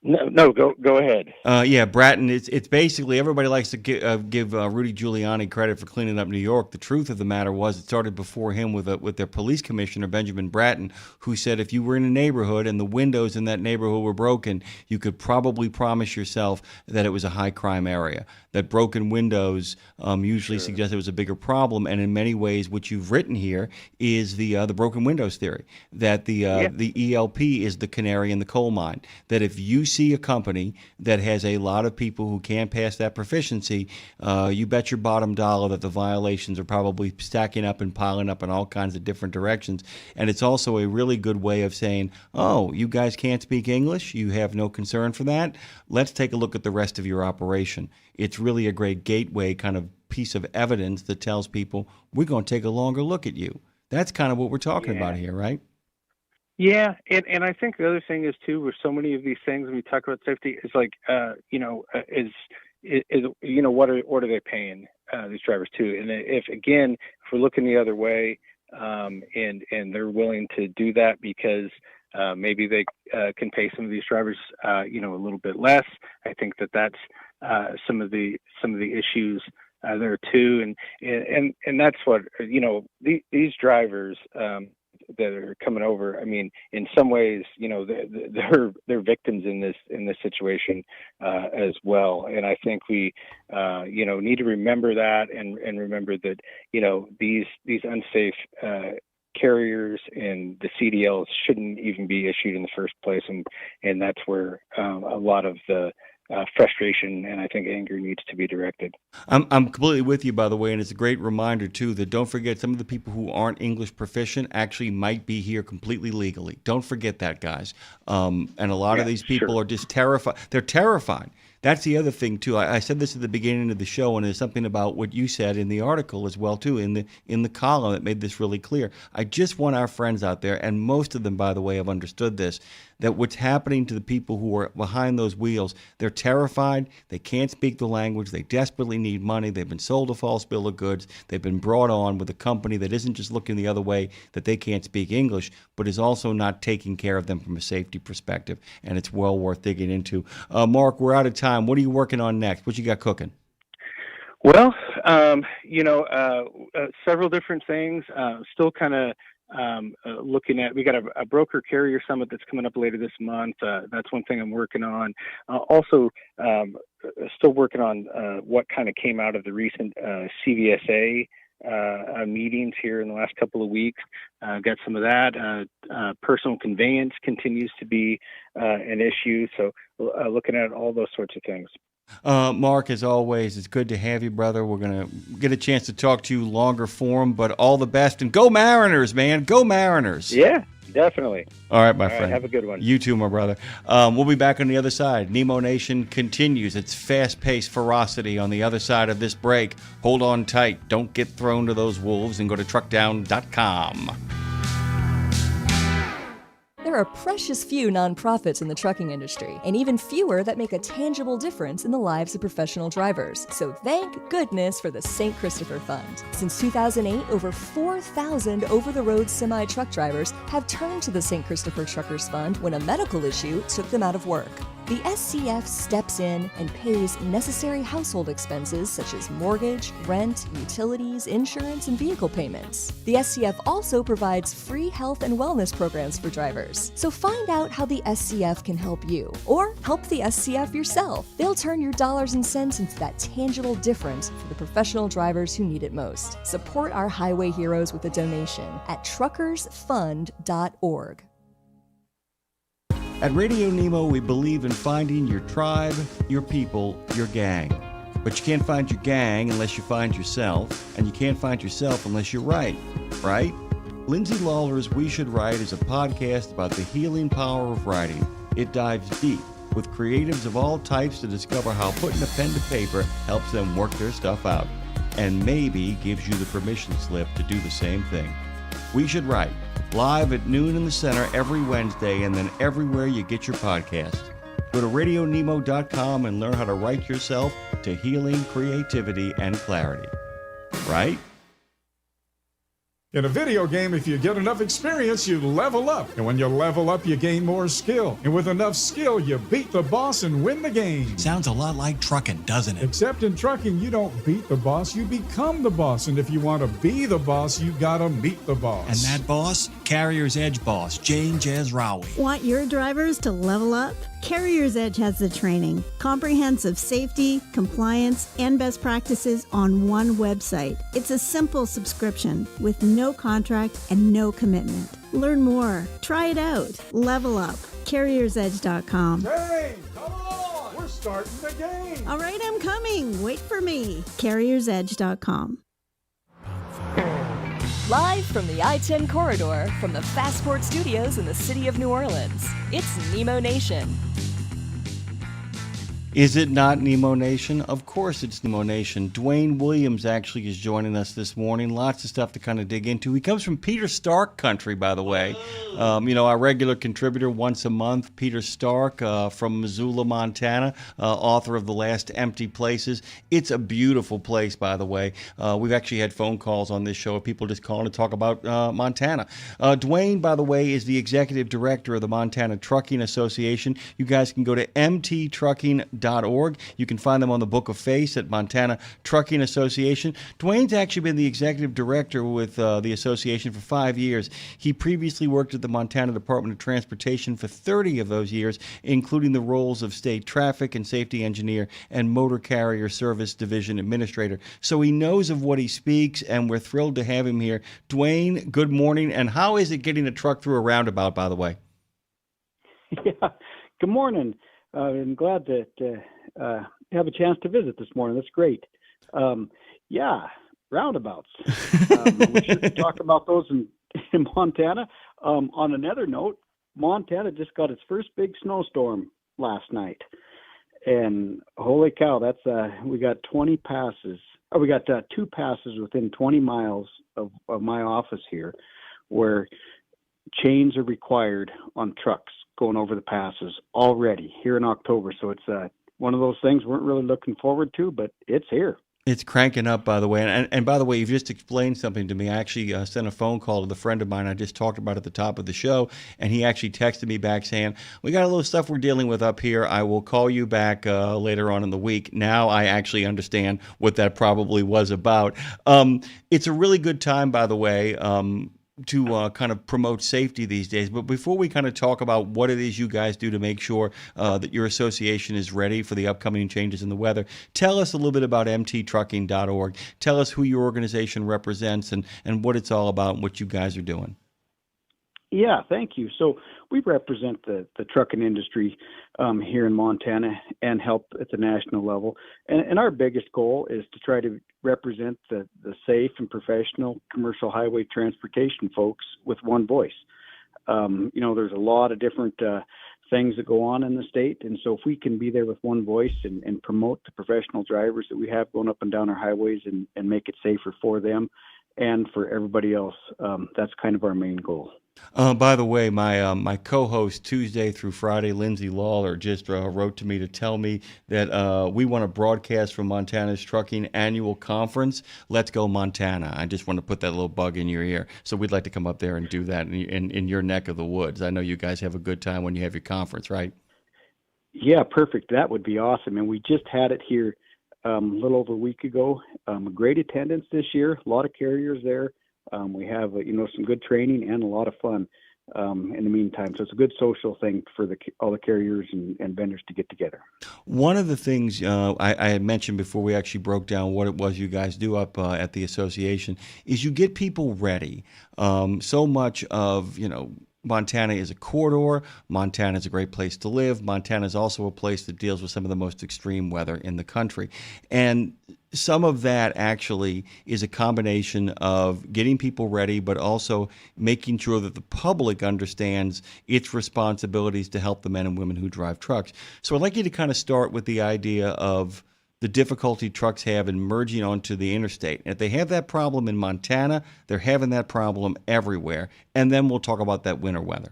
No, go ahead. Yeah, Bratton. It's basically everybody likes to give Rudy Giuliani credit for cleaning up New York. The truth of the matter was it started before him with their police commissioner Benjamin Bratton, who said if you were in a neighborhood and the windows in that neighborhood were broken, you could probably promise yourself that it was a high crime area. That broken windows usually suggest it was a bigger problem, and in many ways, what you've written here is the broken windows theory. That the ELP is the canary in the coal mine. That if you see a company that has a lot of people who can't pass that proficiency, you bet your bottom dollar that the violations are probably stacking up and piling up in all kinds of different directions. And it's also a really good way of saying, oh, you guys can't speak English? You have no concern for that? Let's take a look at the rest of your operation. It's really a great gateway kind of piece of evidence that tells people, we're going to take a longer look at you. That's kind of what we're talking about here, right? Yeah, and I think the other thing is too, with so many of these things when we talk about safety, is like, what are they paying these drivers too? And if we're looking the other way, and they're willing to do that because maybe they can pay some of these drivers, a little bit less. I think that's some of the issues there too, and that's what these drivers. That are coming over. I mean, in some ways, they're victims in this situation as well. And I think we, need to remember that and remember that these unsafe carriers and the CDLs shouldn't even be issued in the first place. And that's where a lot of the frustration and I think anger needs to be directed. I'm completely with you, by the way, and it's a great reminder too that don't forget some of the people who aren't English proficient actually might be here completely legally. Don't forget that, guys. And a lot of these people are just terrified. They're terrified. That's the other thing too. I said this at the beginning of the show, and there's something about what you said in the article as well too, in the column that made this really clear. I just want our friends out there, and most of them, by the way, have understood this, that what's happening to the people who are behind those wheels, they're terrified, they can't speak the language, they desperately need money, they've been sold a false bill of goods, they've been brought on with a company that isn't just looking the other way, that they can't speak English, but is also not taking care of them from a safety perspective, and it's well worth digging into. Mark, we're out of time. What are you working on next? What you got cooking? Well, several different things. Still kind of looking at, we got a broker carrier summit that's coming up later this month. That's one thing I'm working on. Also, still working on what kind of came out of the recent CVSA meetings here in the last couple of weeks. Got some of that. Personal conveyance continues to be an issue. So looking at all those sorts of things. Mark, as always, it's good to have you, brother. We're going to get a chance to talk to you longer form, but all the best. And go Mariners, man. Go Mariners. Yeah, definitely. All right, my friend. Have a good one. You too, my brother. We'll be back on the other side. Nemo Nation continues its fast-paced ferocity on the other side of this break. Hold on tight. Don't get thrown to those wolves, and go to truckdown.com. There are precious few nonprofits in the trucking industry, and even fewer that make a tangible difference in the lives of professional drivers. So thank goodness for the St. Christopher Fund. Since 2008, over 4,000 over-the-road semi-truck drivers have turned to the St. Christopher Truckers Fund when a medical issue took them out of work. The SCF steps in and pays necessary household expenses such as mortgage, rent, utilities, insurance, and vehicle payments. The SCF also provides free health and wellness programs for drivers. So find out how the SCF can help you, or help the SCF yourself. They'll turn your dollars and cents into that tangible difference for the professional drivers who need it most. Support our highway heroes with a donation at truckersfund.org. At Radio Nemo, we believe in finding your tribe, your people, your gang. But you can't find your gang unless you find yourself, and you can't find yourself unless you're right? Lindsay Lawler's We Should Write is a podcast about the healing power of writing. It dives deep with creatives of all types to discover how putting a pen to paper helps them work their stuff out, and maybe gives you the permission slip to do the same thing. We Should Write, live at noon in the center every Wednesday, and then everywhere you get your podcasts. Go to RadioNemo.com and learn how to write yourself to healing, creativity, and clarity. Right? In a video game, if you get enough experience, you level up. And when you level up, you gain more skill. And with enough skill, you beat the boss and win the game. Sounds a lot like trucking, doesn't it? Except in trucking, you don't beat the boss, you become the boss. And if you want to be the boss, you gotta meet the boss. And that boss? Carrier's Edge boss, Jane Jezraoui. Want your drivers to level up? Carrier's Edge has the training, comprehensive safety, compliance, and best practices on one website. It's a simple subscription with no contract and no commitment. Learn more. Try it out. Level up. CarriersEdge.com. Hey, come on! We're starting the game! All right, I'm coming. Wait for me. CarriersEdge.com. Live from the I-10 corridor from the Fastport Studios in the city of New Orleans, it's Nemo Nation. Is it not Nemo Nation? Of course it's Nemo Nation. Dwayne Williams actually is joining us this morning. Lots of stuff to kind of dig into. He comes from Peter Stark country, by the way. Our regular contributor once a month, Peter Stark from Missoula, Montana, author of The Last Empty Places. It's a beautiful place, by the way. We've actually had phone calls on this show of people just calling to talk about Montana. Dwayne, by the way, is the executive director of the Montana Trucking Association. You guys can go to mttrucking.org. You can find them on the Book of Face at Montana Trucking Association. Dwayne's actually been the executive director with the association for 5 years. He previously worked at the Montana Department of Transportation for 30 of those years, including the roles of state traffic and safety engineer and motor carrier service division administrator. So he knows of what he speaks, and we're thrilled to have him here. Dwayne, good morning. And how is it getting a truck through a roundabout, by the way? Yeah, good morning. I'm glad that have a chance to visit this morning. That's great. Roundabouts. We should talk about those in Montana. On another note, Montana just got its first big snowstorm last night, and holy cow, that's we got 20 passes. We got 2 passes within 20 miles of my office here, where chains are required on trucks going over the passes already here in October. So it's one of those things we weren't really looking forward to, but it's here. It's cranking up, by the way. And by the way, you've just explained something to me. I actually sent a phone call to the friend of mine I just talked about at the top of the show, and he actually texted me back saying, we got a little stuff we're dealing with up here. I will call you back later on in the week. Now I actually understand what that probably was about. It's a really good time, by the way, to kind of promote safety these days. But before we kind of talk about what it is you guys do to make sure that your association is ready for the upcoming changes in the weather, tell us a little bit about mttrucking.org. Tell us who your organization represents and what it's all about and what you guys are doing. Yeah, thank you. So we represent the trucking industry here in Montana and help at the national level. And our biggest goal is to try to represent the safe and professional commercial highway transportation folks with one voice. There's a lot of different things that go on in the state. And so if we can be there with one voice and promote the professional drivers that we have going up and down our highways and make it safer for them and for everybody else. That's kind of our main goal. By the way, my co-host Tuesday through Friday, Lindsay Lawler, just wrote to me to tell me that we want to broadcast from Montana's Trucking Annual Conference. Let's go Montana! I just want to put that little bug in your ear. So we'd like to come up there and do that in your neck of the woods. I know you guys have a good time when you have your conference, right? Yeah, perfect. That would be awesome. And we just had it here a little over a week ago. Great attendance this year. A lot of carriers there. We have some good training and a lot of fun in the meantime. So it's a good social thing for all the carriers and vendors to get together. One of the things I had mentioned before we actually broke down what it was you guys do up at the association is you get people ready. So much of, Montana is a corridor. Montana is a great place to live. Montana is also a place that deals with some of the most extreme weather in the country. And some of that actually is a combination of getting people ready, but also making sure that the public understands its responsibilities to help the men and women who drive trucks. So I'd like you to kind of start with the idea of the difficulty trucks have in merging onto the interstate. And if they have that problem in Montana, they're having that problem everywhere. And then we'll talk about that winter weather.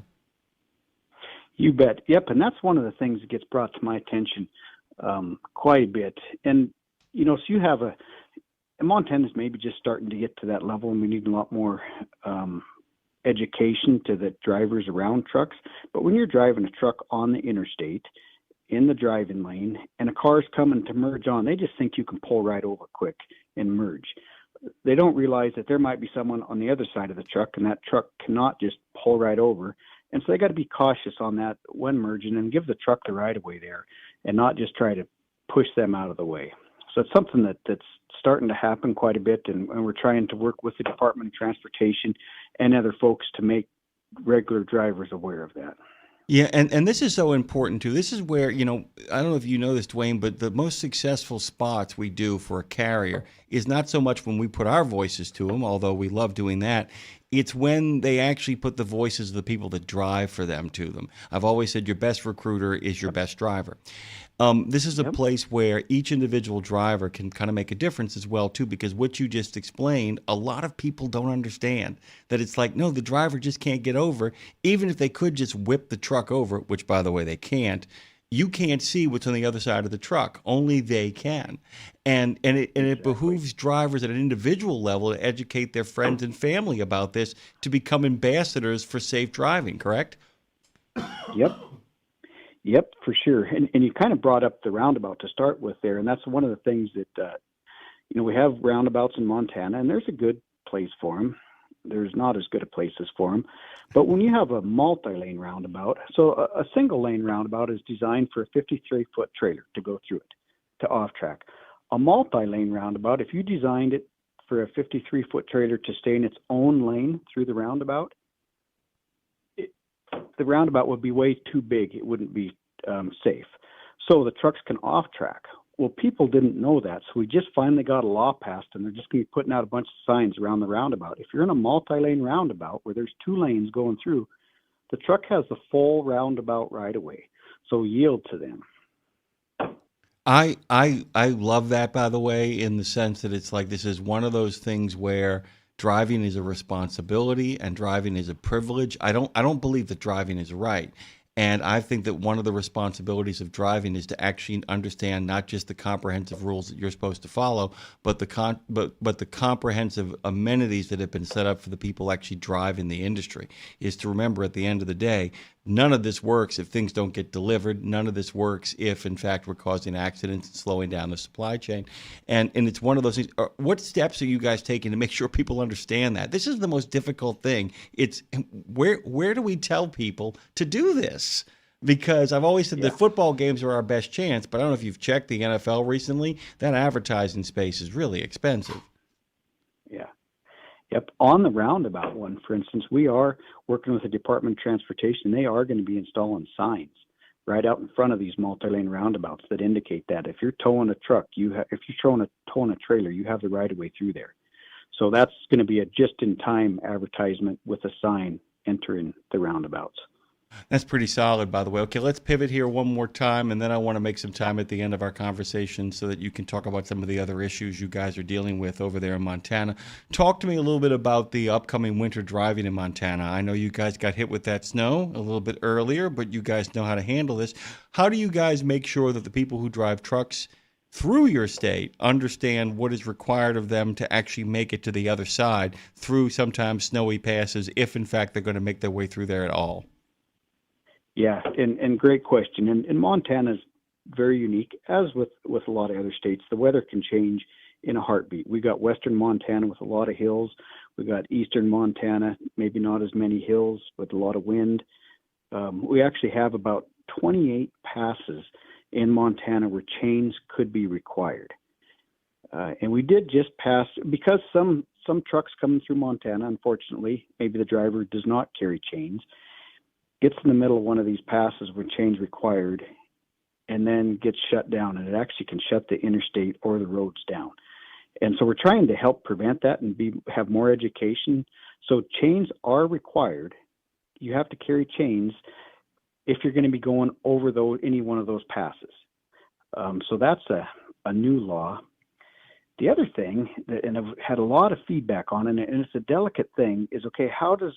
You bet. Yep. And that's one of the things that gets brought to my attention quite a bit. And, so you have and Montana's maybe just starting to get to that level, and we need a lot more education to the drivers around trucks. But when you're driving a truck on the interstate, in the driving lane, and a car's coming to merge on, they just think you can pull right over quick and merge. They don't realize that there might be someone on the other side of the truck, and that truck cannot just pull right over. And so they got to be cautious on that when merging and give the truck the right of way there and not just try to push them out of the way. So it's something that's starting to happen quite a bit, and we're trying to work with the Department of Transportation and other folks to make regular drivers aware of that. Yeah, and this is so important too. This is where, I don't know if you know this, Dwayne, but the most successful spots we do for a carrier is not so much when we put our voices to them, although we love doing that. It's when they actually put the voices of the people that drive for them to them. I've always said your best recruiter is your best driver. This is a place where each individual driver can kind of make a difference as well, too, because what you just explained, a lot of people don't understand that it's like, no, the driver just can't get over. Even if they could just whip the truck over, which, by the way, they can't, you can't see what's on the other side of the truck. Only they can. And it behooves drivers at an individual level to educate their friends and family about this to become ambassadors for safe driving, correct? Yep, for sure. And you kind of brought up the roundabout to start with there, and that's one of the things that, we have roundabouts in Montana, and there's a good place for them. There's not as good a places for them. But when you have a multi-lane roundabout, so a single-lane roundabout is designed for a 53-foot trailer to go through it, to off-track. A multi-lane roundabout, if you designed it for a 53-foot trailer to stay in its own lane through the roundabout, the roundabout would be way too big. It wouldn't be safe. So the trucks can off-track. Well, people didn't know that, so we just finally got a law passed, and they're just going to be putting out a bunch of signs around the roundabout. If you're in a multi-lane roundabout where there's two lanes going through, the truck has the full roundabout right away, so yield to them. I love that, by the way, in the sense that it's like this is one of those things where driving is a responsibility and driving is a privilege. I don't believe that driving is right. And I think that one of the responsibilities of driving is to actually understand not just the comprehensive rules that you're supposed to follow, but the comprehensive amenities that have been set up for the people actually driving the industry. Is to remember at the end of the day, none of this works if things don't get delivered. None of this works if, in fact, we're causing accidents and slowing down the supply chain. And it's one of those things. What steps are you guys taking to make sure people understand that? This is the most difficult thing. It's where do we tell people to do this? Because I've always said that football games are our best chance, but I don't know if you've checked the NFL recently. That advertising space is really expensive. Yeah. Yep. On the roundabout one, for instance, we are working with the Department of Transportation. They are going to be installing signs right out in front of these multi-lane roundabouts that indicate that if you're towing a truck, if you're towing a trailer, you have the right of way through there. So that's going to be a just-in-time advertisement with a sign entering the roundabouts. That's pretty solid, by the way. Okay, let's pivot here one more time, and then I want to make some time at the end of our conversation so that you can talk about some of the other issues you guys are dealing with over there in Montana. Talk to me a little bit about the upcoming winter driving in Montana. I know you guys got hit with that snow a little bit earlier, but you guys know how to handle this. How do you guys make sure that the people who drive trucks through your state understand what is required of them to actually make it to the other side through sometimes snowy passes, if in fact they're going to make their way through there at all? Yeah, and great question. And Montana is very unique, as with a lot of other states. The weather can change in a heartbeat. We got western Montana with a lot of hills. We got eastern Montana, maybe not as many hills, but a lot of wind. We actually have about 28 passes in Montana where chains could be required. And we did just pass, because some trucks coming through Montana, unfortunately, maybe the driver does not carry chains, gets in the middle of one of these passes where chains required, and then gets shut down, and it actually can shut the interstate or the roads down. And so we're trying to help prevent that and have more education. So chains are required. You have to carry chains if you're going to be going over any one of those passes. So that's a new law. The other thing, and I've had a lot of feedback on it, and it's a delicate thing, is, okay, how does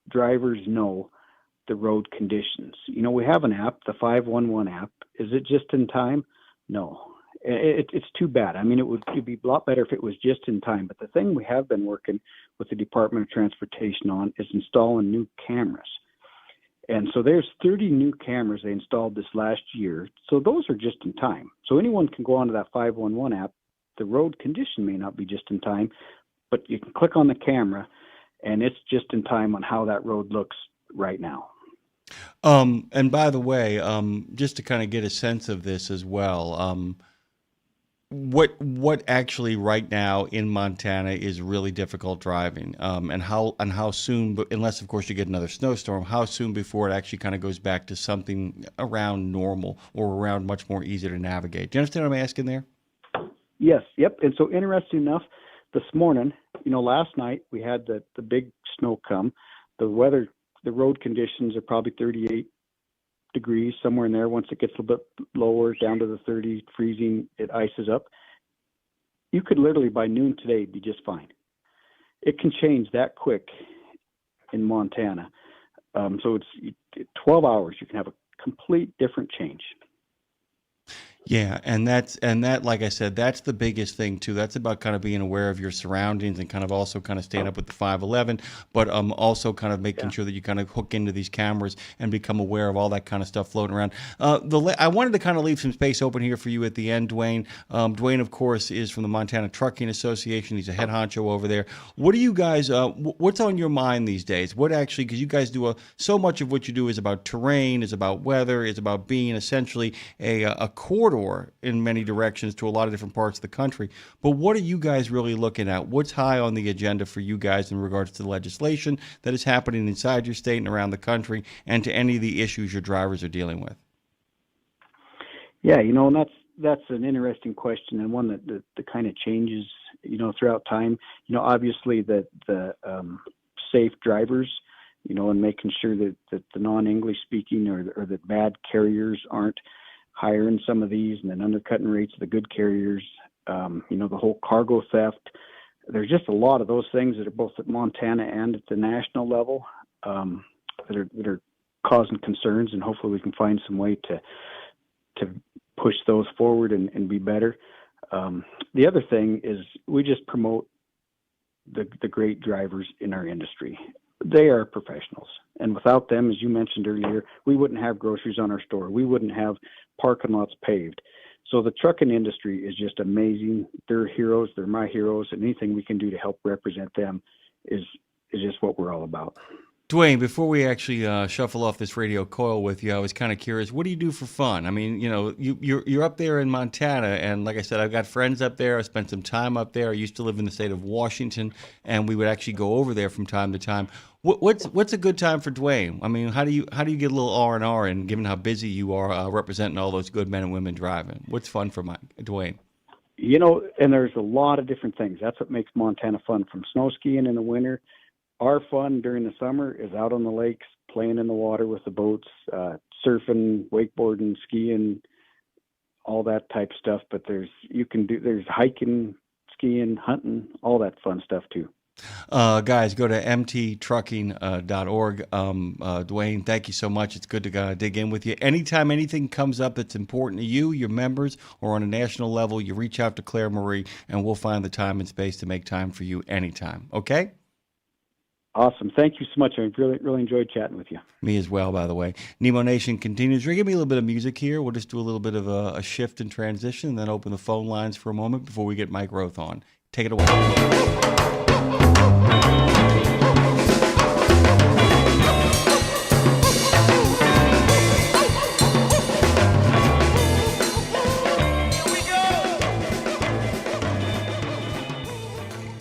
drivers know the road conditions? You know, we have an app, the 511 app. Is it just in time? No. It's too bad. I mean, it'd be a lot better if it was just in time. But the thing we have been working with the Department of Transportation on is installing new cameras. And so there's 30 new cameras they installed this last year. So those are just in time. So anyone can go onto that 511 app. The road condition may not be just in time, but you can click on the camera, and it's just in time on how that road looks right now. And by the way, just to kind of get a sense of this as well, what actually right now in Montana is really difficult driving, and how soon, unless of course you get another snowstorm, how soon before it actually kind of goes back to something around normal or around much more easy to navigate? Do you understand what I'm asking there? Yes. Yep. And so, interesting enough, this morning, last night we had the big snow come. The road conditions are probably 38 degrees, somewhere in there. Once it gets a little bit lower, down to the 30, freezing, it ices up. You could literally, by noon today, be just fine. It can change that quick in Montana. So it's 12 hours. You can have a complete different change. Yeah, and that, like I said, that's the biggest thing too. That's about kind of being aware of your surroundings and kind of also kind of staying up with the 511, but also kind of making sure that you kind of hook into these cameras and become aware of all that kind of stuff floating around. I wanted to kind of leave some space open here for you at the end, Dwayne. Dwayne, of course, is from the Montana Trucking Association. He's a head honcho over there. What do you guys? What's on your mind these days? What actually? Because you guys do so much of what you do is about terrain, is about weather, is about being essentially a corridor in many directions to a lot of different parts of the country. But what are you guys really looking at? What's high on the agenda for you guys in regards to the legislation that is happening inside your state and around the country, and to any of the issues your drivers are dealing with? Yeah, and that's an interesting question, and one that kind of changes, throughout time. Obviously the safe drivers, and making sure that the non-English speaking or that bad carriers aren't hiring some of these and then undercutting rates of the good carriers, the whole cargo theft. There's just a lot of those things that are both at Montana and at the national level that are causing concerns, and hopefully we can find some way to push those forward and be better. The other thing is we just promote the great drivers in our industry. They are professionals. And without them, as you mentioned earlier, we wouldn't have groceries on our store. We wouldn't have parking lots paved. So the trucking industry is just amazing. They're heroes. They're my heroes. And anything we can do to help represent them is just what we're all about. Dwayne, before we actually shuffle off this radio coil with you, I was kind of curious, what do you do for fun? I mean, you're up there in Montana, and like I said, I've got friends up there. I spent some time up there. I used to live in the state of Washington, and we would actually go over there from time to time. What's a good time for Dwayne? I mean, how do you get a little R&R, and given how busy you are representing all those good men and women driving? What's fun for Dwayne? And there's a lot of different things. That's what makes Montana fun, from snow skiing in the winter. Our fun during the summer is out on the lakes, playing in the water with the boats, surfing, wakeboarding, skiing, all that type stuff. But there's hiking, skiing, hunting, all that fun stuff too. Guys, go to mttrucking.org. Dwayne, thank you so much. It's good to dig in with you. Anytime anything comes up that's important to you, your members, or on a national level, you reach out to Claire Marie, and we'll find the time and space to make time for you anytime. Okay? Awesome. Thank you so much. I really enjoyed chatting with you. Me as well, by the way. Nemo Nation continues. Give me a little bit of music here. We'll just do a little bit of a shift and transition, and then open the phone lines for a moment before we get Mike Roth on. Take it away.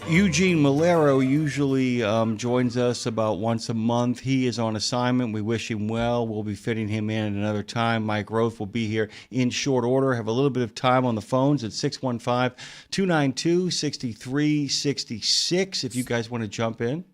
Eugene Malero usually joins us about once a month. He is on assignment. We wish him well. We'll be fitting him in at another time. Mike Roth will be here in short order. Have a little bit of time on the phones at 615-292-6366 if you guys want to jump in.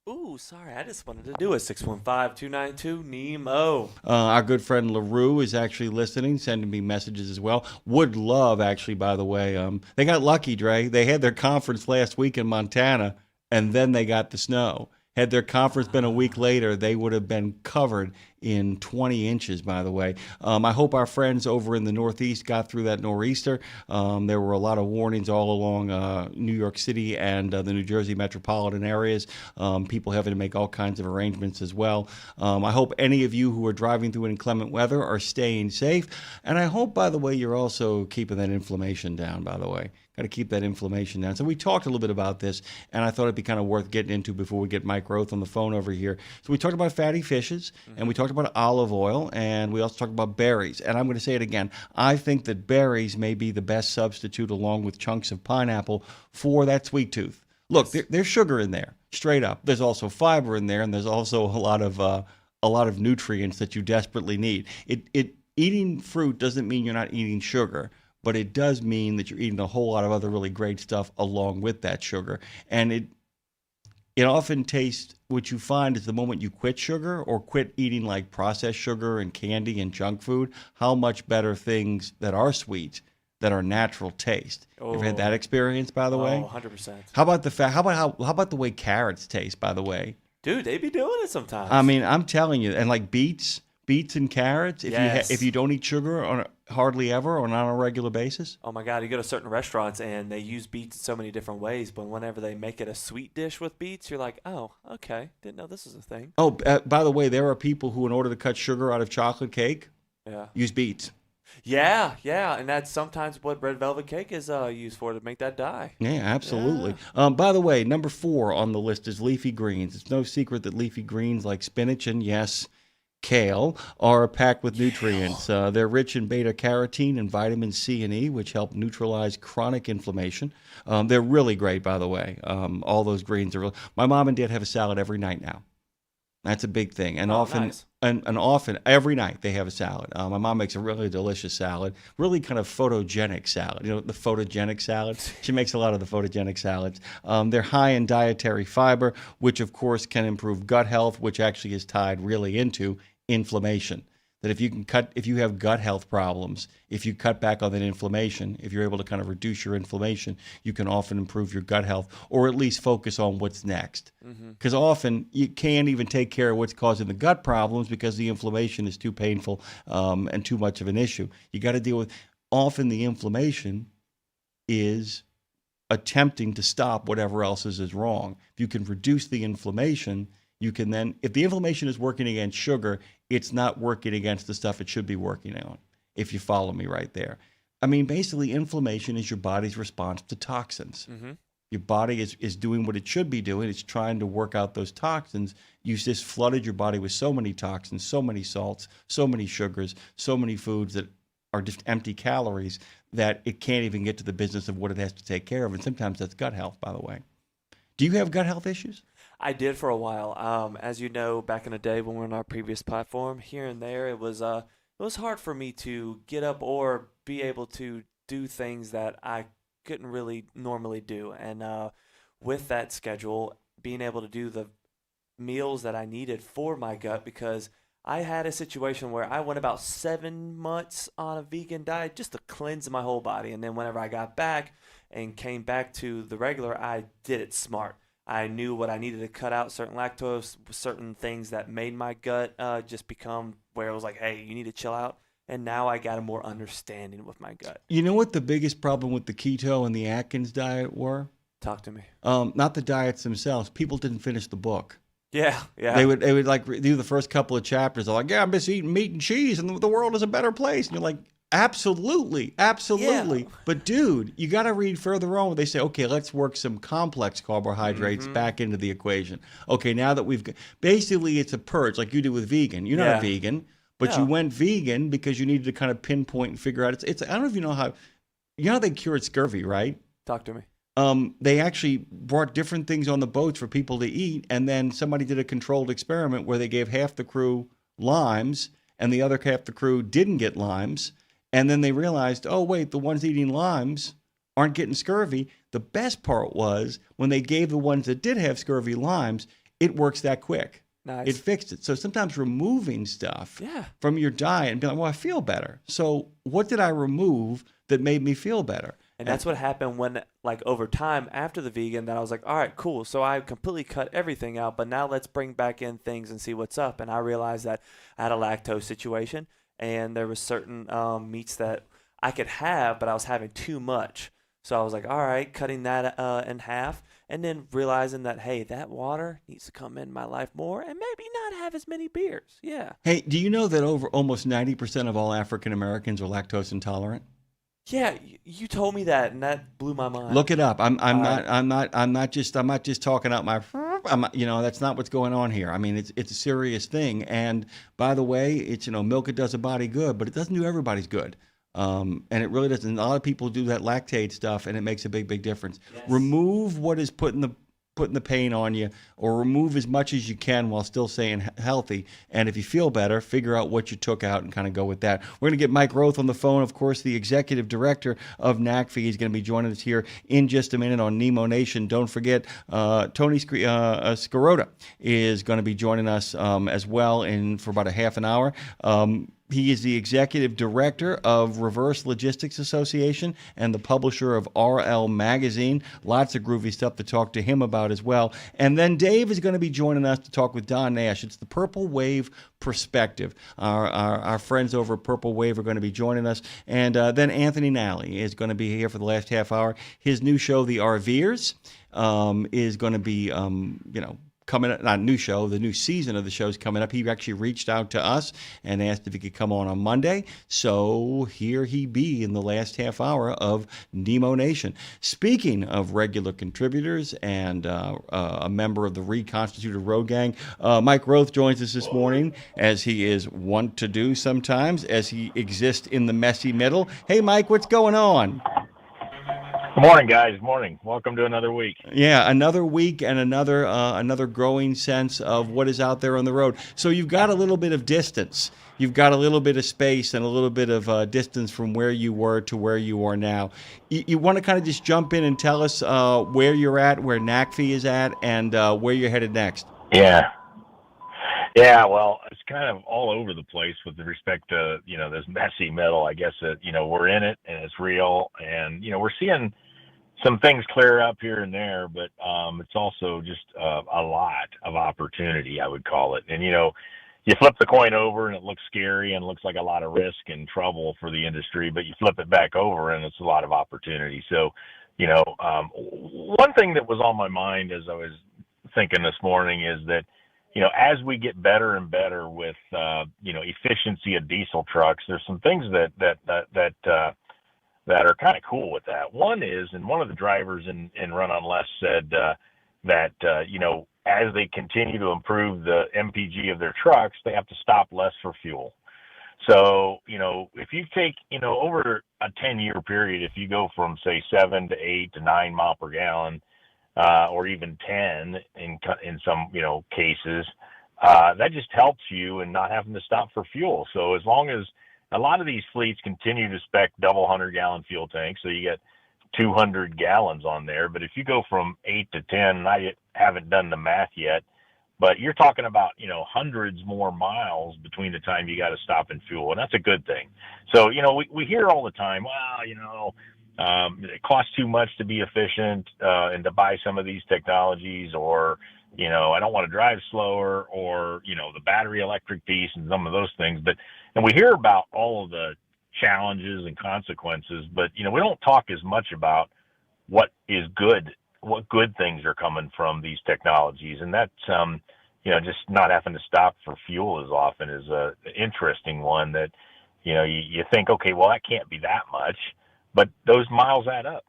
Ooh, sorry, I just wanted to do it. 615-292-NEMO. Our good friend LaRue is actually listening, sending me messages as well. Would love, actually, by the way. They got lucky, Dre. They had their conference last week in Montana, and then they got the snow. Had their conference been a week later, they would have been covered in 20 inches, by the way. I hope our friends over in the Northeast got through that nor'easter. There were a lot of warnings all along New York City and the New Jersey metropolitan areas. People having to make all kinds of arrangements as well. I hope any of you who are driving through inclement weather are staying safe. And I hope, by the way, you're also keeping that inflammation down, by the way. Got to keep that inflammation down. So we talked a little bit about this, and I thought it'd be kind of worth getting into before we get Mike Roth on the phone over here. So we talked about fatty fishes, and we talked about olive oil, and we also talked about berries. And I'm going to say it again. I think that berries may be the best substitute, along with chunks of pineapple, for that sweet tooth. Look, there's sugar in there, straight up. There's also fiber in there, and there's also a lot of nutrients that you desperately need. Eating fruit doesn't mean you're not eating sugar, but it does mean that you're eating a whole lot of other really great stuff along with that sugar. And it often tastes, what you find is the moment you quit sugar or quit eating like processed sugar and candy and junk food, how much better things that are sweet, that are natural taste. You've had that experience, by the way? 100%. How about how about the way carrots taste, by the way? Dude, they be doing it sometimes. I mean, I'm telling you, and like beets and carrots, if you don't eat sugar hardly ever or not on a regular basis. Oh my God, you go to certain restaurants and they use beets in so many different ways, but whenever they make it a sweet dish with beets, you're like, oh, okay, didn't know this was a thing. Oh, by the way, there are people who, in order to cut sugar out of chocolate cake, use beets. Yeah, and that's sometimes what red velvet cake is used for, to make that dye. Yeah, absolutely. By the way, number 4 on the list is leafy greens. It's no secret that leafy greens like spinach and, yes, kale are packed with nutrients. They're rich in beta-carotene and vitamin C and E, which help neutralize chronic inflammation. They're really great, by the way. All those greens are. My mom and dad have a salad every night now. That's a big thing, and often, nice. and often every night they have a salad. My mom makes a really delicious salad, really kind of photogenic salad. You know, the photogenic salad. She makes a lot of the photogenic salads. They're high in dietary fiber, which of course can improve gut health, which actually is tied really into inflammation. That if you have gut health problems, if you cut back on that inflammation, if you're able to kind of reduce your inflammation, you can often improve your gut health, or at least focus on what's next. Because often you can't even take care of what's causing the gut problems because the inflammation is too painful and too much of an issue. You got to deal with, often the inflammation is attempting to stop whatever else is wrong. If you can reduce the inflammation, you can then, if the inflammation is working against sugar, it's not working against the stuff it should be working on, if you follow me right there. I mean, basically, inflammation is your body's response to toxins. Your body is doing what it should be doing. It's trying to work out those toxins. You just flooded your body with so many toxins, so many salts, so many sugars, so many foods that are just empty calories that it can't even get to the business of what it has to take care of. And sometimes that's gut health, by the way. Do you have gut health issues? I did for a while. As you know, back in the day when we were on our previous platform, here and there, it was hard for me to get up or be able to do things that I couldn't really normally do. And with that schedule, being able to do the meals that I needed for my gut, because I had a situation where I went about 7 months on a vegan diet just to cleanse my whole body. And then whenever I got back and came back to the regular, I did it smart. I knew what I needed to cut out, certain lactose, certain things that made my gut just become where it was like, hey, you need to chill out. And now I got a more understanding with my gut. You know what the biggest problem with the keto and the Atkins diet were? Talk to me. Not the diets themselves. People didn't finish the book. Yeah. They would like do the first couple of chapters. They're like, yeah, I'm just eating meat and cheese, and the world is a better place. And you're like, absolutely. Yeah. But dude, you got to read further on where they say, okay, let's work some complex carbohydrates back into the equation. Okay, now that basically it's a purge like you do with vegan. You're not a vegan, but you went vegan because you needed to kind of pinpoint and figure out. It's I don't know if you know how they cured scurvy, right? Talk to me. They actually brought different things on the boats for people to eat, and then somebody did a controlled experiment where they gave half the crew limes and the other half the crew didn't get limes, and then they realized, oh wait, the ones eating limes aren't getting scurvy. The best part was when they gave the ones that did have scurvy limes, it works that quick. Nice. It fixed it. So sometimes removing stuff from your diet and be like, well, I feel better. So what did I remove that made me feel better? And that's what happened when, like, over time after the vegan, that I was like, all right, cool. So I completely cut everything out, but now let's bring back in things and see what's up. And I realized that I had a lactose situation, and there was certain meats that I could have, but I was having too much. So I was like, all right, cutting that in half, and then realizing that, hey, that water needs to come in my life more, and maybe not have as many beers. Yeah. Hey, do you know that over almost 90% of all African Americans are lactose intolerant? Yeah, you told me that, and that blew my mind. Look it up. I'm not just talking out my. That's not what's going on here. I mean, it's a serious thing. And by the way, it's milk, it does a body good, but it doesn't do everybody's good. And it really doesn't. A lot of people do that lactate stuff, and it makes a big difference. Yes. Remove what is putting the pain on you, or remove as much as you can while still staying healthy. And if you feel better, figure out what you took out and kind of go with that. We're going to get Mike Roth on the phone, of course, the executive director of NACFE. He's going to be joining us here in just a minute on Nemo Nation. Don't forget, Tony Scarota is going to be joining us as well for about a half an hour. He is the executive director of Reverse Logistics Association and the publisher of RL Magazine. Lots of groovy stuff to talk to him about as well. And then Dave is going to be joining us to talk with Don Nash. It's the Purple Wave Perspective. Our friends over at Purple Wave are going to be joining us. And then Anthony Nally is going to be here for the last half hour. His new show, The RVers, is going to be, coming up, not a new show, the new season of the show is coming up. He actually reached out to us and asked if he could come on Monday. So here he be in the last half hour of Nemo Nation. Speaking of regular contributors and a member of the reconstituted Road Gang, Mike Roth joins us this morning, as he is wont to do sometimes, as he exists in the messy middle. Hey, Mike, what's going on? Good morning, guys. Morning. Welcome to another week. Yeah, another week and another growing sense of what is out there on the road. So you've got a little bit of distance. You've got a little bit of space and a little bit of distance from where you were to where you are now. You want to kind of just jump in and tell us where you're at, where NACFE is at, and where you're headed next. Yeah. Yeah, well, it's kind of all over the place with respect to, this messy middle. I guess that, we're in it and it's real, and, we're seeing some things clear up here and there, but it's also just a lot of opportunity, I would call it. And, you flip the coin over and it looks scary and looks like a lot of risk and trouble for the industry, but you flip it back over and it's a lot of opportunity. So, one thing that was on my mind as I was thinking this morning is that, as we get better and better with, efficiency of diesel trucks, there's some things that are kind of cool with that. One is, and one of the drivers in Run on Less said that, as they continue to improve the MPG of their trucks, they have to stop less for fuel. So, if you take, over a 10-year period, if you go from, say, 7 to 8 to 9 mile per gallon, or even 10 in some, cases, that just helps you in not having to stop for fuel. So as long as a lot of these fleets continue to spec double 100-gallon fuel tanks, so you get 200 gallons on there. But if you go from 8 to 10, and I haven't done the math yet, but you're talking about, hundreds more miles between the time you got to stop and fuel, and that's a good thing. So, we hear all the time, well, it costs too much to be efficient and to buy some of these technologies, or, I don't want to drive slower, or, the battery electric piece and some of those things. And we hear about all of the challenges and consequences, but, we don't talk as much about what is good, what good things are coming from these technologies. And that's, just not having to stop for fuel as often is a interesting one that, you think, okay, well, that can't be that much, but those miles add up.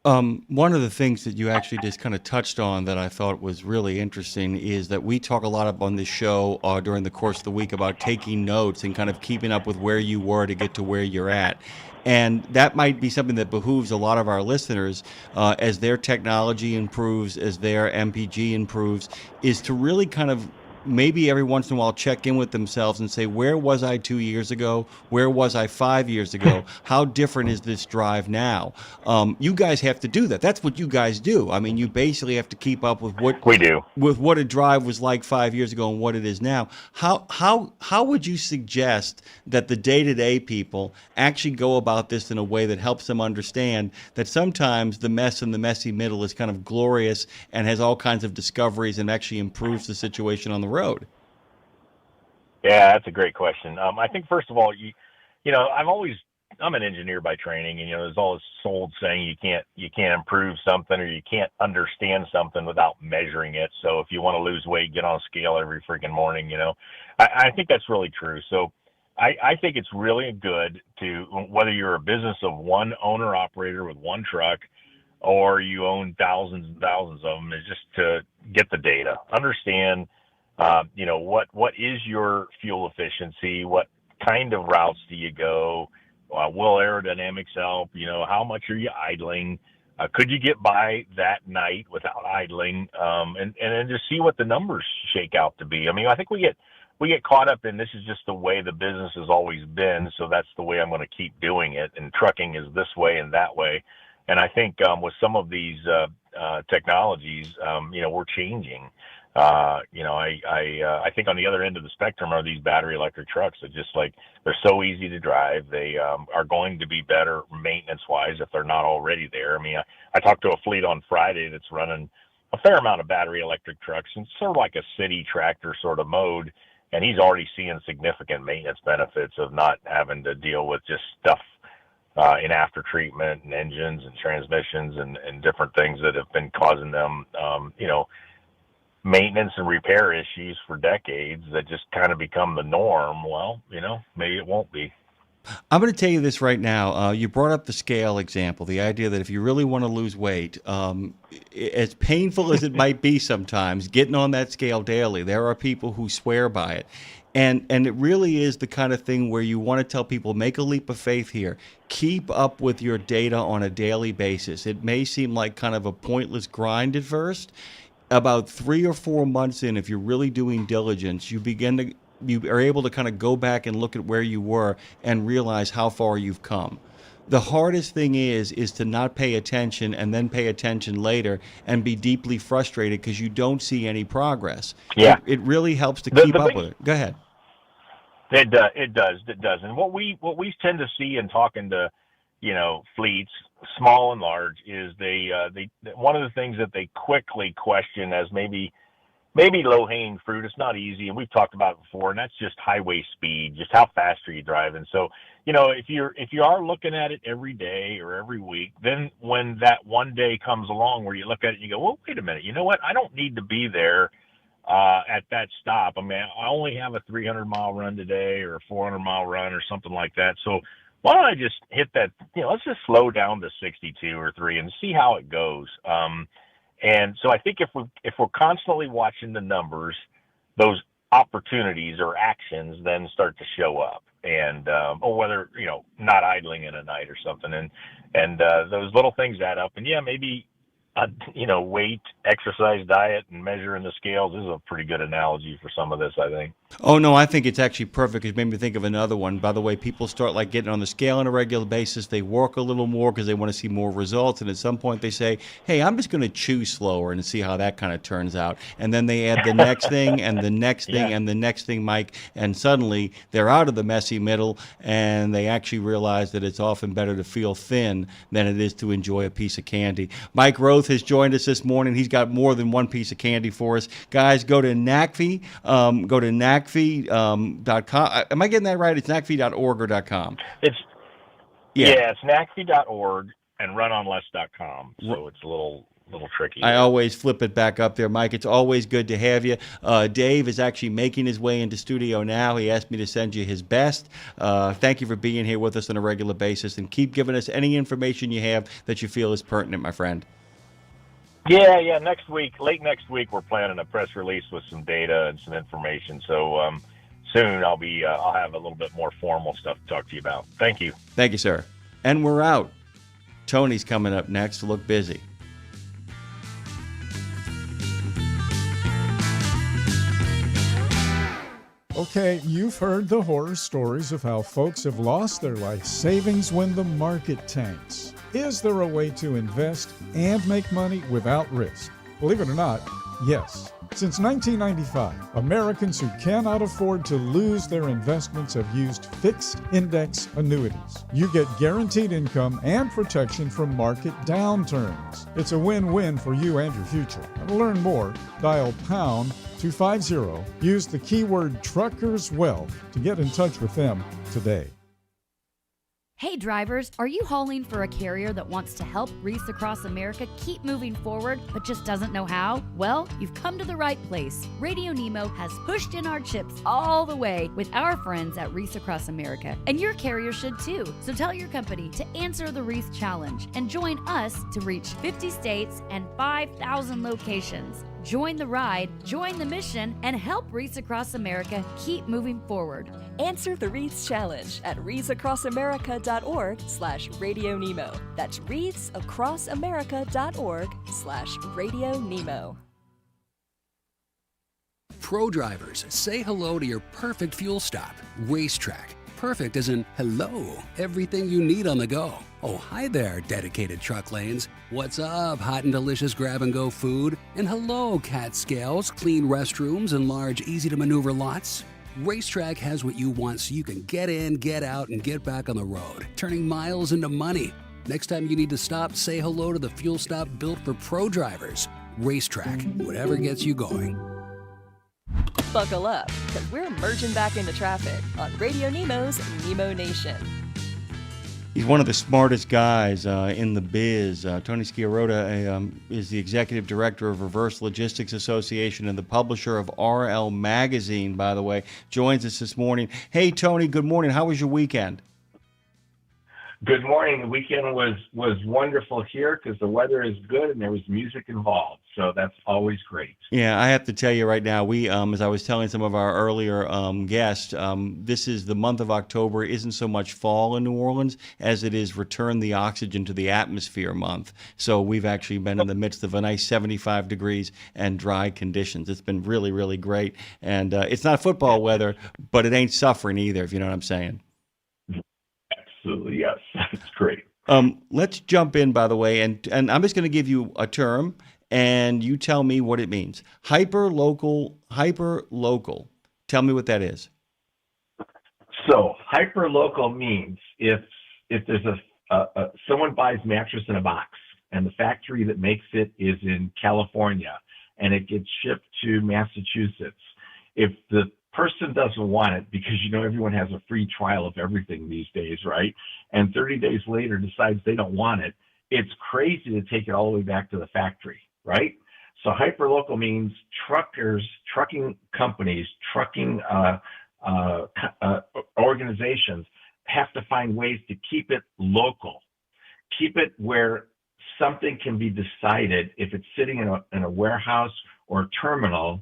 One of the things that you actually just kind of touched on that I thought was really interesting is that we talk a lot up on this show during the course of the week about taking notes and kind of keeping up with where you were to get to where you're at. And that might be something that behooves a lot of our listeners as their technology improves, as their MPG improves, is to really kind of maybe every once in a while check in with themselves and say, where was I 2 years ago? Where was I 5 years ago? How different is this drive now? You guys have to do that. That's what you guys do. I mean, you basically have to keep up with what we do, with what a drive was like 5 years ago and what it is now. How would you suggest that the day-to-day people actually go about this in a way that helps them understand that sometimes the mess in the messy middle is kind of glorious and has all kinds of discoveries and actually improves the situation on the road? Yeah, that's a great question. I think first of all, I'm an engineer by training, and there's all this old saying you can't improve something, or you can't understand something without measuring it. So if you want to lose weight, get on a scale every freaking morning. I think that's really true. So I think it's really good to, whether you're a business of one owner operator with one truck, or you own thousands and thousands of them, is just to get the data, understand. What is your fuel efficiency? What kind of routes do you go? Will aerodynamics help? How much are you idling? Could you get by that night without idling? And then just see what the numbers shake out to be. I mean, I think we get caught up in, this is just the way the business has always been, so that's the way I'm going to keep doing it. And trucking is this way and that way. And I think with some of these technologies, we're changing. I think on the other end of the spectrum are these battery electric trucks that just they're so easy to drive. They are going to be better maintenance wise if they're not already there. I mean, I talked to a fleet on Friday that's running a fair amount of battery electric trucks, and sort of like a city tractor sort of mode. And he's already seeing significant maintenance benefits of not having to deal with just stuff in after treatment and engines and transmissions and different things that have been causing them, maintenance and repair issues for decades that just kind of become the norm. Well, maybe it won't be. I'm going to tell you this right now. You brought up the scale example, the idea that if you really want to lose weight, as painful as it might be sometimes, getting on that scale daily, there are people who swear by it. And it really is the kind of thing where you want to tell people, make a leap of faith here. Keep up with your data on a daily basis. It may seem like kind of a pointless grind at first. About 3 or 4 months in, if you're really doing diligence, you are able to kind of go back and look at where you were and realize how far you've come. The hardest thing is to not pay attention and then pay attention later and be deeply frustrated because you don't see any progress. Yeah. It really helps to keep up with it. Go ahead. It does. And what we tend to see in talking to, fleets, small and large, is they one of the things that they quickly question as maybe low-hanging fruit. It's not easy, and we've talked about it before, and that's just highway speed, just how fast are you driving. So, if you are looking at it every day or every week, then when that one day comes along where you look at it and you go, well, wait a minute, you know what? I don't need to be there at that stop. I mean, I only have a 300-mile run today or a 400-mile run or something like that. So why don't I just hit that, let's just slow down to 62 or 3 and see how it goes. And so I think if we're constantly watching the numbers, those opportunities or actions then start to show up, and or whether not idling in a night or something, and those little things add up. And yeah, maybe weight, exercise, diet, and measuring the scales is a pretty good analogy for some of this, I think. Oh, no, I think it's actually perfect. It made me think of another one. By the way, people start like getting on the scale on a regular basis. They work a little more because they want to see more results. And at some point they say, hey, I'm just going to chew slower and see how that kind of turns out. And then they add the next thing and the next thing and the next thing, Mike. And suddenly they're out of the messy middle and they actually realize that it's often better to feel thin than it is to enjoy a piece of candy. Mike Roth has joined us this morning. He's got more than one piece of candy for us. Guys, go to NACFI. Go to NACFI.com. Am I getting that right? It's NACFI.org or .com? It's NACFI.org and runonless.com. So it's a little tricky. I always flip it back up there, Mike. It's always good to have you. Dave is actually making his way into studio now. He asked me to send you his best. Thank you for being here with us on a regular basis, and keep giving us any information you have that you feel is pertinent, my friend. Yeah. Late next week, we're planning a press release with some data and some information. So soon I'll have a little bit more formal stuff to talk to you about. Thank you. Thank you, sir. And we're out. Tony's coming up next. Look busy. Okay, you've heard the horror stories of how folks have lost their life savings when the market tanks. Is there a way to invest and make money without risk? Believe it or not, yes. Since 1995, Americans who cannot afford to lose their investments have used fixed index annuities. You get guaranteed income and protection from market downturns. It's a win-win for you and your future. And to learn more, dial pound 250. Use the keyword Truckers Wealth to get in touch with them today. Hey drivers, are you hauling for a carrier that wants to help Reefs Across America keep moving forward but just doesn't know how? Well, you've come to the right place. RadioNemo has pushed in our chips all the way with our friends at Reefs Across America, and your carrier should too. So tell your company to answer the Reefs Challenge and join us to reach 50 states and 5,000 locations. Join the ride, join the mission, and help Reefs Across America keep moving forward. Answer the Reefs Challenge at reefsacrossamerica.org/RadioNemo. That's reefsacrossamerica.org/RadioNemo. Pro drivers, say hello to your perfect fuel stop, Racetrack. Perfect as in hello, everything you need on the go. Oh, hi there, dedicated truck lanes. What's up, hot and delicious grab-and-go food? And hello, cat scales, clean restrooms, and large, easy-to-maneuver lots. Racetrack has what you want so you can get in, get out, and get back on the road, turning miles into money. Next time you need to stop, say hello to the fuel stop built for pro drivers. Racetrack, whatever gets you going. Buckle up, because we're merging back into traffic on Radio Nemo's Nemo Nation. He's one of the smartest guys in the biz. Tony Sciarrotta is the executive director of Reverse Logistics Association and the publisher of RL Magazine, by the way. Joins us this morning. Hey, Tony, good morning. How was your weekend? Good morning. The weekend was wonderful here because the weather is good and there was music involved. So that's always great. Yeah, I have to tell you right now, we, as I was telling some of our earlier guests, this is the month of October isn't so much fall in New Orleans as it is return the oxygen to the atmosphere month. So we've actually been in the midst of a nice 75 degrees and dry conditions. It's been really, really great. And it's not football weather, but it ain't suffering either, if you know what I'm saying. Absolutely, yes. It's great. Let's jump in, by the way, and I'm just going to give you a term, and you tell me what it means. Hyper-local. Tell me what that is. So hyper-local means if there's someone buys mattress in a box, and the factory that makes it is in California, and it gets shipped to Massachusetts, if the person doesn't want it, because everyone has a free trial of everything these days, right? And 30 days later decides they don't want it, it's crazy to take it all the way back to the factory, right? So hyperlocal means trucking companies, trucking organizations have to find ways to keep it local, keep it where something can be decided if it's sitting in a warehouse or a terminal,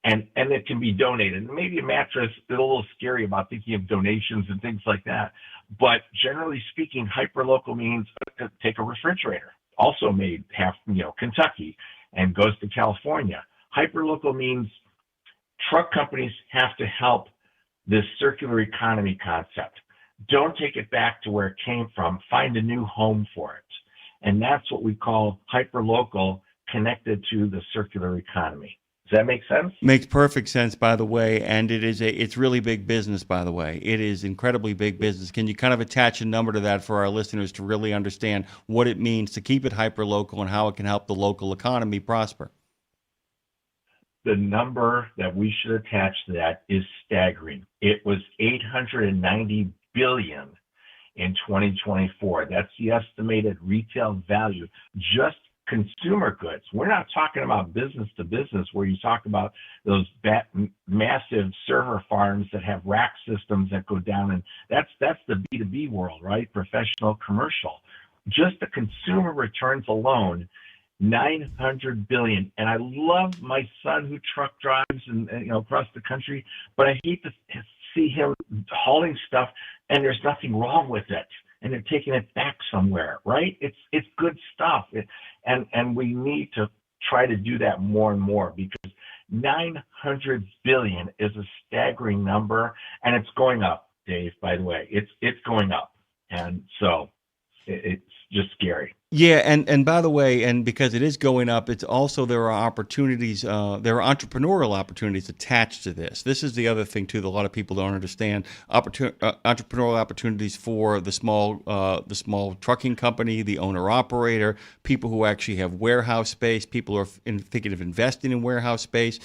and it can be donated. And maybe a mattress is a little scary about thinking of donations and things like that. But generally speaking, hyperlocal means take a refrigerator. also made half, Kentucky and goes to California. Hyperlocal means truck companies have to help this circular economy concept. Don't take it back to where it came from. Find a new home for it. And that's what we call hyperlocal, connected to the circular economy. Does that make sense? Makes perfect sense, by the way, and it's really big business, by the way. It is incredibly big business. Can you kind of attach a number to that for our listeners to really understand what it means to keep it hyperlocal and how it can help the local economy prosper? The number that we should attach to that is staggering. It was $890 billion in 2024. That's the estimated retail value, just consumer goods. We're not talking about business to business where you talk about those massive server farms that have rack systems that go down, and that's the B2B world, right? Professional, commercial. Just the consumer returns alone, $900 billion. And I love my son who truck drives and across the country, but I hate to see him hauling stuff and there's nothing wrong with it, and they're taking it back somewhere, right? It's good stuff, and we need to try to do that more and more, because $900 billion is a staggering number, and it's going up, Dave. By the way, it's going up, and so it's just scary. Yeah, and by the way, and because it is going up, it's also there are opportunities, there are entrepreneurial opportunities attached to this. This is the other thing too that a lot of people don't understand. Entrepreneurial opportunities for the small trucking company, the owner operator, people who actually have warehouse space, people who are thinking of investing in warehouse space,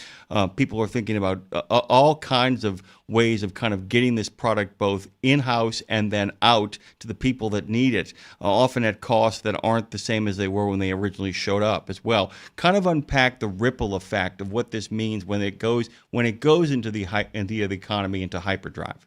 people are thinking about all kinds of ways of kind of getting this product both in-house and then out to the people that need it, often at costs that aren't the same as they were when they originally showed up as well. Kind of unpack the ripple effect of what this means when it goes into the economy, into hyperdrive.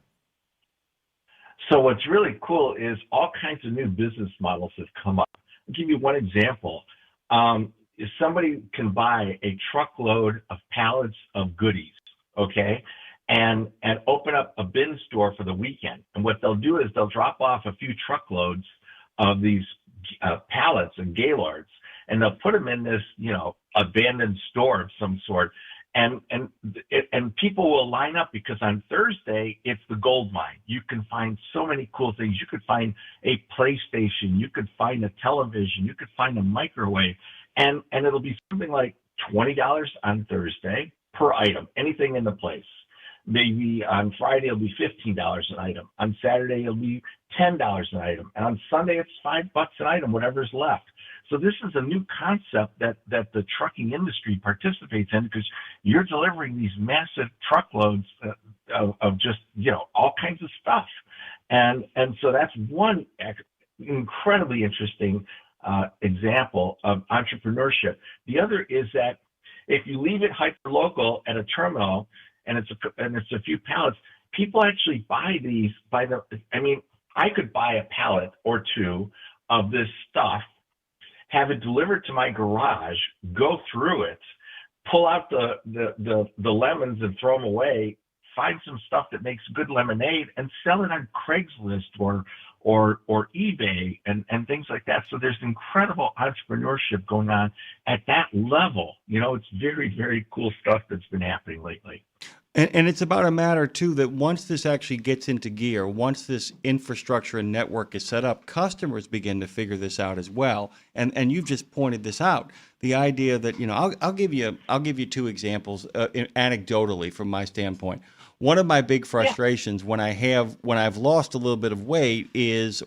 So what's really cool is all kinds of new business models have come up. I'll give you one example. If somebody can buy a truckload of pallets of goodies, okay, and open up a bin store for the weekend. And what they'll do is they'll drop off a few truckloads of these pallets and gaylords, and they'll put them in this, abandoned store of some sort. And people will line up, because on Thursday, it's the gold mine. You can find so many cool things. You could find a PlayStation. You could find a television. You could find a microwave. And it'll be something like $20 on Thursday per item, anything in the place. Maybe on Friday, it'll be $15 an item. On Saturday, it'll be $10 an item. And on Sunday, it's $5 an item, whatever's left. So this is a new concept that the trucking industry participates in, because you're delivering these massive truckloads of just, all kinds of stuff. And so that's one incredibly interesting example of entrepreneurship. The other is that if you leave it hyperlocal at a terminal, and it's a few pallets, people actually buy these I could buy a pallet or two of this stuff, have it delivered to my garage, go through it, pull out the lemons and throw them away, find some stuff that makes good lemonade, and sell it on Craigslist or eBay and things like that. So there's incredible entrepreneurship going on at that level. It's very, very cool stuff that's been happening lately. And it's about a matter, too, that once this actually gets into gear, once this infrastructure and network is set up, customers begin to figure this out as well. And you've just pointed this out. The idea that, I'll give you two examples anecdotally from my standpoint. One of my big frustrations when I've lost a little bit of weight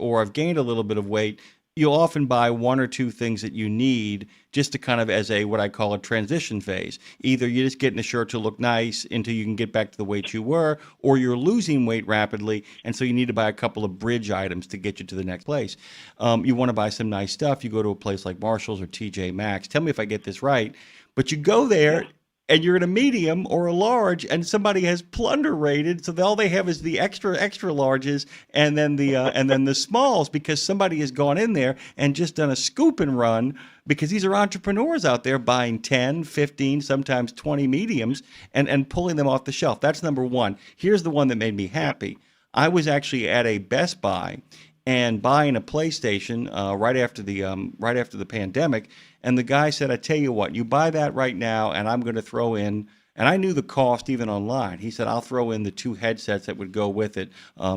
or I've gained a little bit of weight, you'll often buy one or two things that you need just to kind of as what I call a transition phase. Either you're just getting a shirt to look nice until you can get back to the weight you were, or you're losing weight rapidly, and so you need to buy a couple of bridge items to get you to the next place. You want to buy some nice stuff. You go to a place like Marshall's or TJ Maxx. Tell me if I get this right. But you go there, and you're in a medium or a large, and somebody has plunder rated, so all they have is the extra larges, and then the smalls, because somebody has gone in there and just done a scoop and run, because these are entrepreneurs out there buying 10, 15, sometimes 20 mediums and pulling them off the shelf. That's number one. Here's the one that made me happy. I was actually at a Best Buy, and buying a PlayStation right after the pandemic. And the guy said, "I tell you what, you buy that right now, and I'm going to throw in." And I knew the cost even online. He said, "I'll throw in the 2 headsets that would go with it,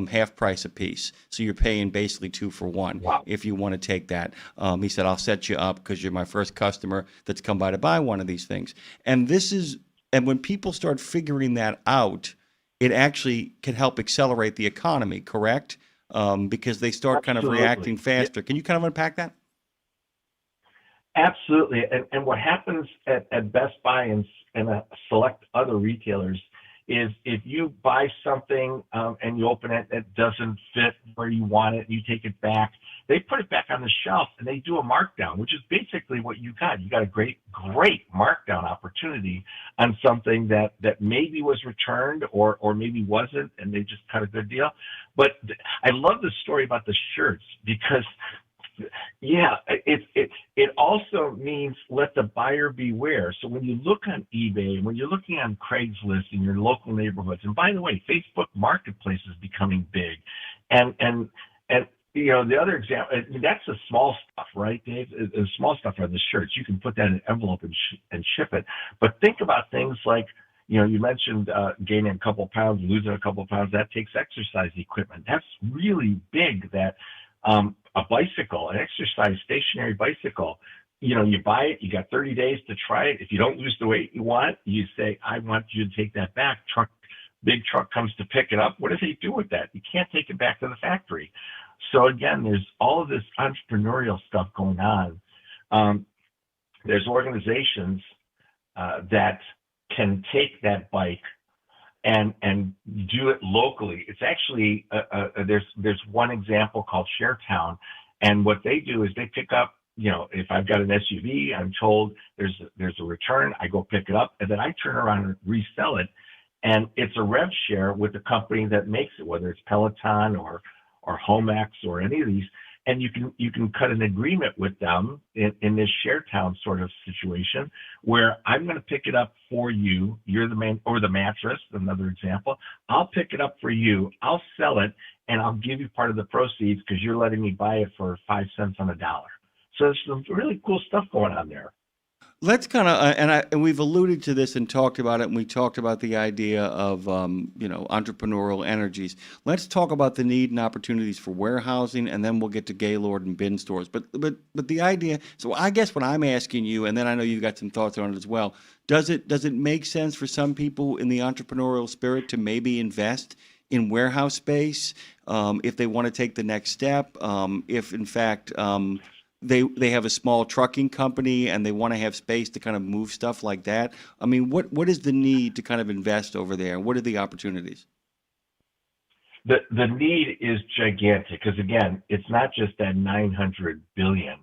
half price a piece. So you're paying basically 2 for 1 if you want to take that." He said, "I'll set you up because you're my first customer that's come by to buy one of these things." And when people start figuring that out, it actually can help accelerate the economy, correct? Because they start kind of reacting faster. Can you kind of unpack that? Absolutely. And what happens at Best Buy and select other retailers is if you buy something and you open it, it doesn't fit where you want it, you take it back, they put it back on the shelf and they do a markdown, which is basically what you got. You got a great markdown opportunity on something that maybe was returned or maybe wasn't, and they just cut a good deal. But I love the story about the shirts because it also means let the buyer beware. So when you look on eBay, when you're looking on Craigslist in your local neighborhoods, and by the way, Facebook Marketplace is becoming big, and the other example, that's the small stuff, right, Dave? The small stuff are the shirts. You can put that in an envelope and ship it. But think about things like, you mentioned gaining a couple pounds, losing a couple pounds. That takes exercise equipment. That's really big. That a bicycle, an exercise stationary bicycle, you buy it, you got 30 days to try it. If you don't lose the weight you want, you say, "I want you to take that back." Big truck comes to pick it up. What do they do with that? You can't take it back to the factory. So again, there's all of this entrepreneurial stuff going on. There's organizations that can take that bike and do it locally. It's actually there's one example called ShareTown, and what they do is they pick up. If I've got an SUV, I'm told there's a return. I go pick it up, and then I turn around and resell it, and it's a rev share with the company that makes it, whether it's Peloton or Homex or any of these. And you can cut an agreement with them in this ShareTown sort of situation where I'm going to pick it up for you. You're the man, or the mattress, another example. I'll pick it up for you. I'll sell it, and I'll give you part of the proceeds because you're letting me buy it for 5 cents on a dollar. So there's some really cool stuff going on there. Let's kind of, and we've alluded to this and talked about it, and we talked about the idea of, entrepreneurial energies. Let's talk about the need and opportunities for warehousing, and then we'll get to Gaylord and bin stores. But the idea, so I guess what I'm asking you, and then I know you've got some thoughts on it as well, does it make sense for some people in the entrepreneurial spirit to maybe invest in warehouse space if they want to take the next step, if in fact they have a small trucking company and they want to have space to kind of move stuff like that? I mean, what is the need to kind of invest over there? What are the opportunities? The need is gigantic because, again, it's not just that $900 billion.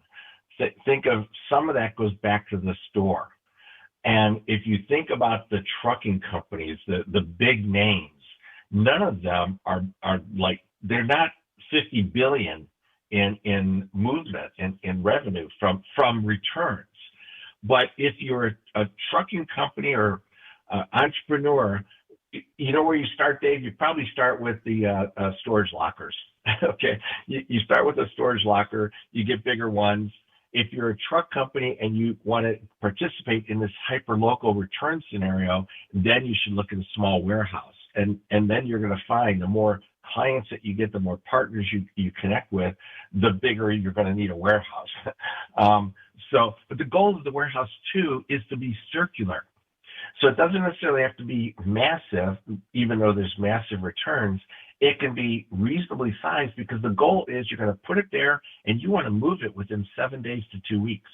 Think of some of that goes back to the store. And if you think about the trucking companies, the big names, none of them are like, they're not 50 billion in movement in revenue from returns. But if you're a trucking company or entrepreneur, you know where you start, Dave? You probably start with the storage lockers. Okay, you start with a storage locker, you get bigger ones. If you're a truck company and you want to participate in this hyper-local return scenario, then you should look at a small warehouse. And then you're going to find the more clients that you get, the more partners you connect with, the bigger you're going to need a warehouse. But the goal of the warehouse too is to be circular. So it doesn't necessarily have to be massive, even though there's massive returns. It can be reasonably sized because the goal is you're going to put it there and you want to move it within 7 days to 2 weeks.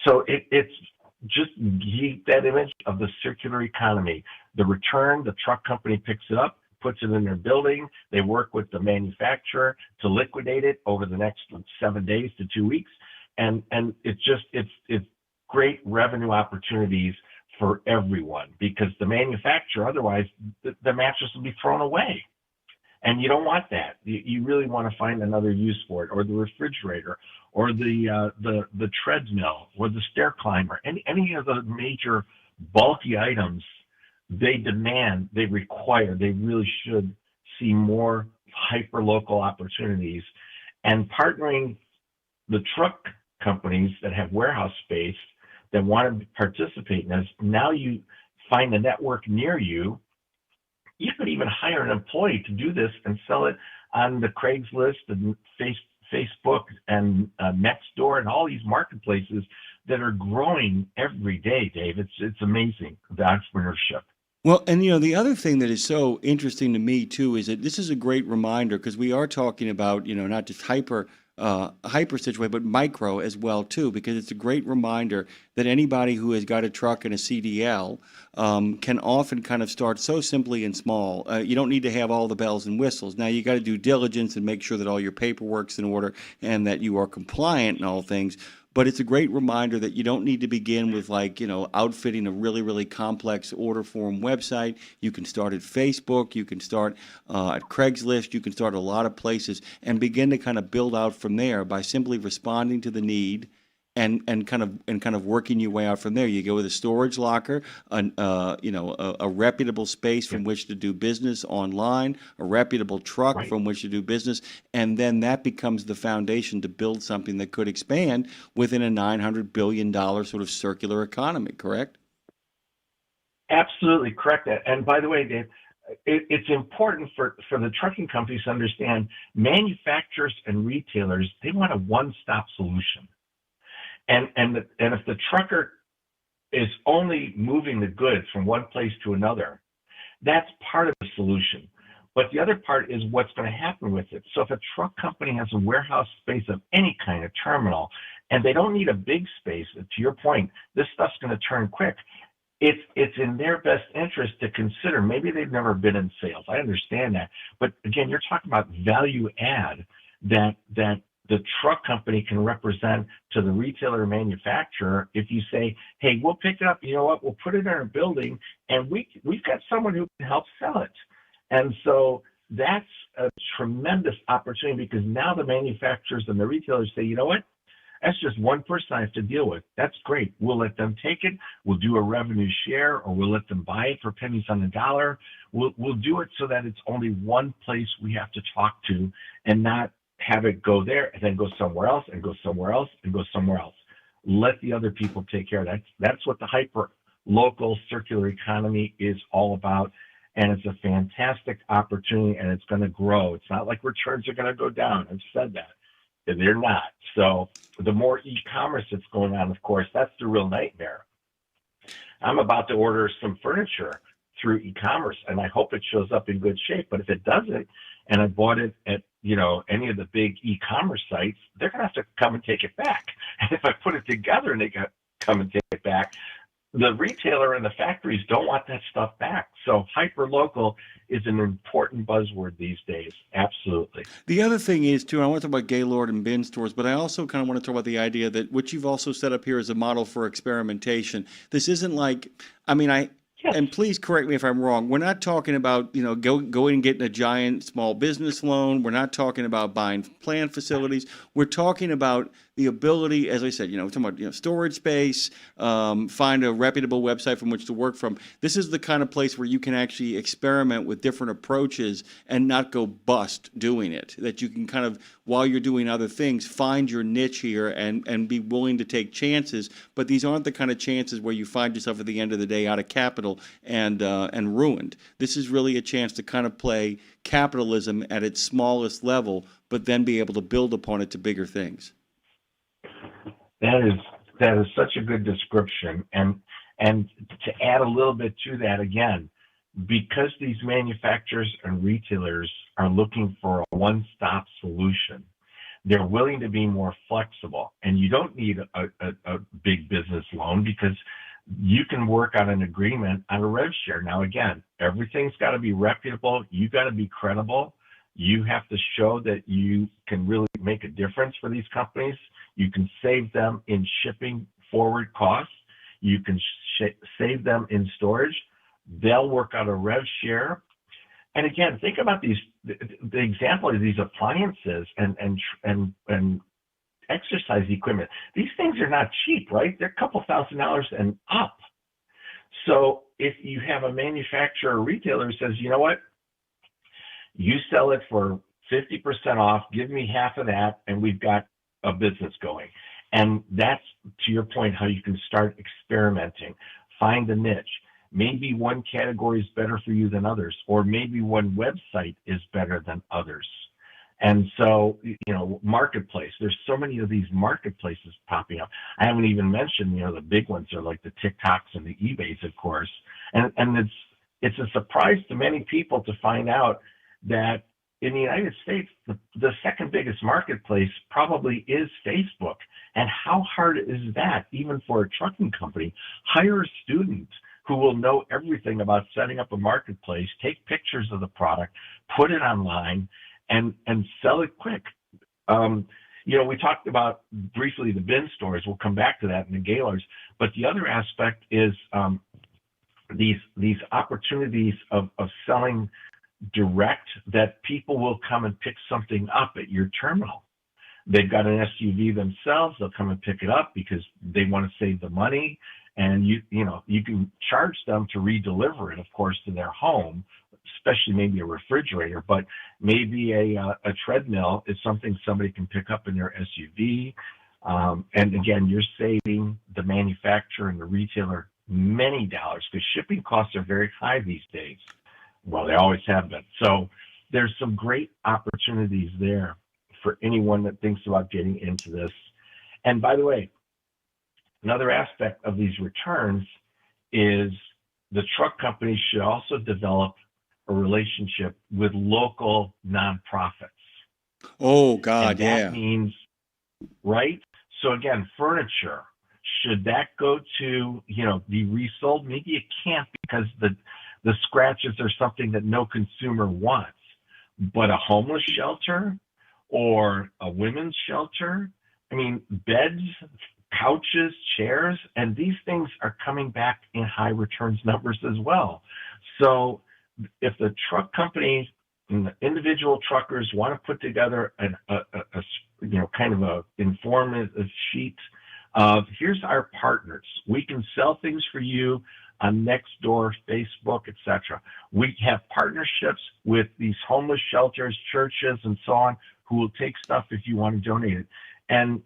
So it's just that image of the circular economy. The return, the truck company picks it up, puts it in their building. They work with the manufacturer to liquidate it over the next 7 days to 2 weeks. And it's great revenue opportunities for everyone because the manufacturer, otherwise the mattress will be thrown away. And you don't want that. You really want to find another use for it, or the refrigerator, or the treadmill, or the stair climber. Any of the major bulky items, they demand, they require, they really should see more hyper-local opportunities. and partnering the truck companies that have warehouse space that want to participate in this. Now you find a network near you. You could even hire an employee to do this and sell it on the Craigslist and Facebook and Nextdoor and all these marketplaces that are growing every day, Dave. It's amazing, the entrepreneurship. Well, and the other thing that is so interesting to me too is that this is a great reminder because we are talking about not just hyper situation, but micro as well too, because it's a great reminder that anybody who has got a truck and a CDL can often kind of start so simply and small. You don't need to have all the bells and whistles. Now you got to do diligence and make sure that all your paperwork's in order and that you are compliant and all things. But it's a great reminder that you don't need to begin with outfitting a really, really complex order form website. You can start at Facebook, you can start at Craigslist, you can start a lot of places and begin to kind of build out from there by simply responding to the need and kind of working your way out from there. You go with a storage locker, a reputable space from which to do business online, a reputable truck from which to do business, and then that becomes the foundation to build something that could expand within a $900 billion sort of circular economy, correct? Absolutely correct. And by the way, Dave, it's important for the trucking companies to understand manufacturers and retailers, they want a one-stop solution. And if the trucker is only moving the goods from one place to another, that's part of the solution. But the other part is what's going to happen with it. So if a truck company has a warehouse space of any kind of terminal, and they don't need a big space, to your point, this stuff's going to turn quick. It's in their best interest to consider. Maybe they've never been in sales. I understand that. But again, you're talking about value add that the truck company can represent to the retailer or manufacturer. If you say, hey, we'll pick it up, you know what, we'll put it in our building, and we've got someone who can help sell it. And so that's a tremendous opportunity because now the manufacturers and the retailers say, you know what, that's just one person I have to deal with. That's great. We'll let them take it. We'll do a revenue share, or we'll let them buy it for pennies on the dollar. We'll do it so that it's only one place we have to talk to and not have it go there and then go somewhere else and go somewhere else and go somewhere else. Let the other people take care of that. That's what the hyper local circular economy is all about. And it's a fantastic opportunity, and it's going to grow. It's not like returns are going to go down. I've said that. They're not. So the more e-commerce that's going on, of course, that's the real nightmare. I'm about to order some furniture through e-commerce, and I hope it shows up in good shape. But if it doesn't, and I bought it at any of the big e-commerce sites, they're going to have to come and take it back. And if I put it together and they come and take it back, the retailer and the factories don't want that stuff back. So hyper-local is an important buzzword these days. Absolutely. The other thing is, too, I want to talk about Gaylord and bin stores, but I also kind of want to talk about the idea that what you've also set up here is a model for experimentation. This isn't like, and please correct me if I'm wrong, we're not talking about, going and getting a giant small business loan. We're not talking about buying plant facilities. We're talking about the ability, as I said, we're talking about storage space, find a reputable website from which to work from. This is the kind of place where you can actually experiment with different approaches and not go bust doing it. That you can kind of, while you're doing other things, find your niche here and be willing to take chances. But these aren't the kind of chances where you find yourself at the end of the day out of capital and ruined. This is really a chance to kind of play capitalism at its smallest level, but then be able to build upon it to bigger things. That is such a good description. And to add a little bit to that, again, because these manufacturers and retailers are looking for a one-stop solution, they're willing to be more flexible. And you don't need a big business loan because you can work on an agreement on a rev share. Now, again, everything's got to be reputable. You got to be credible. You have to show that you can really make a difference for these companies. You can save them in shipping forward costs. You can save them in storage. They'll work out a rev share. And again, think about these. The example of these appliances and exercise equipment. These things are not cheap, right? They're a couple $1,000s and up. So if you have a manufacturer or retailer who says, you know what, you sell it for 50% off, give me half of that, and we've got a business going. And that's, to your point, how you can start experimenting. Find a niche. Maybe one category is better for you than others, or maybe one website is better than others. And so, marketplace, there's so many of these marketplaces popping up. I haven't even mentioned, the big ones are like the TikToks and the eBays, of course. And it's a surprise to many people to find out that in the United States, the second biggest marketplace probably is Facebook. And how hard is that, even for a trucking company? Hire a student who will know everything about setting up a marketplace, take pictures of the product, put it online, and sell it quick. We talked about briefly the bin stores. We'll come back to that in the Gaylords. But the other aspect is these opportunities of selling direct, that people will come and pick something up at your terminal. They've got an SUV themselves. They'll come and pick it up because they want to save the money. And you can charge them to redeliver it, of course, to their home, especially maybe a refrigerator, but maybe a treadmill is something somebody can pick up in their SUV. And again, you're saving the manufacturer and the retailer many dollars, because shipping costs are very high these days. Well, they always have been. So there's some great opportunities there for anyone that thinks about getting into this. And by the way, another aspect of these returns is the truck companies should also develop a relationship with local nonprofits. Oh, God, and that means, right? So again, furniture, should that go to, be resold? Maybe it can't, because the scratches are something that no consumer wants. But a homeless shelter or a women's shelter, beds, couches, chairs, and these things are coming back in high returns numbers as well. So if the truck companies and the individual truckers want to put together a kind of a informative sheet of, here's our partners. We can sell things for you on Nextdoor, Facebook, etc. We have partnerships with these homeless shelters, churches, and so on, who will take stuff if you want to donate it. And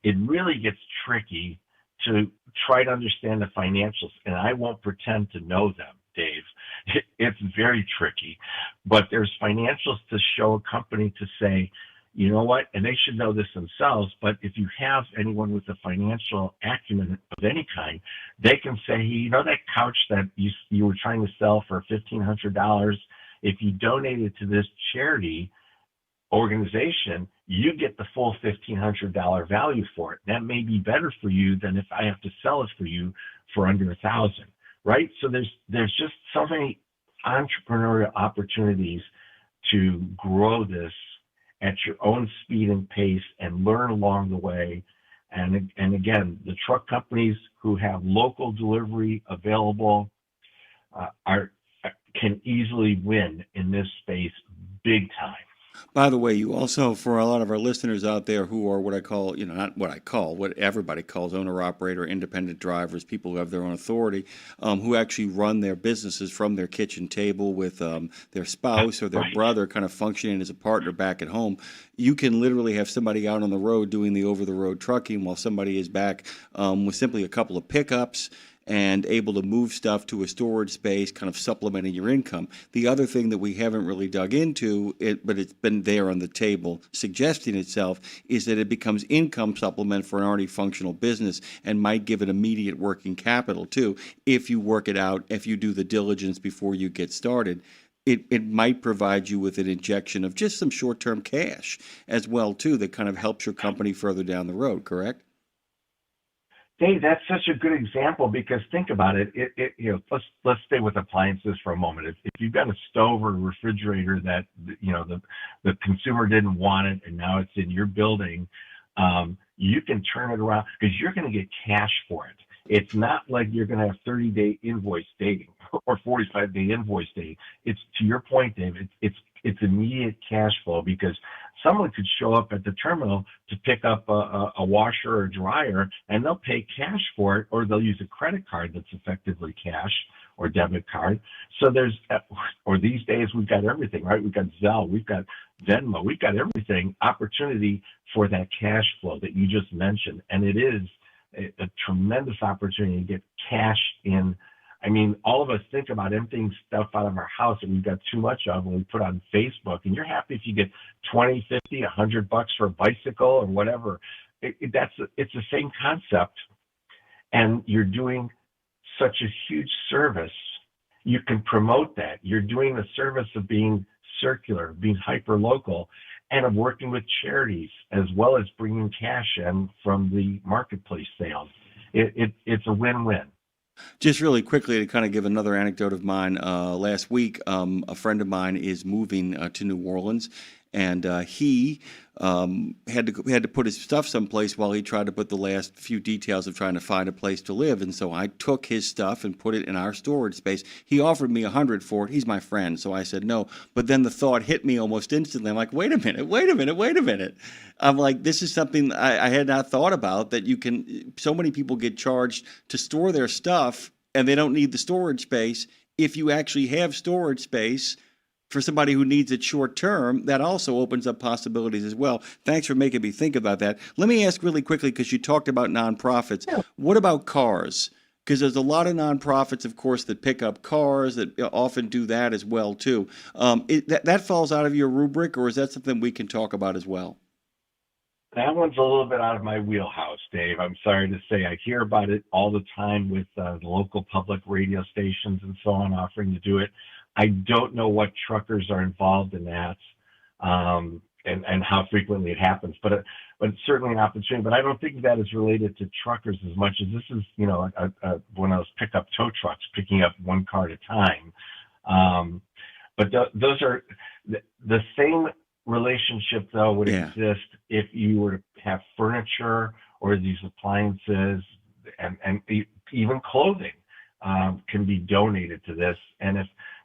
it really gets tricky to try to understand the financials, and I won't pretend to know them, Dave. It's very tricky, but there's financials to show a company to say, you know what, and they should know this themselves, but if you have anyone with a financial acumen of any kind, they can say, hey, that couch that you were trying to sell for $1,500, if you donate it to this charity organization, you get the full $1,500 value for it. That may be better for you than if I have to sell it for you for under $1,000, right? So there's just so many entrepreneurial opportunities to grow this at your own speed and pace and learn along the way. And again, the truck companies who have local delivery available can easily win in this space big time. By the way, you also, for a lot of our listeners out there who are what I call, what everybody calls owner-operator, independent drivers, people who have their own authority, who actually run their businesses from their kitchen table with their spouse or their brother kind of functioning as a partner back at home. You can literally have somebody out on the road doing the over-the-road trucking while somebody is back with simply a couple of pickups and able to move stuff to a storage space, kind of supplementing your income. The other thing that we haven't really dug into, but it's been there on the table suggesting itself, is that it becomes income supplement for an already functional business and might give it immediate working capital too, if you work it out, if you do the diligence before you get started. It might provide you with an injection of just some short-term cash as well too, that kind of helps your company further down the road, correct? Dave, that's such a good example, because think about it. Let's stay with appliances for a moment. If you've got a stove or a refrigerator that the consumer didn't want it and now it's in your building, you can turn it around because you're going to get cash for it. It's not like you're going to have 30-day invoice dating or 45-day invoice dating. It's, to your point, Dave, it's immediate cash flow, because someone could show up at the terminal to pick up a washer or dryer, and they'll pay cash for it, or they'll use a credit card that's effectively cash, or debit card. So or these days we've got everything, right? We've got Zelle, we've got Venmo, we've got everything, opportunity for that cash flow that you just mentioned. And it is a tremendous opportunity to get cash in. I mean, all of us think about emptying stuff out of our house that we've got too much of and we put on Facebook, and you're happy if you get 20, 50, $100 for a bicycle or whatever. It's the same concept, and you're doing such a huge service. You can promote that. You're doing the service of being circular, being hyper local, and of working with charities, as well as bringing cash in from the marketplace sales. It's a win-win. Just really quickly to kind of give another anecdote of mine. Last week, a friend of mine is moving to New Orleans, and he had to put his stuff someplace while he tried to put the last few details of trying to find a place to live. And so I took his stuff and put it in our storage space. He offered me $100 for it. He's my friend, so I said no. But then the thought hit me almost instantly. I'm like, wait a minute. I'm like, this is something I had not thought about, that you can. So many people get charged to store their stuff, and they don't need the storage space. If you actually have storage space for somebody who needs it short term, that also opens up possibilities as well. Thanks for making me think about that. Let me ask really quickly, because you talked about nonprofits. Yeah. What about cars? Because there's a lot of nonprofits, of course, that pick up cars, that often do that as well, too. That falls out of your rubric, or is that something we can talk about as well? That one's a little bit out of my wheelhouse, Dave. I'm sorry to say. I hear about it all the time with the local public radio stations and so on offering to do it. I don't know what truckers are involved in that, and how frequently it happens, but it's certainly an opportunity. But I don't think that is related to truckers as much as this is, one of those pickup tow trucks, picking up one car at a time. But those are the same relationship, though, would exist if you were to have furniture or these appliances, and even clothing can be donated to this. And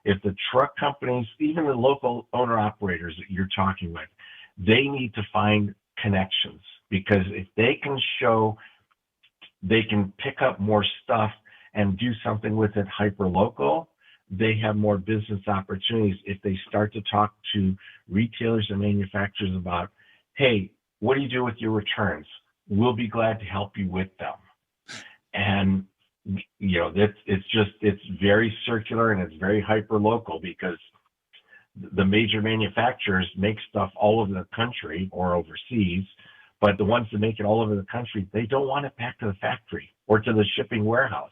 if the truck companies, even the local owner operators that you're talking with, they need to find connections, because if they can show they can pick up more stuff and do something with it hyper local, they have more business opportunities. If they start to talk to retailers and manufacturers about, hey, what do you do with your returns? We'll be glad to help you with them. And it's very circular, and it's very hyper local, because the major manufacturers make stuff all over the country or overseas, but the ones that make it all over the country, they don't want it back to the factory or to the shipping warehouse.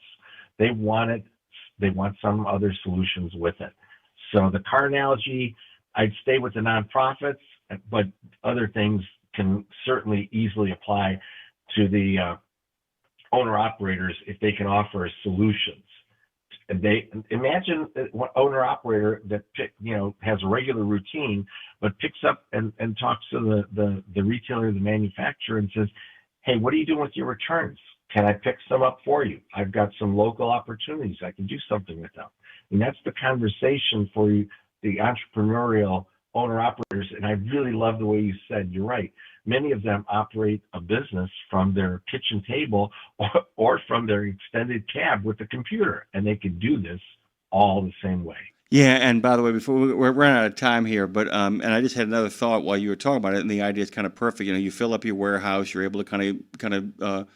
They want some other solutions with it. So the car analogy, I'd stay with the nonprofits, but other things can certainly easily apply to the owner operators if they can offer solutions. And they imagine one owner operator that has a regular routine, but picks up and talks to the retailer, the manufacturer, and says, hey, what are you doing with your returns? Can I pick some up for you? I've got some local opportunities. I can do something with them. And that's the conversation for you, the entrepreneurial owner operators. And I really love the way you said, you're right. Many of them operate a business from their kitchen table or from their extended cab with a computer, and they could do this all the same way. Yeah, and by the way, before we're running out of time here, but and I just had another thought while you were talking about it, and the idea is kind of perfect. You fill up your warehouse, you're able to kind of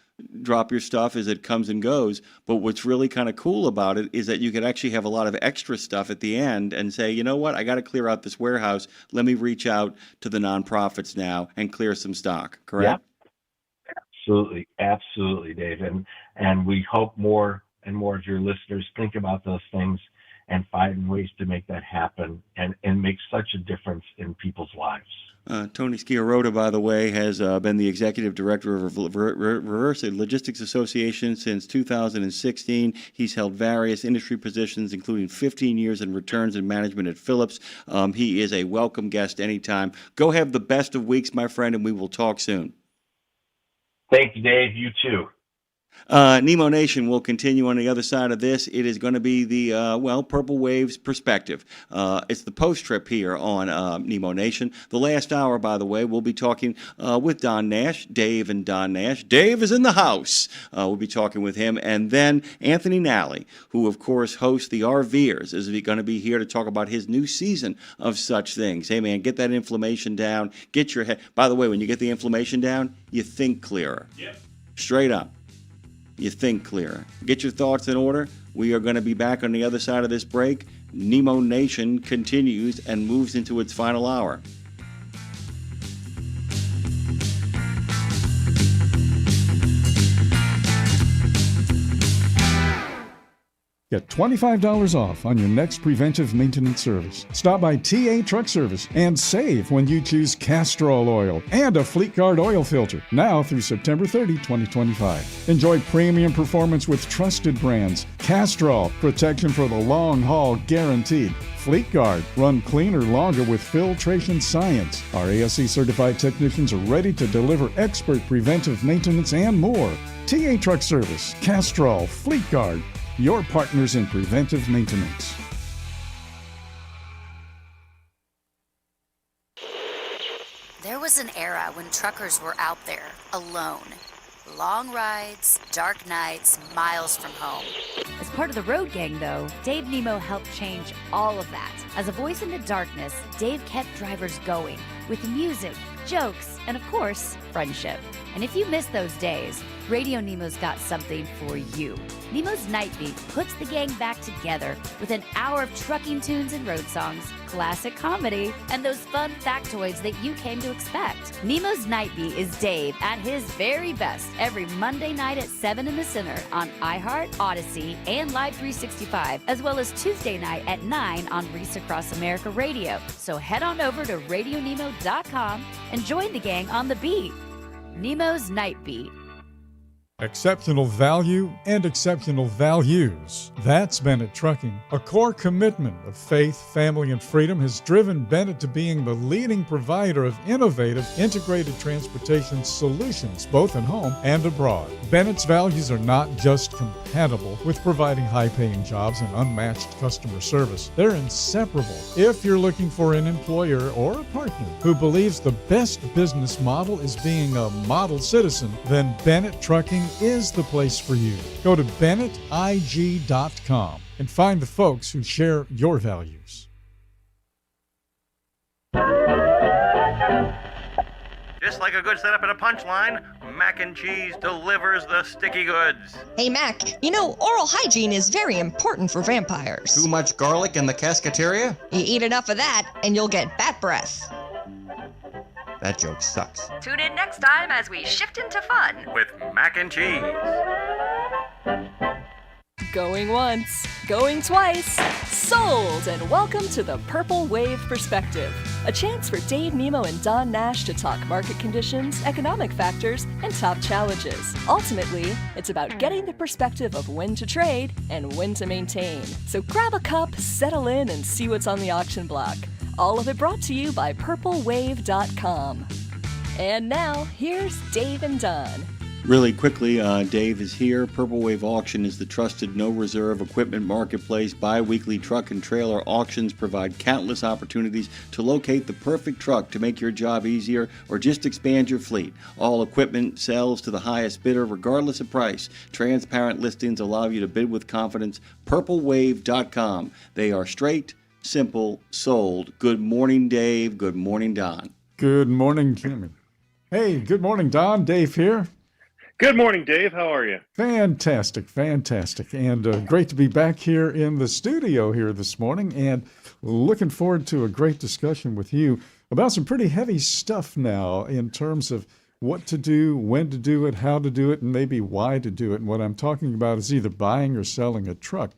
drop your stuff as it comes and goes. But what's really kind of cool about it is that you could actually have a lot of extra stuff at the end and say, you know what, I got to clear out this warehouse. Let me reach out to the nonprofits now and clear some stock. Correct? Yep. Absolutely, Dave. And we hope more and more of your listeners think about those things and find ways to make that happen and make such a difference in people's lives. Tony Sciarota, by the way, has been the executive director of Reverse Logistics Association since 2016. He's held various industry positions, including 15 years in returns and management at Phillips. He is a welcome guest anytime. Go have the best of weeks, my friend, and we will talk soon. Thank you, Dave. You too. Nemo Nation will continue on the other side of this. It is going to be the, Purple Waves perspective. It's the post trip here on Nemo Nation. The last hour, by the way, we'll be talking with Don Nash, Dave and Don Nash. Dave is in the house. We'll be talking with him. And then Anthony Nally, who, of course, hosts the RVers, is going to be here to talk about his new season of such things. Hey, man, get that inflammation down. Get your head. By the way, when you get the inflammation down, you think clearer. Yep. Straight up. You think clearer. Get your thoughts in order. We are going to be back on the other side of this break. Nemo Nation continues and moves into its final hour. Get $25 off on your next preventive maintenance service. Stop by TA Truck Service and save when you choose Castrol oil and a Fleet Guard oil filter. Now through September 30, 2025. Enjoy premium performance with trusted brands. Castrol, protection for the long haul guaranteed. Fleet Guard, run cleaner longer with filtration science. Our ASC certified technicians are ready to deliver expert preventive maintenance and more. TA Truck Service, Castrol, Fleet Guard, your partners in preventive maintenance. There was an era when truckers were out there, alone. Long rides, dark nights, miles from home. As part of the road gang, though, Dave Nemo helped change all of that. As a voice in the darkness, Dave kept drivers going with music, jokes, and of course, friendship. And if you miss those days, Radio Nemo's got something for you. Nemo's Night Beat puts the gang back together with an hour of trucking tunes and road songs, classic comedy, and those fun factoids that you came to expect. Nemo's Night Beat is Dave at his very best every Monday night at 7 in the Center on iHeart, Odyssey, and Live 365, as well as Tuesday night at 9 on Reese Across America Radio. So head on over to RadioNemo.com and join the gang on the beat. Nemo's Night Beat. Exceptional value and exceptional values. That's Bennett Trucking. A core commitment of faith, family, and freedom has driven Bennett to being the leading provider of innovative, integrated transportation solutions, both at home and abroad. Bennett's values are not just compatible with providing high-paying jobs and unmatched customer service. They're inseparable. If you're looking for an employer or a partner who believes the best business model is being a model citizen, then Bennett Trucking is the place for you. Go to BennettIG.com and find the folks who share your values. Just like a good setup at a punchline, Mac and Cheese delivers the sticky goods. Hey, Mac, you know, oral hygiene is very important for vampires. Too much garlic in the cascateria? You eat enough of that, and you'll get bat breath. That joke sucks. Tune in next time as we shift into fun with Mac and Cheese. Going once, going twice, sold, and welcome to the Purple Wave Perspective, a chance for Dave Nemo and Don Nash to talk market conditions, economic factors, and top challenges. Ultimately, it's about getting the perspective of when to trade and when to maintain. So grab a cup, settle in, and see what's on the auction block. All of it brought to you by PurpleWave.com. And now, here's Dave and Don. Really quickly, Dave is here. Purple Wave Auction is the trusted no-reserve equipment marketplace. Bi-weekly truck and trailer auctions provide countless opportunities to locate the perfect truck to make your job easier or just expand your fleet. All equipment sells to the highest bidder regardless of price. Transparent listings allow you to bid with confidence. PurpleWave.com. They are straight, simple, sold. Good morning, Dave. Good morning, Don. Good morning, Jimmy. Hey, good morning, Don. Dave here. Good morning, Dave. How are you? Fantastic, fantastic. And great to be back here in the studio here this morning, and looking forward to a great discussion with you about some pretty heavy stuff now in terms of what to do, when to do it, how to do it, and maybe why to do it. And what I'm talking about is either buying or selling a truck.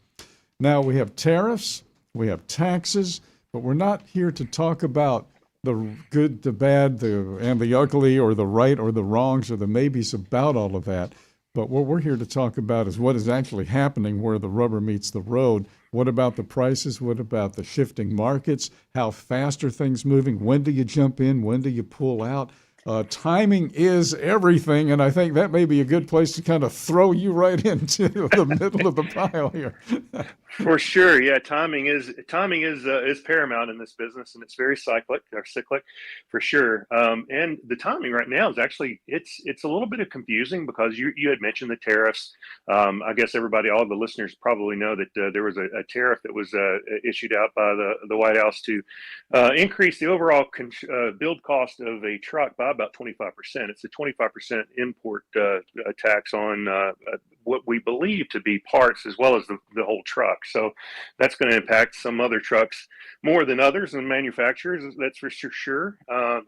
Now, we have tariffs, we have taxes, but we're not here to talk about the good, the bad, and the ugly, or the right or the wrongs or the maybes about all of that. But what we're here to talk about is what is actually happening where the rubber meets the road. What about the prices? What about the shifting markets? How fast are things moving? When do you jump in? When do you pull out? timing is everything, and I think that may be a good place to kind of throw you right into the middle of the pile here. For sure, yeah. Timing is paramount in this business, and it's very cyclic for sure. And the timing right now is actually it's a little bit of confusing because you had mentioned the tariffs. I guess all the listeners probably know that there was a tariff that was issued out by the White House to increase the overall build cost of a truck by about 25%. It's a 25% import tax on what we believe to be parts as well as the whole truck. So that's going to impact some other trucks more than others and manufacturers, that's for sure.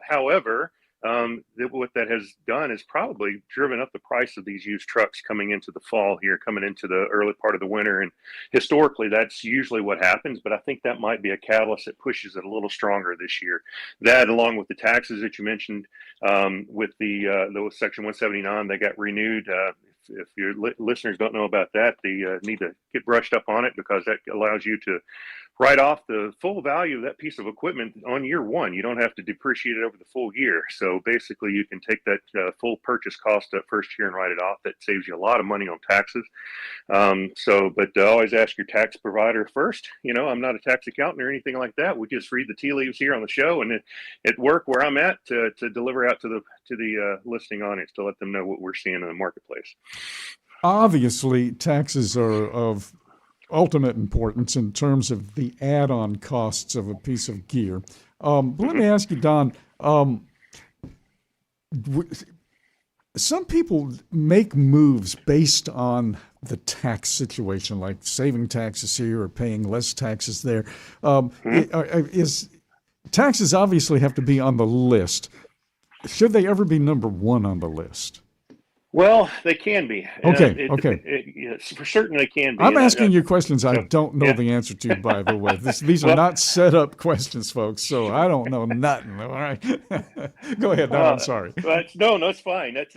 However, what that has done is probably driven up the price of these used trucks coming into the fall here, coming into the early part of the winter. And historically, that's usually what happens, but I think that might be a catalyst that pushes it a little stronger this year. That, along with the taxes that you mentioned, with the Section 179, they got renewed. If your listeners don't know about that, they need to get brushed up on it because that allows you to write off the full value of that piece of equipment on year one. You don't have to depreciate it over the full year. So basically, you can take that full purchase cost that first year and write it off. That saves you a lot of money on taxes. But always ask your tax provider first. I'm not a tax accountant or anything like that. We just read the tea leaves here on the show, and at work where I'm at to deliver out to the listening audience to let them know what we're seeing in the marketplace. Obviously, taxes are of ultimate importance in terms of the add-on costs of a piece of gear. But let me ask you, Don, some people make moves based on the tax situation, like saving taxes here or paying less taxes there. Taxes obviously have to be on the list. Should they ever be number one on the list? Well, they can be. Okay. For certain, they can be. I'm asking you questions I don't know the answer to, by the way. These are not set up questions, folks, so I don't know nothing. All right. Go ahead, Don. I'm sorry. No, it's fine. That's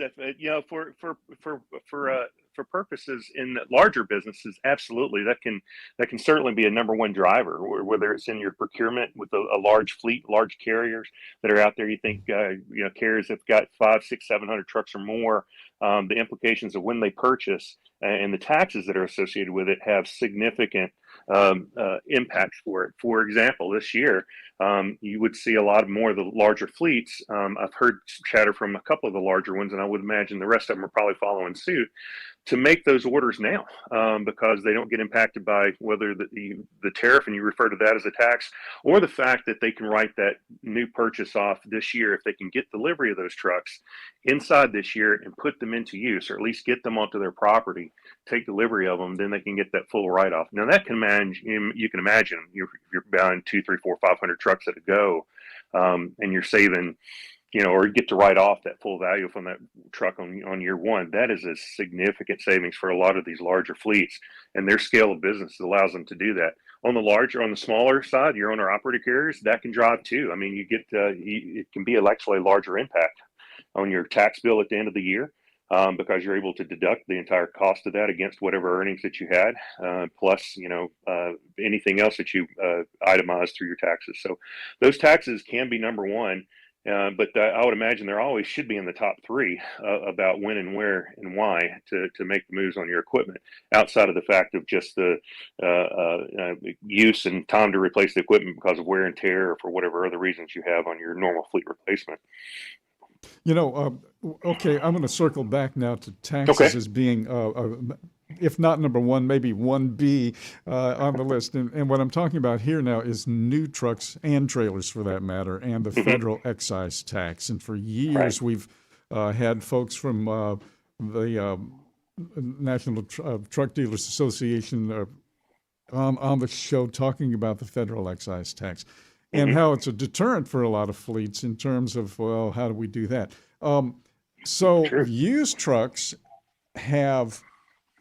for purposes in larger businesses, absolutely. That can certainly be a number one driver, whether it's in your procurement with a large fleet, large carriers that are out there. You think, carriers have got 500, 600, 700 trucks or more. The implications of when they purchase and the taxes that are associated with it have significant impacts for it. For example, this year, you would see a lot more of the larger fleets. I've heard chatter from a couple of the larger ones, and I would imagine the rest of them are probably following suit, to make those orders now because they don't get impacted by whether the tariff, and you refer to that as a tax, or the fact that they can write that new purchase off this year if they can get delivery of those trucks inside this year and put them into use, or at least get them onto their property, take delivery of them, then they can get that full write-off. Now that can manage, you can imagine you're buying 200, 300, 400, 500 trucks at a go, and you're saving, or get to write off that full value from that truck on year one. That is a significant savings for a lot of these larger fleets, and their scale of business allows them to do that. On the smaller side, your owner-operator carriers, that can drive too. I mean, it can be actually a larger impact on your tax bill at the end of the year because you're able to deduct the entire cost of that against whatever earnings that you had, plus anything else that you itemized through your taxes. So those taxes can be number one. But I would imagine there always should be in the top three about when and where and why to make the moves on your equipment, outside of the fact of just the use and time to replace the equipment because of wear and tear or for whatever other reasons you have on your normal fleet replacement. Okay, I'm going to circle back now to taxes as being, if not number one, maybe 1B on the list. And what I'm talking about here now is new trucks and trailers, for that matter, and the federal excise tax. And for years, we've had folks from the National Truck Dealers Association on the show talking about the federal excise tax and how it's a deterrent for a lot of fleets in terms of, well, how do we do that? Used trucks have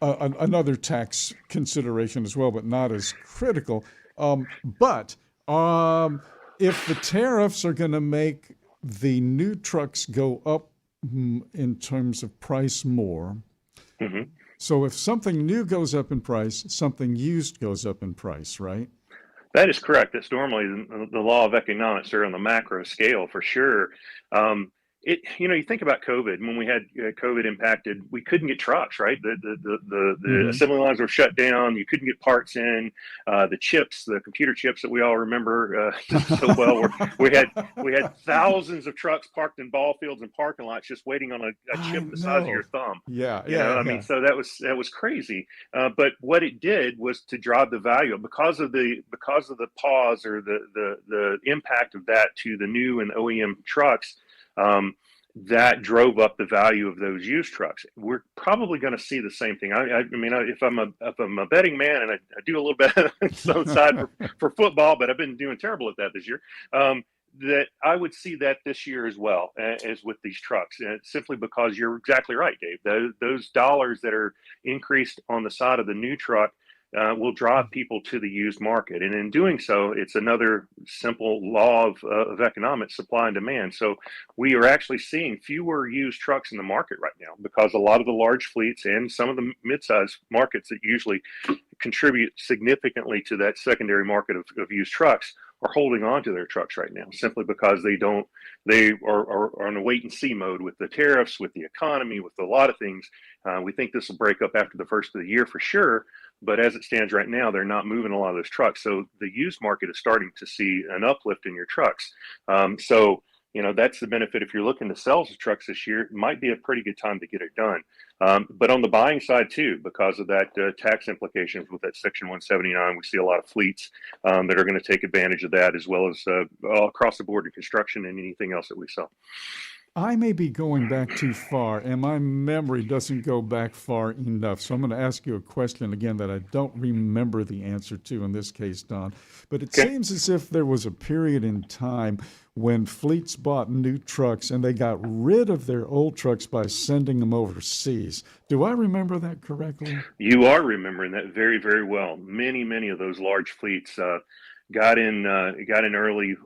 another tax consideration as well, but not as critical. But if the tariffs are going to make the new trucks go up in terms of price more, so if something new goes up in price, something used goes up in price, right? That is correct. That's normally the law of economics there on the macro scale for sure. you think about COVID. When we had COVID impacted, we couldn't get trucks, right? The assembly lines were shut down. You couldn't get parts in. The chips, the computer chips that we all remember so well, we had thousands of trucks parked in ball fields and parking lots just waiting on a chip the size of your thumb. Yeah, I mean, so that was crazy. But what it did was to drive the value because of the pause or the impact of that to the new and OEM trucks. That drove up the value of those used trucks. We're probably going to see the same thing. I mean, if I'm a betting man, and I do a little bit on the side for football, but I've been doing terrible at that this year. That I would see that this year as well as with these trucks, simply because you're exactly right, Dave. Those dollars that are increased on the side of the new truck will drive people to the used market. And in doing so, it's another simple law of economics, supply and demand. So we are actually seeing fewer used trucks in the market right now because a lot of the large fleets and some of the mid-sized markets that usually contribute significantly to that secondary market of used trucks are holding on to their trucks right now, simply because they are on a wait and see mode with the tariffs, with the economy, with a lot of things. We think this will break up after the first of the year for sure. But as it stands right now, they're not moving a lot of those trucks. So the used market is starting to see an uplift in your trucks. So that's the benefit. If you're looking to sell some trucks this year, it might be a pretty good time to get it done. But on the buying side too, because of that tax implications with that Section 179, we see a lot of fleets that are going to take advantage of that, as well as all across the board in construction and anything else that we sell. I may be going back too far, and my memory doesn't go back far enough. So I'm going to ask you a question again that I don't remember the answer to in this case, Don. But it seems as if there was a period in time when fleets bought new trucks and they got rid of their old trucks by sending them overseas. Do I remember that correctly? You are remembering that very, very well. Many of those large fleets got in early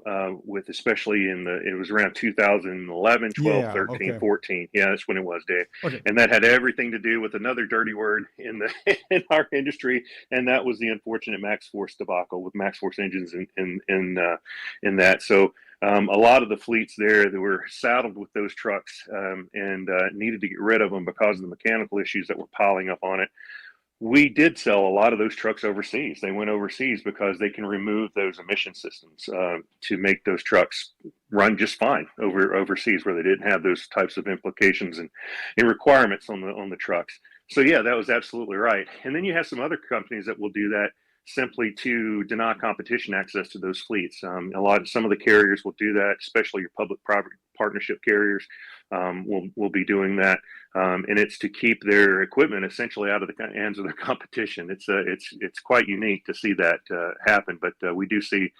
with, especially it was around 2011, 12, 13, 14. Yeah, that's when it was, Dave. Okay. And that had everything to do with another dirty word in our industry, and that was the unfortunate Max Force debacle with Max Force engines in that. So a lot of the fleets there that were saddled with those trucks and needed to get rid of them because of the mechanical issues that were piling up on it. We did sell a lot of those trucks overseas. They went overseas because they can remove those emission systems to make those trucks run just fine overseas, where they didn't have those types of implications and requirements on the trucks. So yeah, that was absolutely right. And then you have some other companies that will do that simply to deny competition access to those fleets. Some of the carriers will do that, especially your public-private partnership carriers will be doing that, and it's to keep their equipment essentially out of the hands of their competition. It's quite unique to see that happen, but we do see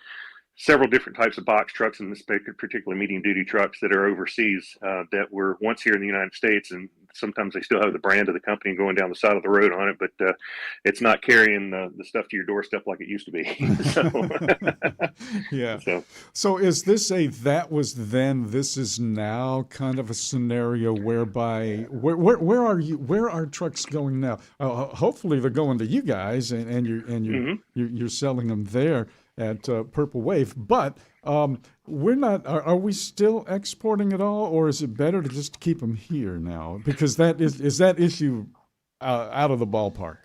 several different types of box trucks, in this particular medium duty trucks, that are overseas that were once here in the United States, and sometimes they still have the brand of the company going down the side of the road on it, but it's not carrying the stuff to your doorstep like it used to be. Yeah. So is this that was then, this is now kind of a scenario whereby where are trucks going now? Hopefully they're going to you guys, and you're selling them there at Purple Wave, but we're not. Are we still exporting at all, or is it better to just keep them here now? Because is that issue out of the ballpark?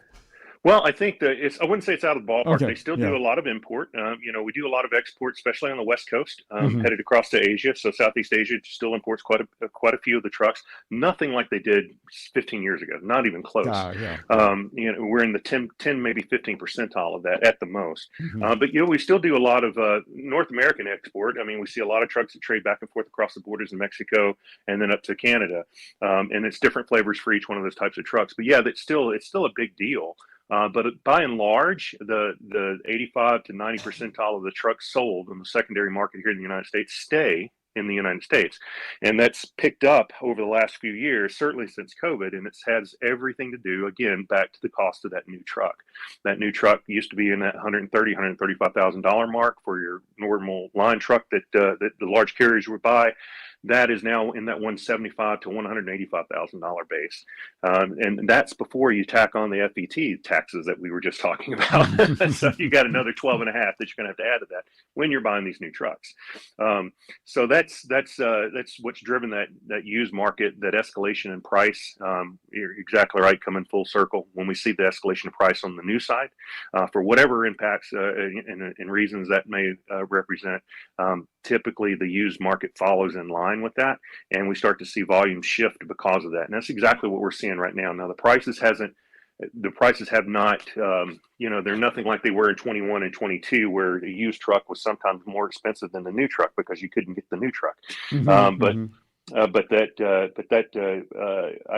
Well, I think that I wouldn't say it's out of the ballpark. Okay, They still do a lot of import. We do a lot of export, especially on the West Coast, headed across to Asia. So Southeast Asia still imports quite a few of the trucks. Nothing like they did 15 years ago. Not even close. We're in the 10 maybe 15 percentile of that at the most. But we still do a lot of North American export. I mean, we see a lot of trucks that trade back and forth across the borders in Mexico and then up to Canada, and it's different flavors for each one of those types of trucks. But yeah, it's still a big deal. But by and large, the 85 to 90 percentile of the trucks sold in the secondary market here in the United States stay in the United States. And that's picked up over the last few years, certainly since COVID, and it has everything to do, again, back to the cost of that new truck. That new truck used to be in that $130,000, $135,000 mark for your normal line truck that the large carriers would buy. that is now in that $175,000 to $185,000 base, and that's before you tack on the FET taxes that we were just talking about. So you got another 12 and a half that you're going to have to add to that when you're buying these new trucks. So that's what's driven that used market, that escalation in price. You're exactly right, coming full circle when we see the escalation of price on the new side, for whatever impacts and reasons that may represent. Typically, the used market follows in line with that, and we start to see volume shift because of that. And that's exactly what we're seeing right now. Now, the prices have not, they're nothing like they were in 21 and 22, where a used truck was sometimes more expensive than the new truck because you couldn't get the new truck. I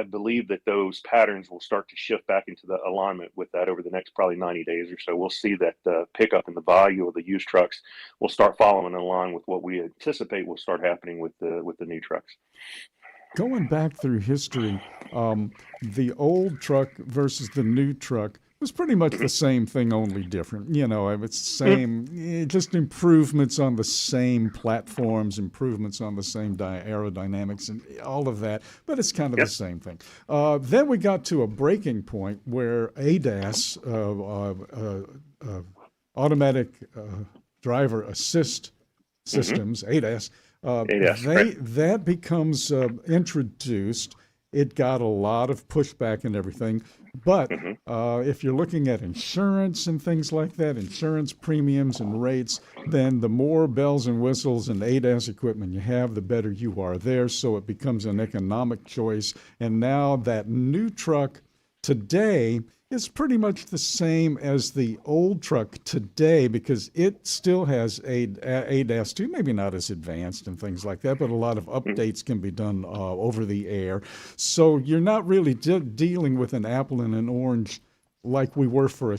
believe that those patterns will start to shift back into the alignment with that over the next probably 90 days or so. We'll see that the pickup in the value of the used trucks will start following in line with what we anticipate will start happening with the new trucks. Going back through history, the old truck versus the new truck was pretty much the same thing, only different. It's the same, just improvements on the same platforms, improvements on the same aerodynamics and all of that, but it's kind of the same thing. Then we got to a breaking point where ADAS, automatic driver assist systems, ADAS, that becomes introduced. It got a lot of pushback and everything. But if you're looking at insurance and things like that, insurance premiums and rates, then the more bells and whistles and ADAS equipment you have, the better you are there. So it becomes an economic choice. And now that new truck today is pretty much the same as the old truck today, because it still has ADAS too, maybe not as advanced and things like that, but a lot of updates can be done over the air. So you're not really dealing with an apple and an orange like we were for a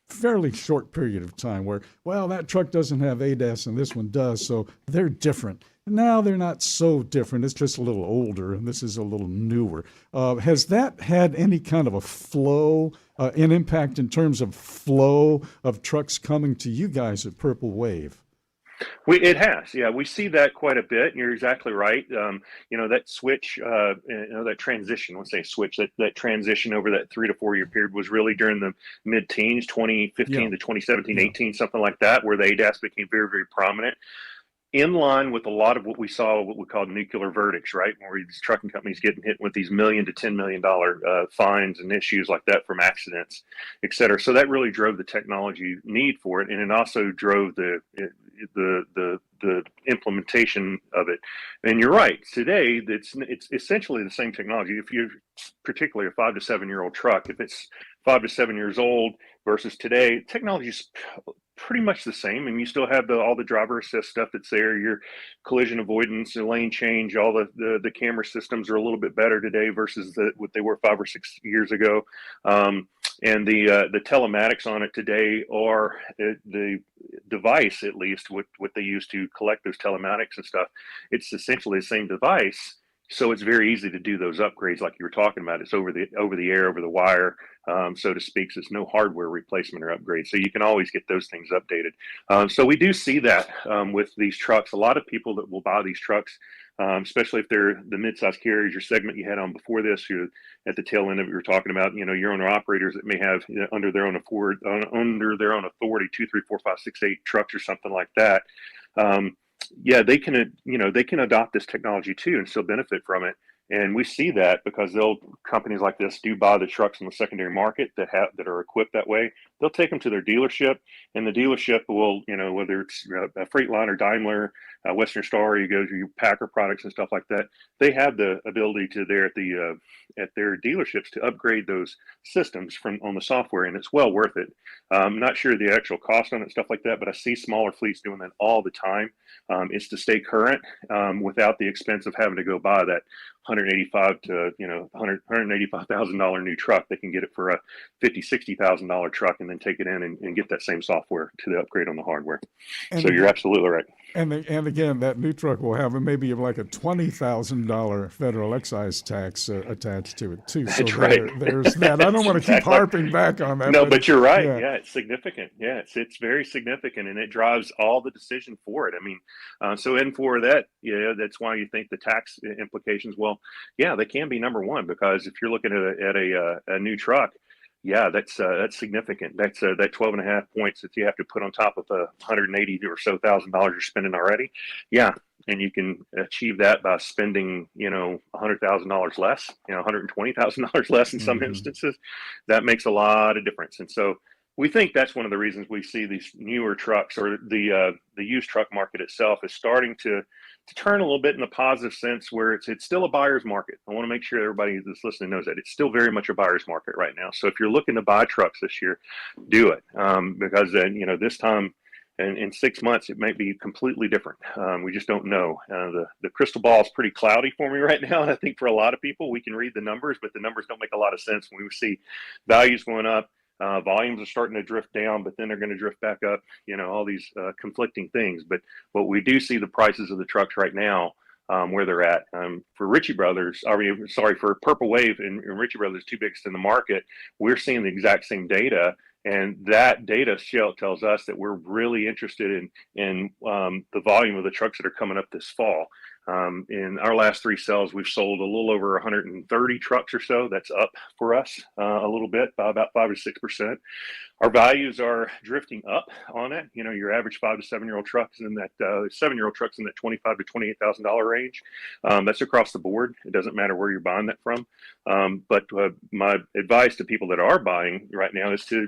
fairly short period of time where, well, that truck doesn't have ADAS and this one does, so they're different. Now they're not so different. It's just a little older, and this is a little newer. Has that had any kind of a flow, an impact in terms of flow of trucks coming to you guys at Purple Wave? It has, yeah. We see that quite a bit, and you're exactly right. That switch, that transition, let's say switch, that transition over that 3 to 4 year period was really during the mid-teens, 2015 to 2017, 18, something like that, where the ADAS became very, very prominent. In line with a lot of what we saw, what we call nuclear verdicts, right? Where these trucking companies getting hit with these $1 million to $10 million fines and issues like that from accidents, et cetera. So that really drove the technology need for it, and it also drove the implementation of it. And you're right. Today, it's essentially the same technology. If you're particularly a 5 to 7 year old truck, if it's 5 to 7 years old versus today, technology is pretty much the same, and you still have all the driver assist stuff that's there, your collision avoidance, the lane change, all the camera systems are a little bit better today versus what they were 5 or 6 years ago. And the telematics on it today are the device, at least what they use to collect those telematics and stuff. It's essentially the same device. So it's very easy to do those upgrades like you were talking about. It's over the air, over the wire, so to speak. So it's no hardware replacement or upgrade. So you can always get those things updated. So we do see that with these trucks. A lot of people that will buy these trucks, especially if they're the mid-size carriers, your segment you had on before this, you're at the tail end of it, you're talking about, your owner operators that may have under their own authority 2, 3, 4, 5, 6, 8 trucks or something like that. They can adopt this technology too and still benefit from it. And we see that because companies like this do buy the trucks in the secondary market that are equipped that way. They'll take them to their dealership, and the dealership will, whether it's a Freightliner, Daimler, Western Star, you go to your Packer products and stuff like that, they have the ability to at their dealerships to upgrade those systems on the software, and it's well worth it. I'm not sure the actual cost on it, stuff like that, but I see smaller fleets doing that all the time. It's to stay current without the expense of having to go buy that $185,000 to $185,000 new truck. They can get it for a $50,000-$60,000 truck and then take it in and get that same software to the upgrade on the hardware. So you're absolutely right. And again, that new truck will have maybe like a $20,000 federal excise tax attached to it too. So That's right. there's that. I don't want to keep harping back on that. No, but you're right. Yeah. Yeah, it's significant. Yeah, it's very significant, and it drives all the decision for it. I mean, so and for that, yeah, that's why you think the tax implications. Well, yeah, they can be number one, because if you're looking at a new truck, yeah, that's significant. That's that 12.5 points that you have to put on top of the $180 or so thousand you're spending already. Yeah, and you can achieve that by spending, $100,000 less, $120,000 less in some instances. That makes a lot of difference. And so we think that's one of the reasons we see these newer trucks, or the used truck market itself is starting to turn a little bit in a positive sense, where it's still a buyer's market. I want to make sure everybody that's listening knows that it's still very much a buyer's market right now. So if you're looking to buy trucks this year, do it, because then this time in 6 months it might be completely different. We just don't know. The crystal ball is pretty cloudy for me right now, and I think for a lot of people, we can read the numbers, but the numbers don't make a lot of sense when we see values going up. Volumes are starting to drift down, but then they're going to drift back up, all these conflicting things. But what we do see, the prices of the trucks right now, where they're at. For Ritchie Brothers, for Purple Wave and Ritchie Brothers, two biggest in the market, we're seeing the exact same data. And that data tells us that we're really interested in the volume of the trucks that are coming up this fall. In our last 3 sales, we've sold a little over 130 trucks or so. That's up for us a little bit, by about 5 to 6%. Our values are drifting up on it. Your average 5 to 7 year old trucks in that 7-year-old trucks in that $25,000 to $28,000 range. That's across the board. It doesn't matter where you're buying that from. But my advice to people that are buying right now is to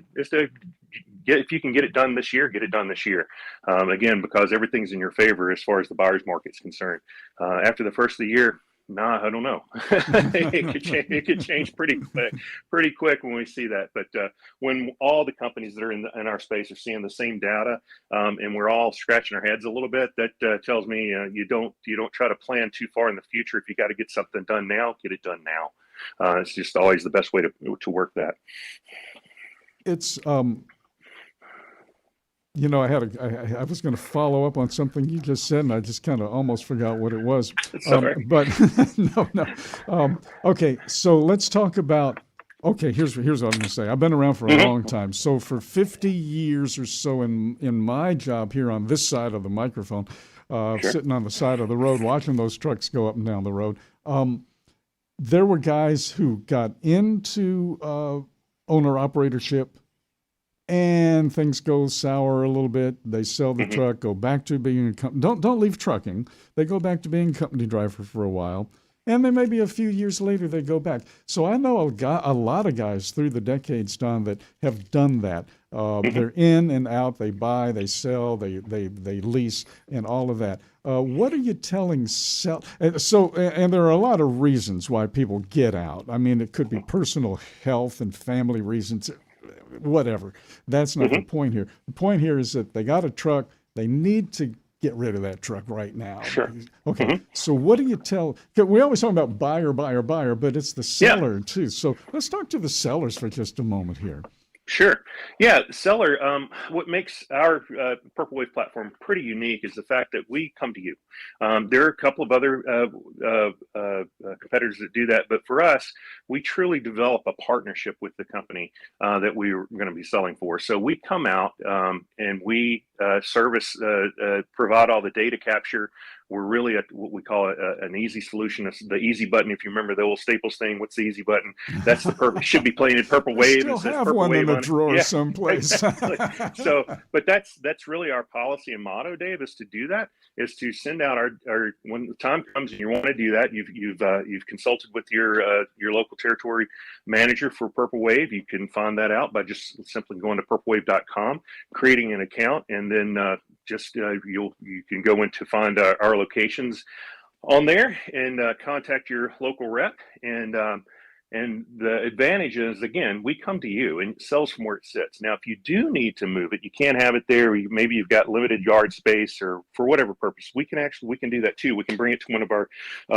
get, if you can get it done this year, get it done this year. Again, because everything's in your favor as far as the buyer's market's concerned. After the first of the year, I don't know. It could change pretty quick when we see that. But when all the companies that are in our space are seeing the same data, and we're all scratching our heads a little bit, that tells me you don't try to plan too far in the future. If you got to get something done now, get it done now. It's just always the best way to work that. It's I was going to follow up on something you just said, and I just kind of almost forgot what it was. Sorry. But no. Okay, so let's talk about. Okay, here's what I'm going to say. I've been around for a long time. So for 50 years or so in my job here on this side of the microphone, sitting on the side of the road watching those trucks go up and down the road, there were guys who got into owner-operatorship, and things go sour a little bit. They sell the truck, go back to being a company. Don't leave trucking. They go back to being a company driver for a while, and then maybe a few years later they go back. So I know a lot of guys through the decades, Don, that have done that. They're in and out. They buy, they sell, they lease, and all of that. What are you telling and there are a lot of reasons why people get out. I mean, it could be personal health and family reasons. Whatever. That's not the point here. The point here is that they got a truck. They need to get rid of that truck right now. Sure. Okay. So what do you tell? We always talk about buyer, but it's the seller too. So let's talk to the sellers for just a moment here. Sure. Yeah, seller. What makes our Purple Wave platform pretty unique is the fact that we come to you. There are a couple of other competitors that do that, but for us, we truly develop a partnership with the company that we're going to be selling for. So we come out and we provide all the data capture. We're really at what we call an easy solution. It's the easy button. If you remember the old Staples thing, what's the easy button? That's the purple. Should be playing in Purple Wave. I still have Purple one Wave in a drawer someplace. Exactly. So, but that's really our policy and motto, Dave, is to do that. Is to send out our when the time comes and you want to do that. You've consulted with your local territory manager for Purple Wave. You can find that out by just simply going to purplewave.com, creating an account, and then you can go in to find our locations on there and contact your local rep, and And the advantage is, again, we come to you and it sells from where it sits. Now, if you do need to move it, you can't have it there. Maybe you've got limited yard space or for whatever purpose. We can do that too. We can bring it to one of our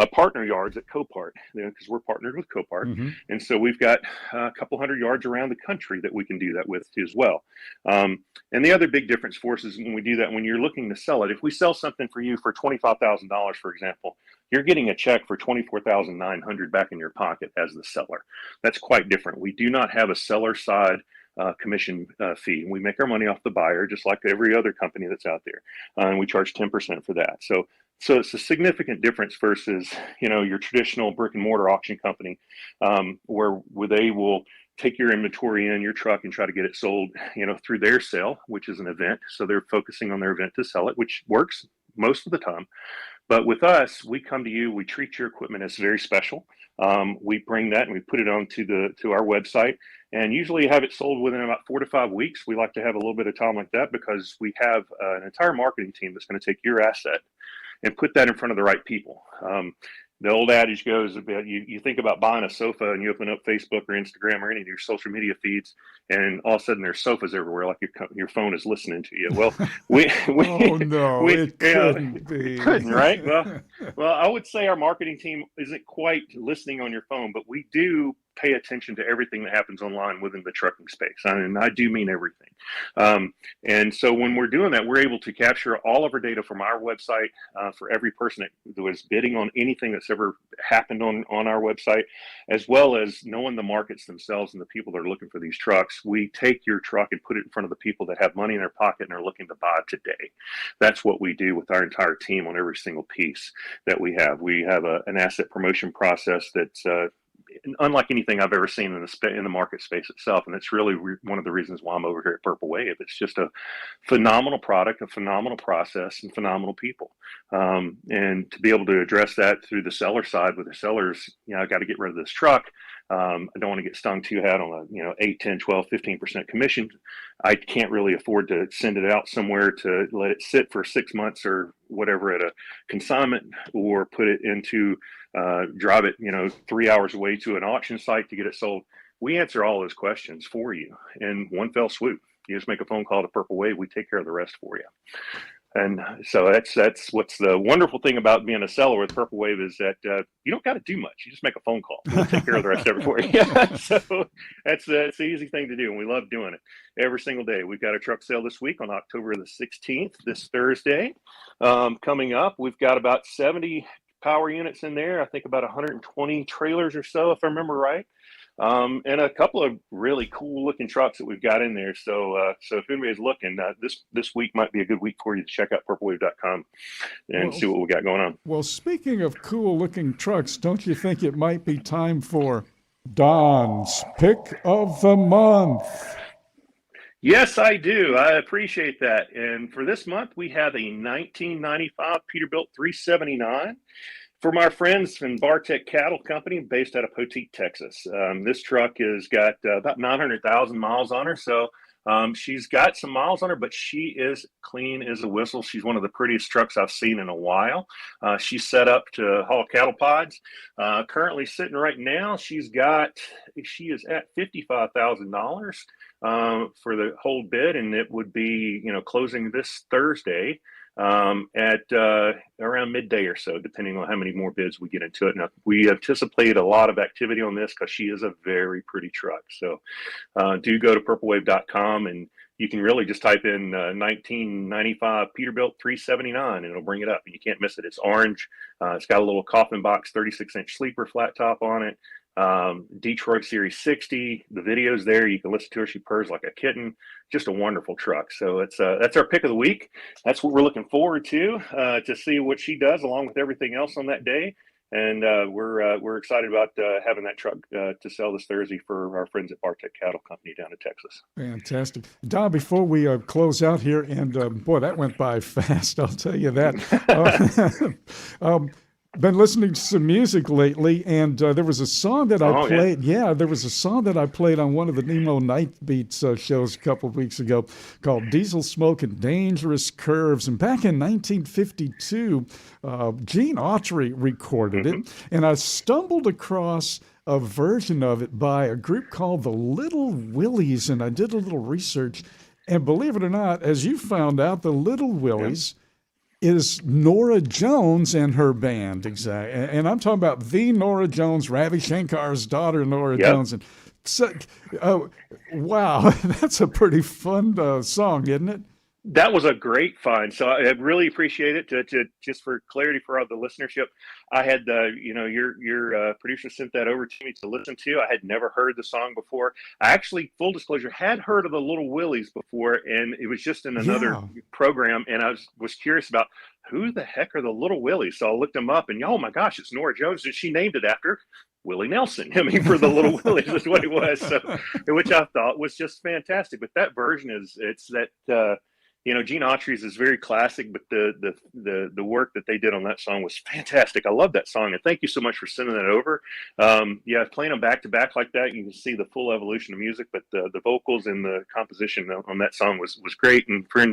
partner yards at Copart, because we're partnered with Copart. Mm-hmm. And so we've got a couple hundred yards around the country that we can do that with too as well. And the other big difference for us is when we do that, when you're looking to sell it, if we sell something for you for $25,000, for example, you're getting a check for $24,900 back in your pocket as the seller. That's quite different. We do not have a seller side commission fee. We make our money off the buyer, just like every other company that's out there, and we charge 10% for that. So it's a significant difference versus your traditional brick and mortar auction company, where they will take your inventory in your truck and try to get it sold, through their sale, which is an event. So they're focusing on their event to sell it, which works most of the time. But with us, we come to you, we treat your equipment as very special. We bring that and we put it onto to our website, and usually have it sold within about 4 to 5 weeks. We like to have a little bit of time like that because we have an entire marketing team that's going to take your asset and put that in front of the right people. The old adage goes about you think about buying a sofa and you open up Facebook or Instagram or any of your social media feeds, and all of a sudden there's sofas everywhere, like your phone is listening to you. Well, oh no, it couldn't be. It couldn't, right? Well, I would say our marketing team isn't quite listening on your phone, but we do pay attention to everything that happens online within the trucking space. And I do mean everything. And so when we're doing that, we're able to capture all of our data from our website for every person that was bidding on anything that's ever happened on our website, as well as knowing the markets themselves and the people that are looking for these trucks. We take your truck and put it in front of the people that have money in their pocket and are looking to buy today. That's what we do with our entire team on every single piece that we have. We have an asset promotion process that's unlike anything I've ever seen in the market space itself. And it's really one of the reasons why I'm over here at Purple Wave. It's just a phenomenal product, a phenomenal process, and phenomenal people. And to be able to address that through the seller side with the sellers, I got to get rid of this truck. I don't want to get stung too hard on a 8, 10, 12, 15% commission. I can't really afford to send it out somewhere to let it sit for 6 months or whatever at a consignment, or put it into drive it 3 hours away to an auction site to get it sold. We answer all those questions for you in one fell swoop. You just make a phone call to Purple Wave. We take care of the rest for you. And so that's what's the wonderful thing about being a seller with Purple Wave, is that you don't got to do much. You just make a phone call. We'll take care of the rest of it for you. So it's the easy thing to do, and we love doing it every single day. We've got a truck sale this week on October the 16th, this Thursday, coming up. We've got about 70 power units in there. I think about 120 trailers or so, if I remember right. And a couple of really cool looking trucks that we've got in there. So if anybody's looking, this week might be a good week for you to check out purplewave.com and see what we got going on. Well, speaking of cool looking trucks, don't you think it might be time for Don's Pick of the Month? Yes, I do. I appreciate that. And for this month, we have a 1995 Peterbilt 379 from our friends from Bartek Cattle Company, based out of Poteet, Texas. This truck has got about 900,000 miles on her. So she's got some miles on her, but she is clean as a whistle. She's one of the prettiest trucks I've seen in a while. She's set up to haul cattle pods. Currently sitting right now, she is at $55,000 for the whole bid, and it would be closing this Thursday at around midday or so, depending on how many more bids we get into it. Now, we anticipate a lot of activity on this because she is a very pretty truck. So do go to purplewave.com, and you can really just type in 1995 Peterbilt 379 and it'll bring it up, and you can't miss it. It's orange. It's got a little coffin box 36-inch sleeper flat top on it. Detroit Series 60. The video's there. You can listen to her. She purrs like a kitten. Just a wonderful truck. So that's our pick of the week. That's what we're looking forward to see what she does along with everything else on that day. And we're excited about having that truck to sell this Thursday for our friends at Bartek Cattle Company down in Texas. Fantastic. Don, before we close out here, and boy, that went by fast, I'll tell you that. Been listening to some music lately, and there was a song that I played. Yeah, there was a song that I played on one of the Nemo Night Beats shows a couple of weeks ago called Diesel Smoke and Dangerous Curves. And back in 1952, Gene Autry recorded it, and I stumbled across a version of it by a group called the Little Willies, and I did a little research. And believe it or not, as you found out, the Little Willies is Nora Jones and her band, exactly. And I'm talking about the Nora Jones, Ravi Shankar's daughter, Nora Jones. And so, wow, that's a pretty fun song, isn't it? That was a great find. So I really appreciate it. Just for clarity for all the listenership, I had your producer sent that over to me to listen to. I had never heard the song before. I actually, full disclosure, had heard of the Little Willies before, and it was just in another program. And I was curious about who the heck are the Little Willies. So I looked them up, and oh my gosh, it's Nora Jones, and she named it after Willie Nelson. I mean, for the Little Willies is what it was. So, which I thought was just fantastic. But that version it's that. Gene Autry's is very classic, but the work that they did on that song was fantastic. I love that song, and thank you so much for sending that over. Playing them back to back like that, you can see the full evolution of music. But the vocals and the composition on that song was great. And for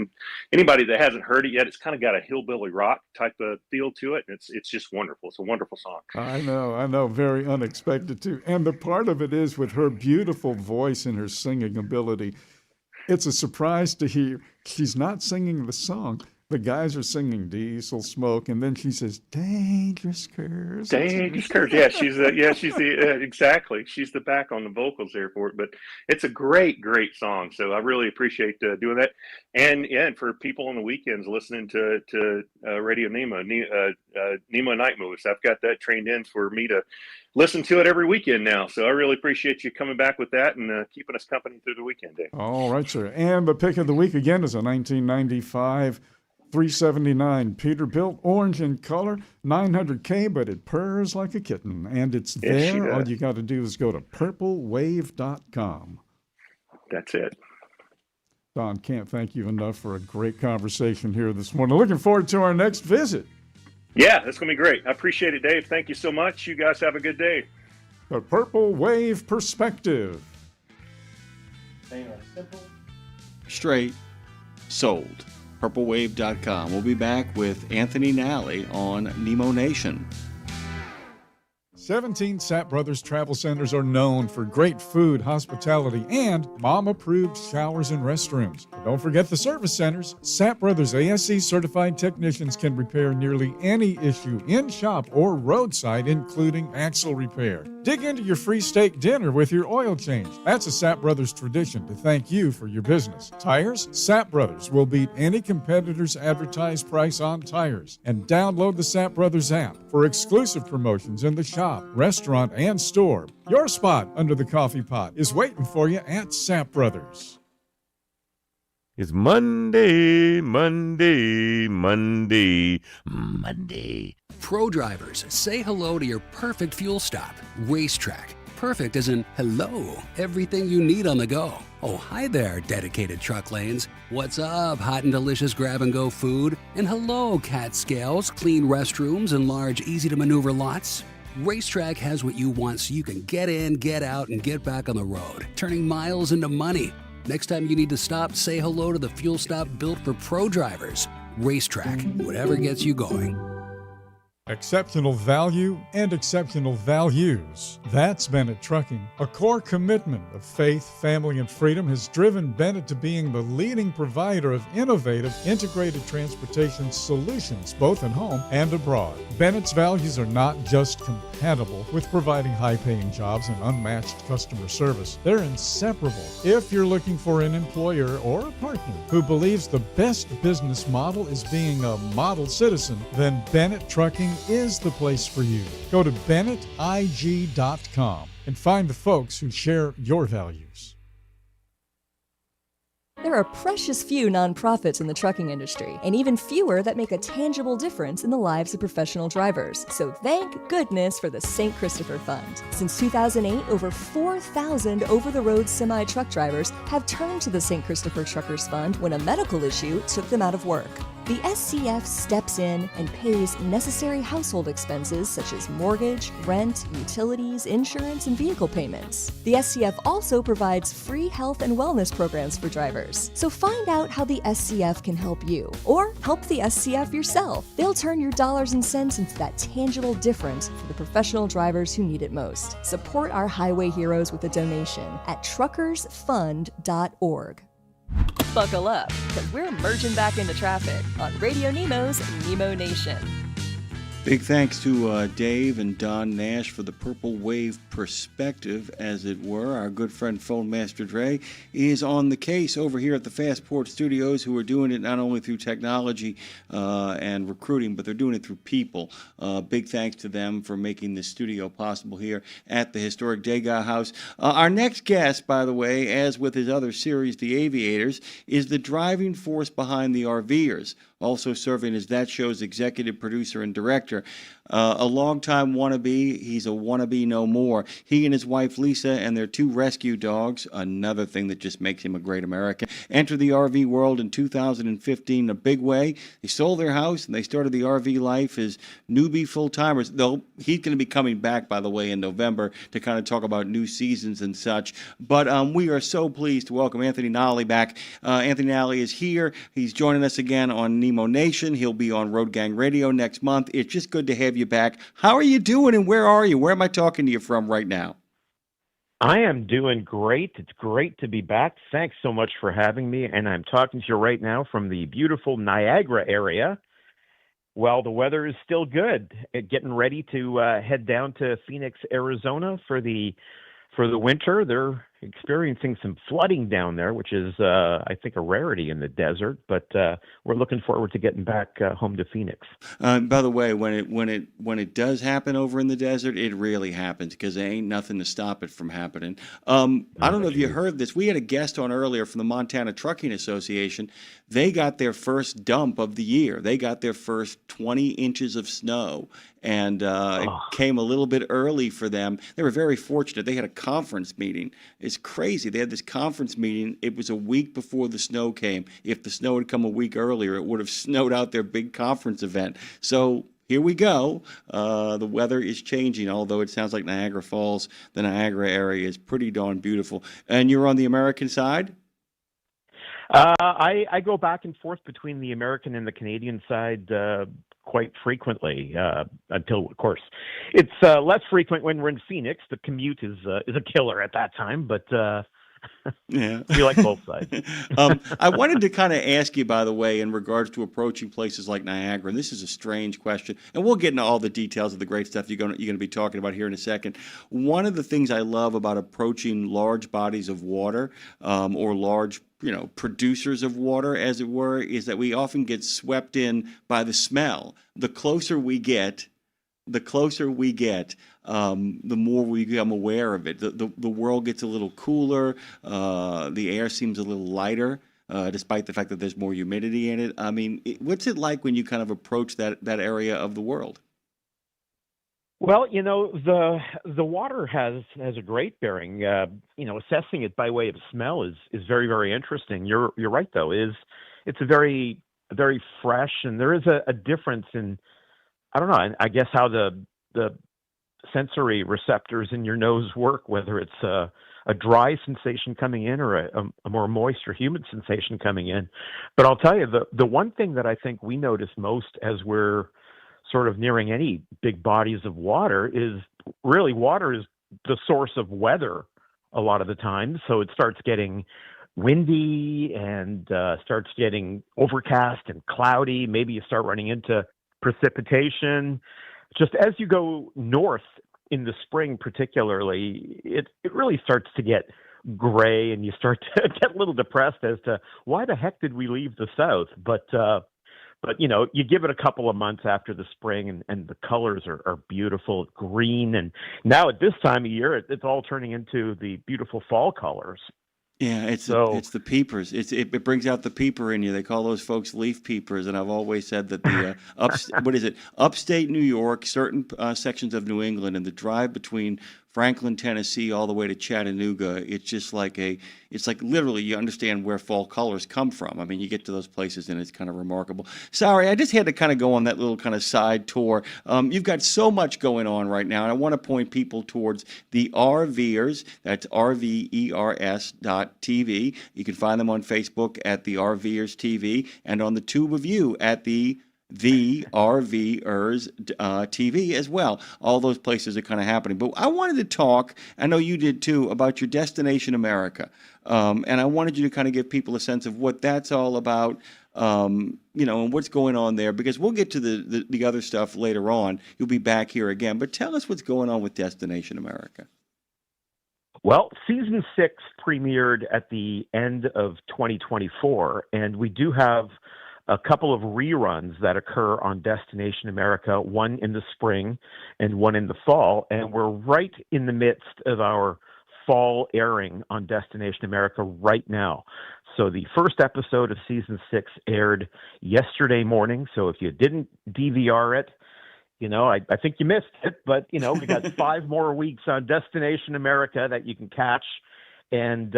anybody that hasn't heard it yet, it's kind of got a hillbilly rock type of feel to it. And it's just wonderful. It's a wonderful song. I know, very unexpected too. And the part of it is with her beautiful voice and her singing ability. It's a surprise to hear she's not singing the song. The guys are singing Diesel Smoke, and then she says, "Dangerous Curves." Dangerous Curves. Yeah, exactly. She's the back on the vocals there for it. But it's a great, great song. So I really appreciate doing that. And for people on the weekends listening to Radio Nemo, Nemo Night Moves, I've got that trained in for me to listen to it every weekend now. So I really appreciate you coming back with that and keeping us company through the weekend, Dave. All right, sir. And the pick of the week again is a 1995 379 Peterbilt, orange in color, 900K, but it purrs like a kitten. And it's there. All you got to do is go to purplewave.com. That's it. Don, can't thank you enough for a great conversation here this morning. Looking forward to our next visit. Yeah, that's going to be great. I appreciate it, Dave. Thank you so much. You guys have a good day. The Purple Wave Perspective. Simple, straight, sold. PurpleWave.com. We'll be back with Anthony Nally on Nemo Nation. 17 Sapp Brothers Travel Centers are known for great food, hospitality, and mom-approved showers and restrooms. But don't forget the service centers. Sapp Brothers ASE certified technicians can repair nearly any issue in shop or roadside, including axle repair. Dig into your free steak dinner with your oil change. That's a Sapp Brothers tradition to thank you for your business. Tires? Sapp Brothers will beat any competitor's advertised price on tires. And download the Sapp Brothers app for exclusive promotions in the shop, restaurant, and store. Your spot under the coffee pot is waiting for you at Sapp Brothers. It's Monday, Monday, Monday, Monday. Pro drivers, say hello to your perfect fuel stop. Racetrack. Perfect as in hello, everything you need on the go. Oh, hi there, dedicated truck lanes. What's up, hot and delicious grab-and-go food? And hello, cat scales, clean restrooms, and large, easy-to-maneuver lots. Racetrack has what you want so you can get in, get out, and get back on the road, turning miles into money. Next time you need to stop, say hello to the fuel stop built for pro drivers. Racetrack, whatever gets you going. Exceptional value and exceptional values. That's Bennett Trucking. A core commitment of faith, family, and freedom has driven Bennett to being the leading provider of innovative, integrated transportation solutions, both at home and abroad. Bennett's values are not just compatible with providing high-paying jobs and unmatched customer service. They're inseparable. If you're looking for an employer or a partner who believes the best business model is being a model citizen, then Bennett Trucking is the place for you. Go to BennettIG.com and find the folks who share your values. There are precious few nonprofits in the trucking industry, and even fewer that make a tangible difference in the lives of professional drivers. So thank goodness for the St. Christopher Fund. Since 2008, over 4,000 over-the-road semi-truck drivers have turned to the St. Christopher Truckers Fund when a medical issue took them out of work. The SCF steps in and pays necessary household expenses such as mortgage, rent, utilities, insurance, and vehicle payments. The SCF also provides free health and wellness programs for drivers. So find out how the SCF can help you, or help the SCF yourself. They'll turn your dollars and cents into that tangible difference for the professional drivers who need it most. Support our highway heroes with a donation at truckersfund.org. Buckle up, because we're merging back into traffic on Radio Nemo's Nemo Nation. Big thanks to Dave and Don Nash for the Purple Wave perspective, as it were. Our good friend Phone Master Dre is on the case over here at the Fastport Studios, who are doing it not only through technology and recruiting, but they're doing it through people. Big thanks to them for making this studio possible here at the historic Degas House. Our next guest, by the way, as with his other series, The Aviators, is the driving force behind the RVers, also serving as that show's executive producer and director. A longtime wannabe, he's a wannabe no more. He and his wife Lisa and their 2 rescue dogs, another thing that just makes him a great American, entered the RV world in 2015 in a big way. They sold their house and they started the RV life as newbie full-timers. Though he's going to be coming back, by the way, in November to kind of talk about new seasons and such. But we are so pleased to welcome Anthony Nally back. Anthony Nally is here. He's joining us again on Nemo Nation. He'll be on Road Gang Radio next month. It's just good to have you back. How are you doing and where are you? Where am I talking to you from right now? I am doing great. It's great to be back. Thanks so much for having me. And I'm talking to you right now from the beautiful Niagara area. Well, the weather is still good. Getting ready to head down to Phoenix, Arizona for the winter. They're experiencing some flooding down there, which is, I think, a rarity in the desert. But we're looking forward to getting back home to Phoenix. By the way, when it does happen over in the desert, it really happens because there ain't nothing to stop it from happening. I don't know if you heard this. We had a guest on earlier from the Montana Trucking Association. They got their first dump of the year. They got their first 20 inches of snow, and it came a little bit early for them. They were very fortunate. They had a conference meeting. It's crazy. They had this conference meeting. It was a week before the snow came. If the snow had come a week earlier, it would have snowed out their big conference event. So here we go. The weather is changing, although it sounds like Niagara Falls, the Niagara area, is pretty darn beautiful. And you're on the American side? I go back and forth between the American and the Canadian side quite frequently until, of course, it's less frequent when we're in Phoenix. The commute is a killer at that time, but yeah, we like both sides. I wanted to kind of ask you, by the way, in regards to approaching places like Niagara, and this is a strange question, and we'll get into all the details of the great stuff you're going to be talking about here in a second. One of the things I love about approaching large bodies of water or large producers of water, as it were, is that we often get swept in by the smell. The closer we get, the more we become aware of it. The world gets a little cooler. The air seems a little lighter, despite the fact that there's more humidity in it. I mean, what's it like when you kind of approach that area of the world? Well, the water has a great bearing. Assessing it by way of smell is very, very interesting. You're right though. It's a very, very fresh, and there is a difference in, I don't know, I guess how the sensory receptors in your nose work, whether it's a dry sensation coming in or a more moist or humid sensation coming in. But I'll tell you, the one thing that I think we notice most as we're sort of nearing any big bodies of water is really water is the source of weather a lot of the time. So it starts getting windy and starts getting overcast and cloudy. Maybe you start running into precipitation. Just as you go north in the spring particularly, it really starts to get gray, and you start to get a little depressed as to why the heck did we leave the south? But you give it a couple of months after the spring, and the colors are beautiful, green. And now at this time of year, it's all turning into the beautiful fall colors. Yeah, it's the peepers. It brings out the peeper in you. They call those folks leaf peepers, and I've always said that the upstate New York, certain sections of New England, and the drive between Franklin, Tennessee, all the way to Chattanooga. It's like literally you understand where fall colors come from. I mean, you get to those places and it's kind of remarkable. Sorry, I just had to kind of go on that little kind of side tour. You've got so much going on right now, and I want to point people towards the RVers. That's RVERS.TV. You can find them on Facebook at the RVers TV and on the Tube of You at the RVers TV as well. All those places are kind of happening. But I wanted to talk, I know you did too, about your Destination America. And I wanted you to kind of give people a sense of what that's all about, and what's going on there, because we'll get to the other stuff later on. You'll be back here again. But tell us what's going on with Destination America. Well, season 6 premiered at the end of 2024, and we do have a couple of reruns that occur on Destination America, one in the spring and one in the fall. And we're right in the midst of our fall airing on Destination America right now. So the first episode of season 6 aired yesterday morning. So if you didn't DVR it, I think you missed it, but we got 5 more weeks on Destination America that you can catch. And,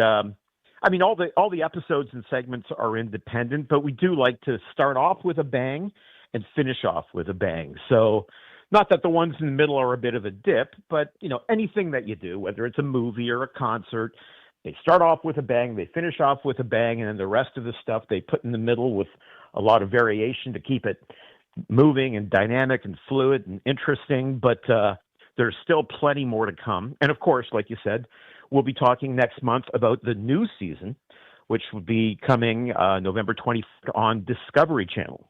all the episodes and segments are independent, but we do like to start off with a bang and finish off with a bang. So not that the ones in the middle are a bit of a dip, but, anything that you do, whether it's a movie or a concert, they start off with a bang, they finish off with a bang, and then the rest of the stuff they put in the middle with a lot of variation to keep it moving and dynamic and fluid and interesting. But there's still plenty more to come. And of course, like you said, we'll be talking next month about the new season, which will be coming November 25th on Discovery Channel.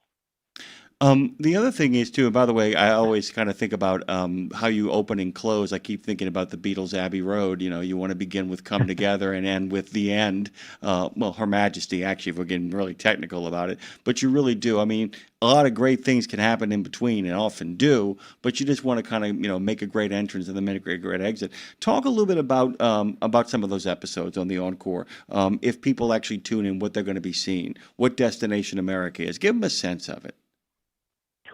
The other thing is, too, and by the way, I always kind of think about how you open and close. I keep thinking about the Beatles' Abbey Road. You want to begin with Come Together and end with The End. Her Majesty, actually, if we're getting really technical about it. But you really do. I mean, a lot of great things can happen in between and often do, but you just want to kind of, make a great entrance and then make a great exit. Talk a little bit about some of those episodes on the Encore. If people actually tune in, what they're going to be seeing, what Destination America is. Give them a sense of it.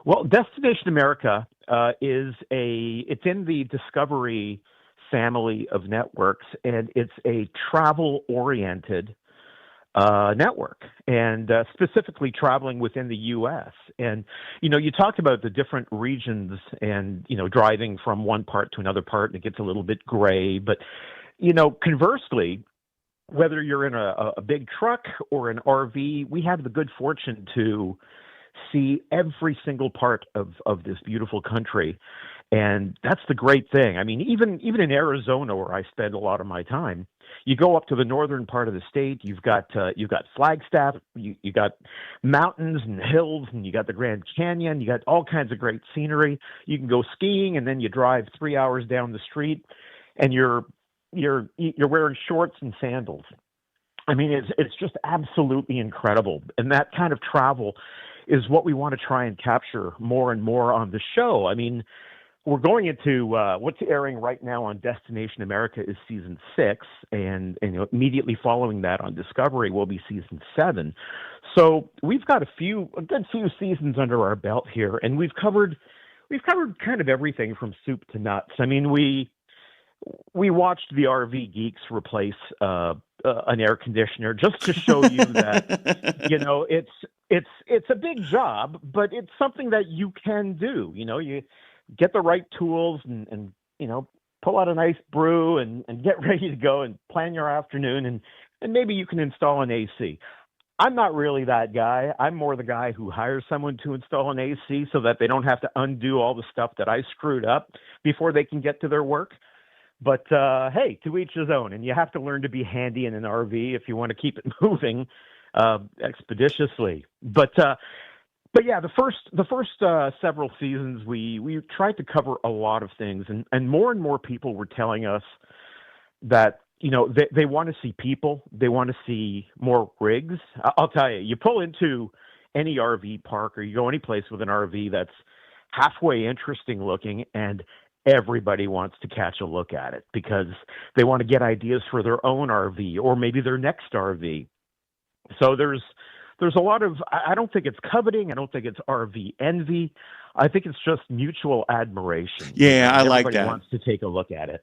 Well, Destination America it's in the Discovery family of networks, and it's a travel-oriented network, and specifically traveling within the U.S. And, you talked about the different regions and, driving from one part to another part, and it gets a little bit gray. But, conversely, whether you're in a big truck or an RV, we have the good fortune to see every single part of this beautiful country. And that's the great thing. I mean, even in Arizona, where I spend a lot of my time, you go up to the northern part of the state, you've got Flagstaff, you got mountains and hills, and you got the Grand Canyon, you got all kinds of great scenery. You can go skiing, and then you drive 3 hours down the street, and you're wearing shorts and sandals. I mean, it's just absolutely incredible. And that kind of travel is what we want to try and capture more and more on the show. I mean, we're going into what's airing right now on Destination America is season 6, and immediately following that on Discovery will be season 7. So we've got a good few seasons under our belt here, and we've covered kind of everything from soup to nuts. I mean, we watched the RV geeks replace an air conditioner just to show you that it's a big job, but it's something that you can do. You get the right tools and pull out a nice brew and get ready to go and plan your afternoon, and maybe you can install an AC. I'm not really that guy. I'm more the guy who hires someone to install an AC so that they don't have to undo all the stuff that I screwed up before they can get to their work. But hey, to each his own, and you have to learn to be handy in an RV if you want to keep it moving expeditiously. But yeah, the first several seasons we tried to cover a lot of things, and more people were telling us that they want to see people, they want to see more rigs. I'll tell you, you pull into any RV park or you go any place with an RV that's halfway interesting looking, and everybody wants to catch a look at it because they want to get ideas for their own RV or maybe their next RV. So there's there's a lot of, I don't think it's coveting. I don't think it's RV envy. I think it's just mutual admiration. Yeah, I and like everybody that. wants to take a look at it.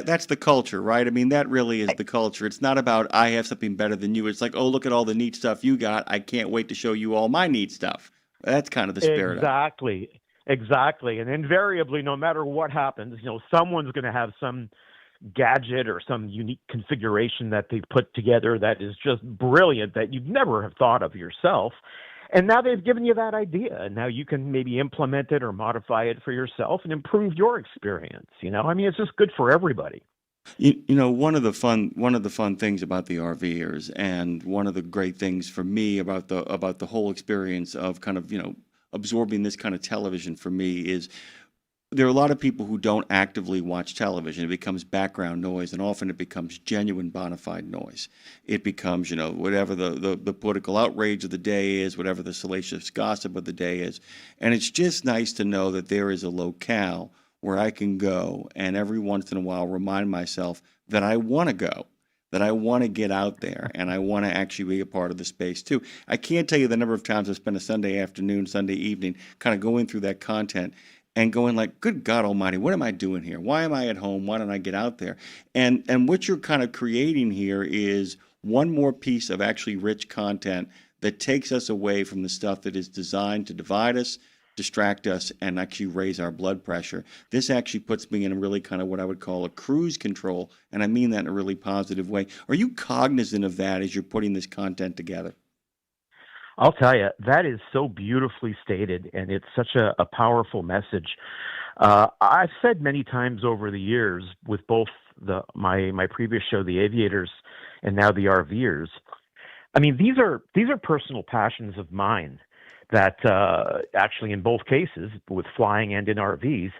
That's the culture, right? I mean, that really is the culture. It's not about I have something better than you. It's like, oh, look at all the neat stuff you got. I can't wait to show you all my neat stuff. That's kind of the spirit of it. Exactly. And invariably, no matter what happens, someone's going to have some gadget or some unique configuration that they've put together that is just brilliant that you'd never have thought of yourself. And now they've given you that idea, and now you can maybe implement it or modify it for yourself and improve your experience. I mean, it's just good for everybody. One of the fun things about the RVers, and one of the great things for me about the whole experience of kind of absorbing this kind of television for me is there are a lot of people who don't actively watch television. It becomes background noise, and often it becomes genuine bona fide noise. It becomes, whatever the political outrage of the day is, whatever the salacious gossip of the day is. And it's just nice to know that there is a locale where I can go and every once in a while remind myself that I want to go, that I want to get out there, and I want to actually be a part of the space too. I can't tell you the number of times I've spent a Sunday afternoon, Sunday evening, kind of going through that content and going like, good God Almighty, what am I doing here? Why am I at home? Why don't I get out there? And what you're kind of creating here is one more piece of actually rich content that takes us away from the stuff that is designed to divide us, distract us, and actually raise our blood pressure. This actually puts me in a really kind of what I would call a cruise control, and I mean that in a really positive way. Are you cognizant of that as you're putting this content together? I'll tell you, that is so beautifully stated, and it's such a powerful message. I've said many times over the years with both my previous show, The Aviators, and now The RVers. I mean, these are personal passions of mine that actually, in both cases, with flying and in RVs,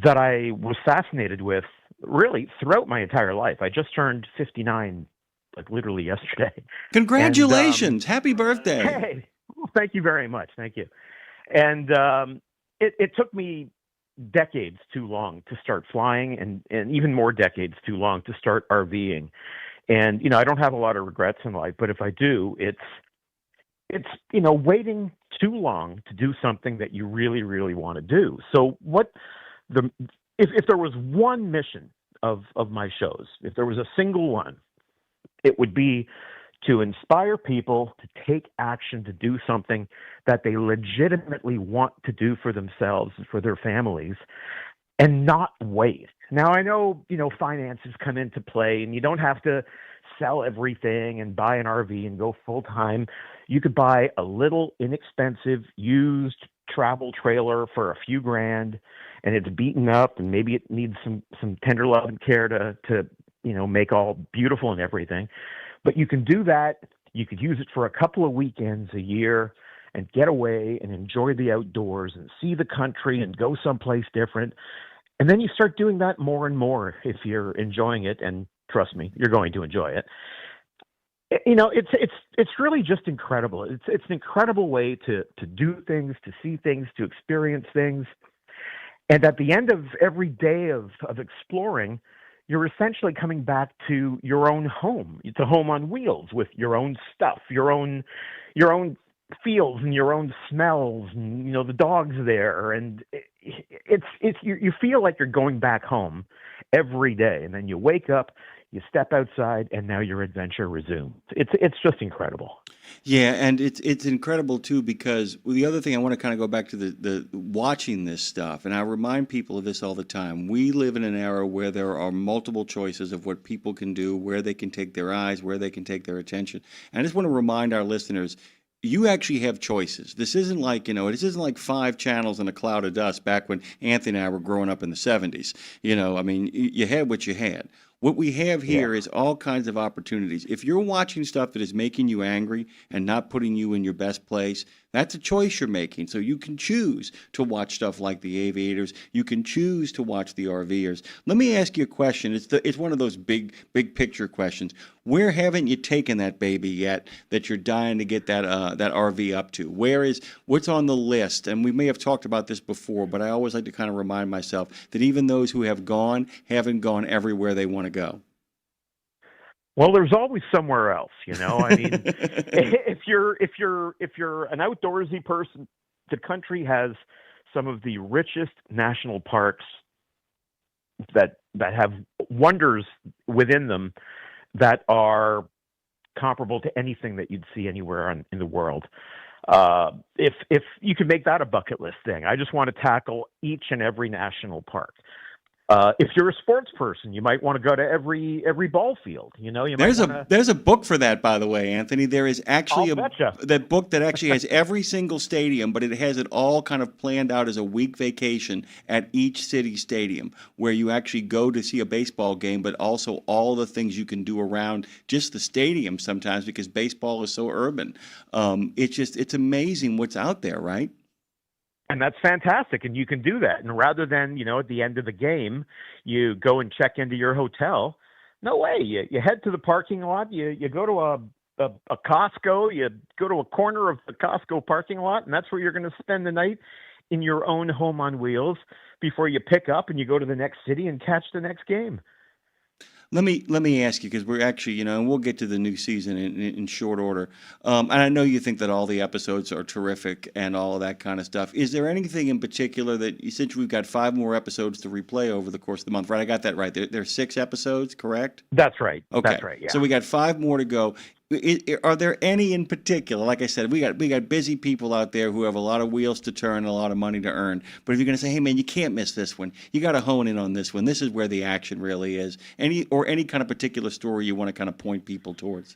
that I was fascinated with really throughout my entire life. I just turned 59. Like literally yesterday. Congratulations. Happy birthday. Hey, thank you very much. Thank you. And it took me decades too long to start flying and even more decades too long to start RVing. And, I don't have a lot of regrets in life, but if I do, it's waiting too long to do something that you really, really want to do. So if there was one mission of my shows, if there was a single one, it would be to inspire people to take action to do something that they legitimately want to do for themselves and for their families and not wait. Now, I know, finances come into play and you don't have to sell everything and buy an RV and go full time. You could buy a little inexpensive used travel trailer for a few grand and it's beaten up and maybe it needs some tender love and care to make all beautiful and everything. But you can do that. You could use it for a couple of weekends a year and get away and enjoy the outdoors and see the country and go someplace different. And then you start doing that more and more if you're enjoying it. And trust me, you're going to enjoy it. It's really just incredible. It's an incredible way to do things, to see things, to experience things. And at the end of every day of exploring, you're essentially coming back to your own home. It's a home on wheels with your own stuff, your own feels and your own smells, and the dog's there, and you feel like you're going back home every day, and then you wake up, you step outside, and now your adventure resumes. It's just incredible. Yeah, and it's incredible too, because the other thing I want to kind of go back to the watching this stuff, and I remind people of this all the time. We live in an era where there are multiple choices of what people can do, where they can take their eyes, where they can take their attention. And I just want to remind our listeners, you actually have choices. This isn't like, this isn't like 5 channels and a cloud of dust back when Anthony and I were growing up in the 70s. I mean, you had what you had. What we have here is all kinds of opportunities. If you're watching stuff that is making you angry and not putting you in your best place, that's a choice you're making. So you can choose to watch stuff like The Aviators. You can choose to watch The RVers. Let me ask you a question. It's one of those big picture questions. Where haven't you taken that baby yet that you're dying to get that RV up to? What's on the list? And we may have talked about this before, but I always like to kind of remind myself that even those who have gone haven't gone everywhere they want to go. Well, there's always somewhere else, you know. I mean, if you're an outdoorsy person, the country has some of the richest national parks that have wonders within them that are comparable to anything that you'd see anywhere in the world. If you could make that a bucket list thing, I just want to tackle each and every national park. If you're a sports person, you might want to go to every ball field. You know, There's a book for that, by the way, Anthony. There is actually betcha. that book that actually has every single stadium, but it has it all kind of planned out as a week vacation at each city stadium, where you actually go to see a baseball game, but also all the things you can do around just the stadium sometimes, because baseball is so urban. It's amazing what's out there, right? And that's fantastic, and you can do that. And rather than, you know, at the end of the game, you go and check into your hotel, no way. You head to the parking lot, you go to a Costco, you go to a corner of the Costco parking lot, and that's where you're going to spend the night in your own home on wheels before you pick up and you go to the next city and catch the next game. Let me ask you, because we're actually, you know, and we'll get to the new season in short order. And I know you think that all the episodes are terrific and all of that kind of stuff. Is there anything in particular that, since we've got 5 more episodes to replay over the course of the month, right? I got that right. There's 6 episodes, correct? That's right. Okay. That's right. Yeah. So we got 5 more to go. Are there any in particular? Like I said, we got busy people out there who have a lot of wheels to turn and a lot of money to earn. But if you're going to say, hey man, you can't miss this one, you got to hone in on this one. This is where the action really is. Any kind of particular story you want to kind of point people towards?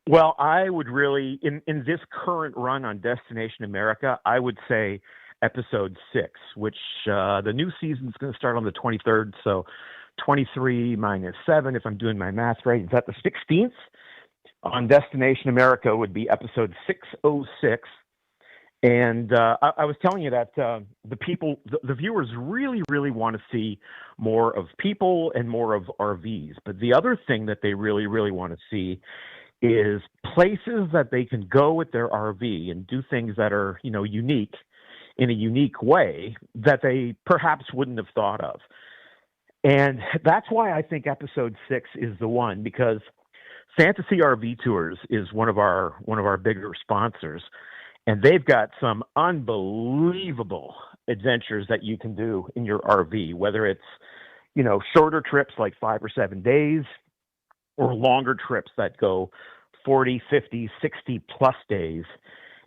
Well, I would really, in this current run on Destination America, I would say episode 6, which the new season is going to start on the 23rd. So 23 minus 7, if I'm doing my math right, is that the 16th? On Destination America would be episode 606. And I was telling you that the viewers really, really want to see more of people and more of RVs. But the other thing that they really, really want to see is places that they can go with their RV and do things that are, you know, unique in a unique way that they perhaps wouldn't have thought of. And that's why I think episode 6 is the one, because Fantasy RV Tours is one of our bigger sponsors, and they've got some unbelievable adventures that you can do in your RV, whether it's, you know, shorter trips like 5 or 7 days, or longer trips that go 40, 50, 60 plus days.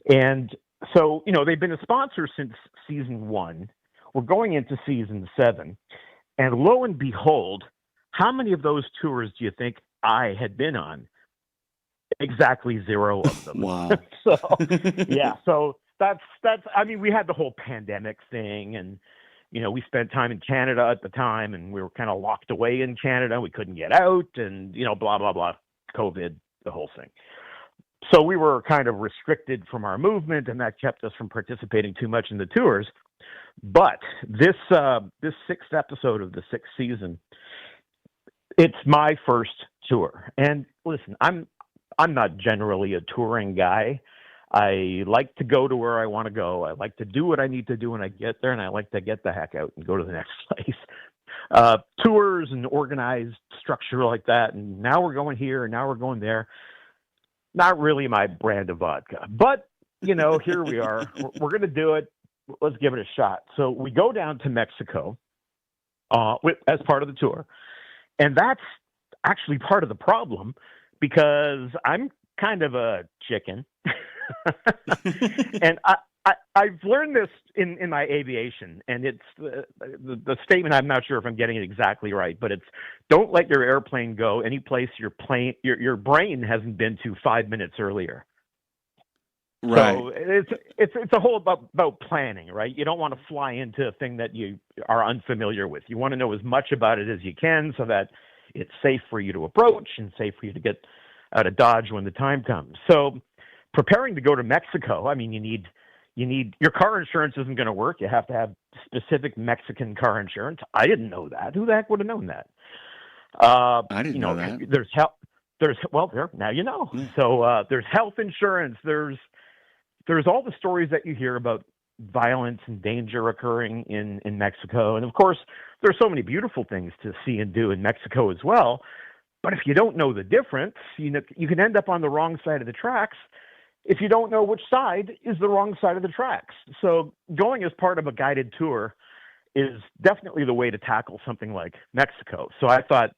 And so, you know, they've been a sponsor since season 1. We're going into season 7, and lo and behold, how many of those tours do you think I had been on? Exactly 0 of them. Wow. So yeah, so that's I mean, we had the whole pandemic thing, and you know, we spent time in Canada at the time, and we were kind of locked away in Canada. We couldn't get out, and you know, blah blah blah, COVID, the whole thing. So we were kind of restricted from our movement, and that kept us from participating too much in the tours. But this 6th episode of the 6th season, it's my first tour. And listen, I'm not generally a touring guy. I like to go to where I want to go. I like to do what I need to do when I get there, and I like to get the heck out and go to the next place. Tours and organized structure like that, and now we're going here, and now we're going there. Not really my brand of vodka. But, you know, here we are. We're going to do it. Let's give it a shot. So we go down to Mexico as part of the tour. And that's actually part of the problem, because I'm kind of a chicken. And I've learned this in my aviation, and it's the statement, I'm not sure if I'm getting it exactly right, but it's, don't let your airplane go any place your brain hasn't been to 5 minutes earlier. Right. So it's a whole about planning, right? You don't want to fly into a thing that you are unfamiliar with. You want to know as much about it as you can so that it's safe for you to approach and safe for you to get out of Dodge when the time comes. So preparing to go to Mexico, I mean, you need your car insurance isn't going to work. You have to have specific Mexican car insurance. I didn't know that. Who the heck would have known that? I didn't know that. Now you know. Yeah. So there's health insurance. There's all the stories that you hear about violence and danger occurring in Mexico. And of course, there's so many beautiful things to see and do in Mexico as well. But if you don't know the difference, you can end up on the wrong side of the tracks if you don't know which side is the wrong side of the tracks. So going as part of a guided tour is definitely the way to tackle something like Mexico. So I thought,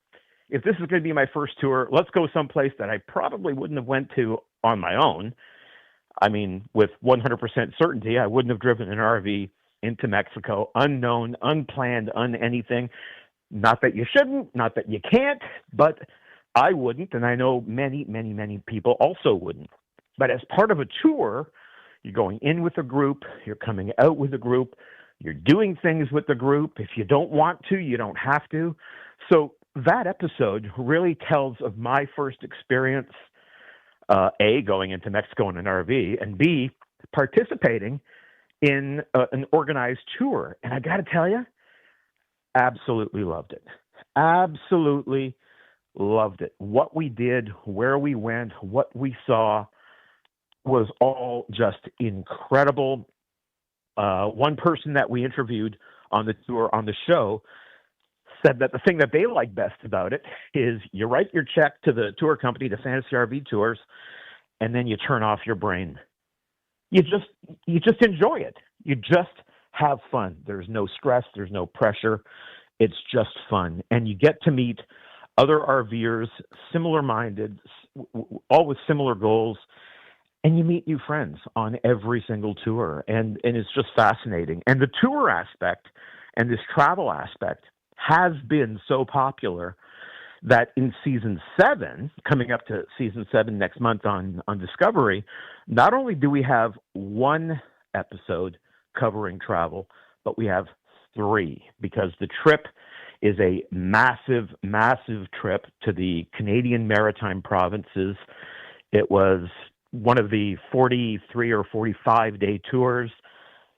if this is going to be my first tour, let's go someplace that I probably wouldn't have went to on my own. I mean, with 100% certainty, I wouldn't have driven an RV into Mexico, unknown, unplanned, anything. Not that you shouldn't, not that you can't, but I wouldn't, and I know many, many, many people also wouldn't. But as part of a tour, you're going in with a group, you're coming out with a group, you're doing things with the group. If you don't want to, you don't have to. So that episode really tells of my first experience, A, going into Mexico in an RV, and B, participating in an organized tour. And I got to tell you, absolutely loved it. Absolutely loved it. What we did, where we went, what we saw was all just incredible. One person that we interviewed on the tour, on the show, said that the thing that they like best about it is you write your check to the tour company, to Fantasy RV Tours, and then you turn off your brain. You just enjoy it. You just have fun. There's no stress. There's no pressure. It's just fun. And you get to meet other RVers, similar-minded, all with similar goals, and you meet new friends on every single tour. And it's just fascinating. And the tour aspect and this travel aspect has been so popular that in season 7, coming up to season 7 next month on Discovery, not only do we have one episode covering travel, but we have 3, because the trip is a massive, massive trip to the Canadian Maritime Provinces. It was one of the 43 or 45-day tours,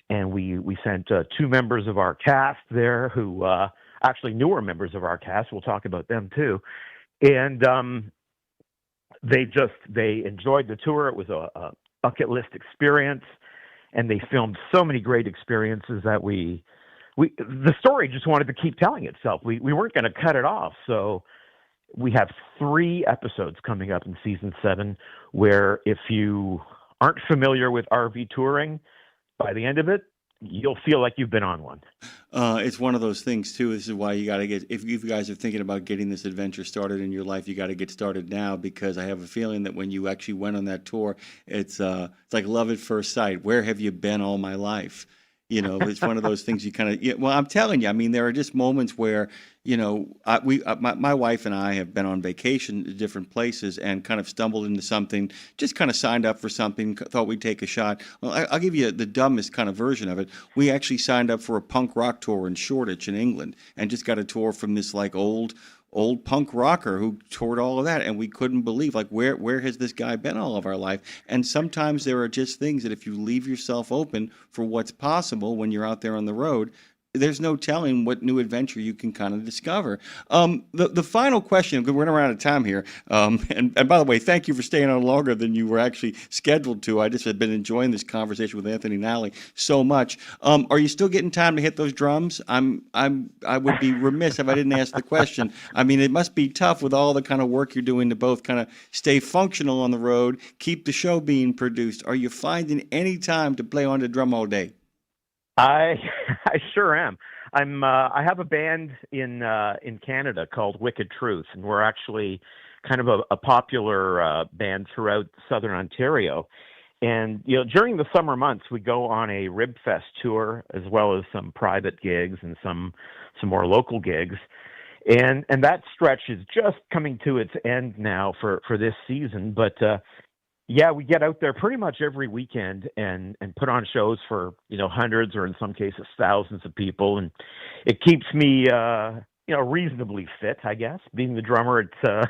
and we sent 2 members of our cast there who actually newer members of our cast. We'll talk about them too. And they enjoyed the tour. It was a bucket list experience, and they filmed so many great experiences that the story just wanted to keep telling itself. We weren't going to cut it off. So we have 3 episodes coming up in season 7 where, if you aren't familiar with RV touring, by the end of it, you'll feel like you've been on one. It's one of those things too. This is why you got to get, if you guys are thinking about getting this adventure started in your life, you got to get started now, because I have a feeling that when you actually went on that tour, it's like love at first sight. Where have you been all my life? You know, it's one of those things you kind of, well, I'm telling you, I mean, there are just moments where, you know, my wife and I have been on vacation to different places and kind of stumbled into something, just kind of signed up for something, thought we'd take a shot. Well, I'll give you the dumbest kind of version of it. We actually signed up for a punk rock tour in Shoreditch in England, and just got a tour from this like old punk rocker who toured all of that, and we couldn't believe, like, where has this guy been all of our life? And sometimes there are just things that if you leave yourself open for what's possible when you're out there on the road, there's no telling what new adventure you can kind of discover. The final question, because we're running out of time here, and by the way, thank you for staying on longer than you were actually scheduled to. I just have been enjoying this conversation with Anthony Nally so much. Are you still getting time to hit those drums? I would be remiss if I didn't ask the question. I mean, it must be tough with all the kind of work you're doing to both kind of stay functional on the road, keep the show being produced. Are you finding any time to play on the drum all day? I sure am. I have a band in Canada called Wicked Truth, and we're actually kind of a popular band throughout Southern Ontario. And you know, during the summer months, we go on a Rib Fest tour, as well as some private gigs and some more local gigs. And that stretch is just coming to its end now for this season. But yeah, we get out there pretty much every weekend and put on shows for, you know, hundreds or in some cases thousands of people. And it keeps me, reasonably fit, I guess. Being the drummer, it's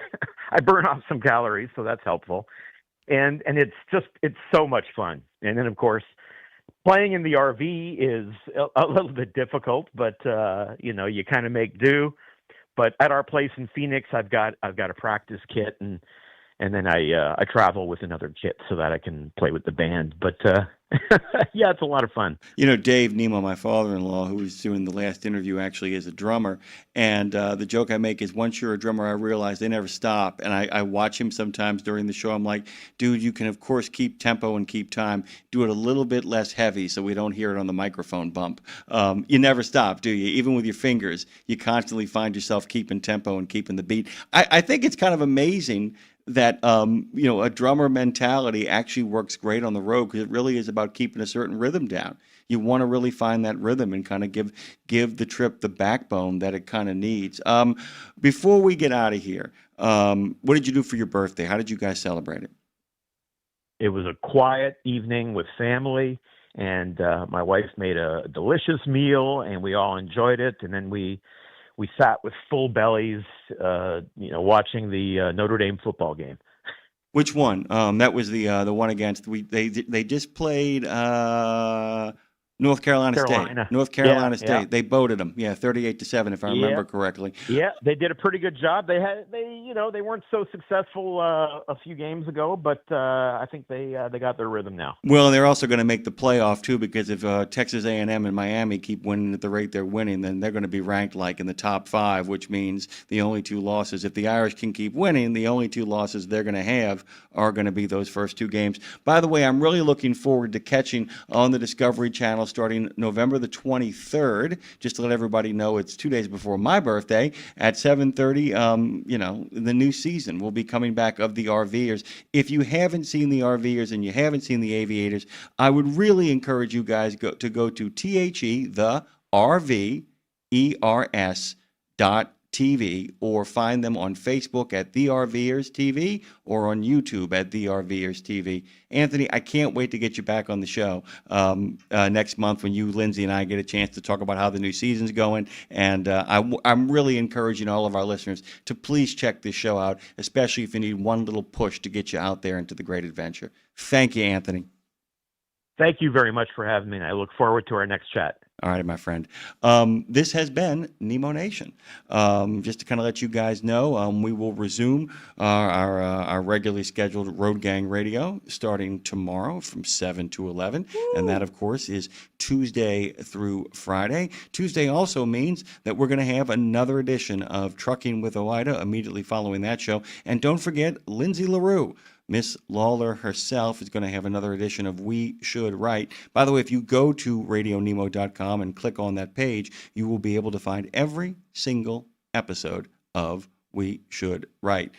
I burn off some calories, so that's helpful. And it's so much fun. And then, of course, playing in the RV is a little bit difficult, but, you kind of make do. But at our place in Phoenix, I've got a practice kit, and then I travel with another kit so that I can play with the band. But Yeah, it's a lot of fun. You know, Dave Nemo, my father-in-law, who was doing the last interview, actually is a drummer. And the joke I make is, once you're a drummer, I realize they never stop. And I watch him sometimes during the show. I'm like, dude, you can, of course, keep tempo and keep time. Do it a little bit less heavy so we don't hear it on the microphone bump. You never stop, do you? Even with your fingers, you constantly find yourself keeping tempo and keeping the beat. I think it's kind of amazing that a drummer mentality actually works great on the road, because it really is about keeping a certain rhythm down. You want to really find that rhythm and kind of give the trip the backbone that it kind of needs. Before we get out of here, what did you do for your birthday? How did you guys celebrate it? It was a quiet evening with family, and my wife made a delicious meal, and we all enjoyed it. And then we sat with full bellies, watching the Notre Dame football game. Which one? That was the one against they just played North Carolina State. North Carolina State. Yeah. They boated them. Yeah, 38-7 if I remember correctly. Yeah, they did a pretty good job. They weren't so successful a few games ago, but I think they got their rhythm now. Well, they're also going to make the playoff too, because if Texas A&M and Miami keep winning at the rate they're winning, then they're going to be ranked like in the top 5, which means the only 2 losses, if the Irish can keep winning, the only 2 losses they're going to have are going to be those first 2 games. By the way, I'm really looking forward to catching on the Discovery Channel starting November the 23rd. Just to let everybody know, it's 2 days before my birthday at 7:30. The new season will be coming back of the RVers. If you haven't seen the RVers and you haven't seen the Aviators, I would really encourage you guys to go to TheRVERS.TV, or find them on Facebook at The RVers TV or on YouTube at The RVers TV. Anthony, I can't wait to get you back on the show next month when you, Lindsay, and I get a chance to talk about how the new season's going. And I'm really encouraging all of our listeners to please check this show out, especially if you need one little push to get you out there into the great adventure. Thank you, Anthony. Thank you very much for having me. I look forward to our next chat. All right, my friend. This has been Nemo Nation. Just to kind of let you guys know, we will resume our regularly scheduled Road Gang Radio starting tomorrow from 7 to 11. Woo! And that, of course, is Tuesday through Friday. Tuesday also means that we're going to have another edition of Trucking with Oida immediately following that show. And don't forget, Lindsay LaRue, Miss Lawler herself, is going to have another edition of We Should Write. By the way, if you go to RadioNemo.com and click on that page, you will be able to find every single episode of We Should Write.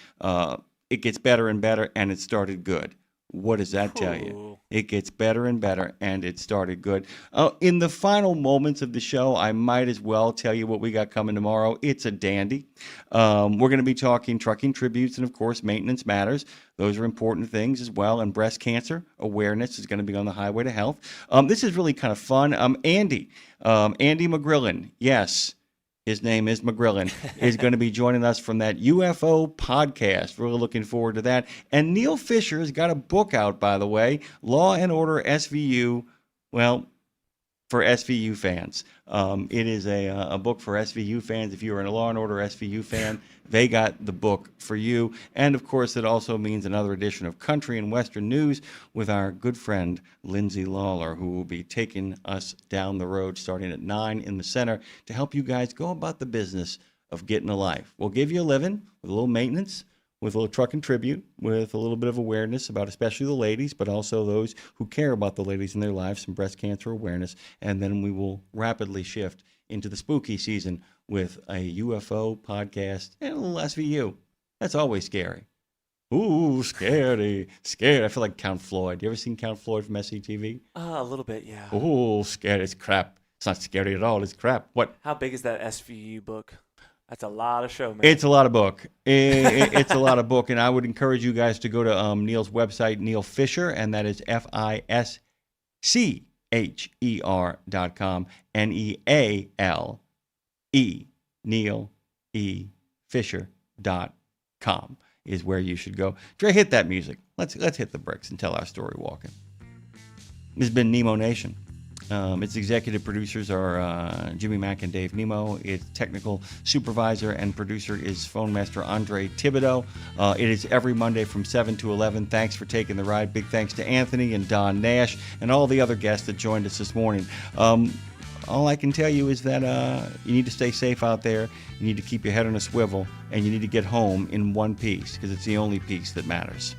It gets better and better, and it started good. What does that tell you? It gets better and better, and it started good. In the final moments of the show, I might as well tell you what we got coming tomorrow. It's a dandy. We're going to be talking trucking tributes and, of course, maintenance matters. Those are important things as well. And breast cancer awareness is going to be on the highway to health. This is really kind of fun. Andy McGrillen, yes, his name is McGrillen, is going to be joining us from that UFO podcast. Really looking forward to that. And Neil Fisher has got a book out, by the way, Law and Order SVU. Well, for SVU fans. It is a book for SVU fans. If you're a Law and Order SVU fan, they got the book for you. And, of course, it also means another edition of Country and Western News with our good friend Lindsay Lawler, who will be taking us down the road starting at 9 in the center to help you guys go about the business of getting a life. We'll give you a living with a little maintenance, with a little trucking tribute, with a little bit of awareness about especially the ladies, but also those who care about the ladies in their lives, some breast cancer awareness, and then we will rapidly shift into the spooky season with a UFO podcast and a little SVU. That's always scary. Ooh, scary. I feel like Count Floyd. You ever seen Count Floyd from SCTV? A little bit, yeah. Ooh, scary. It's crap. It's not scary at all. It's crap. What? How big is that SVU book? That's a lot of show, man. It's a lot of book. It's a lot of book, and I would encourage you guys to go to Neil's website, Neil Fisher, and that is FISCHER.com, NEALE, Neil E. Fisher.com is where you should go. Dre, hit that music. Let's hit the bricks and tell our story walking. This has been Nemo Nation. Its executive producers are Jimmy Mack and Dave Nemo. Its technical supervisor and producer is phone master Andre Thibodeau. It is every Monday from 7 to 11. Thanks for taking the ride. Big thanks to Anthony and Don Nash and all the other guests that joined us this morning. All I can tell you is that you need to stay safe out there. You need to keep your head on a swivel, and you need to get home in one piece, because it's the only piece that matters.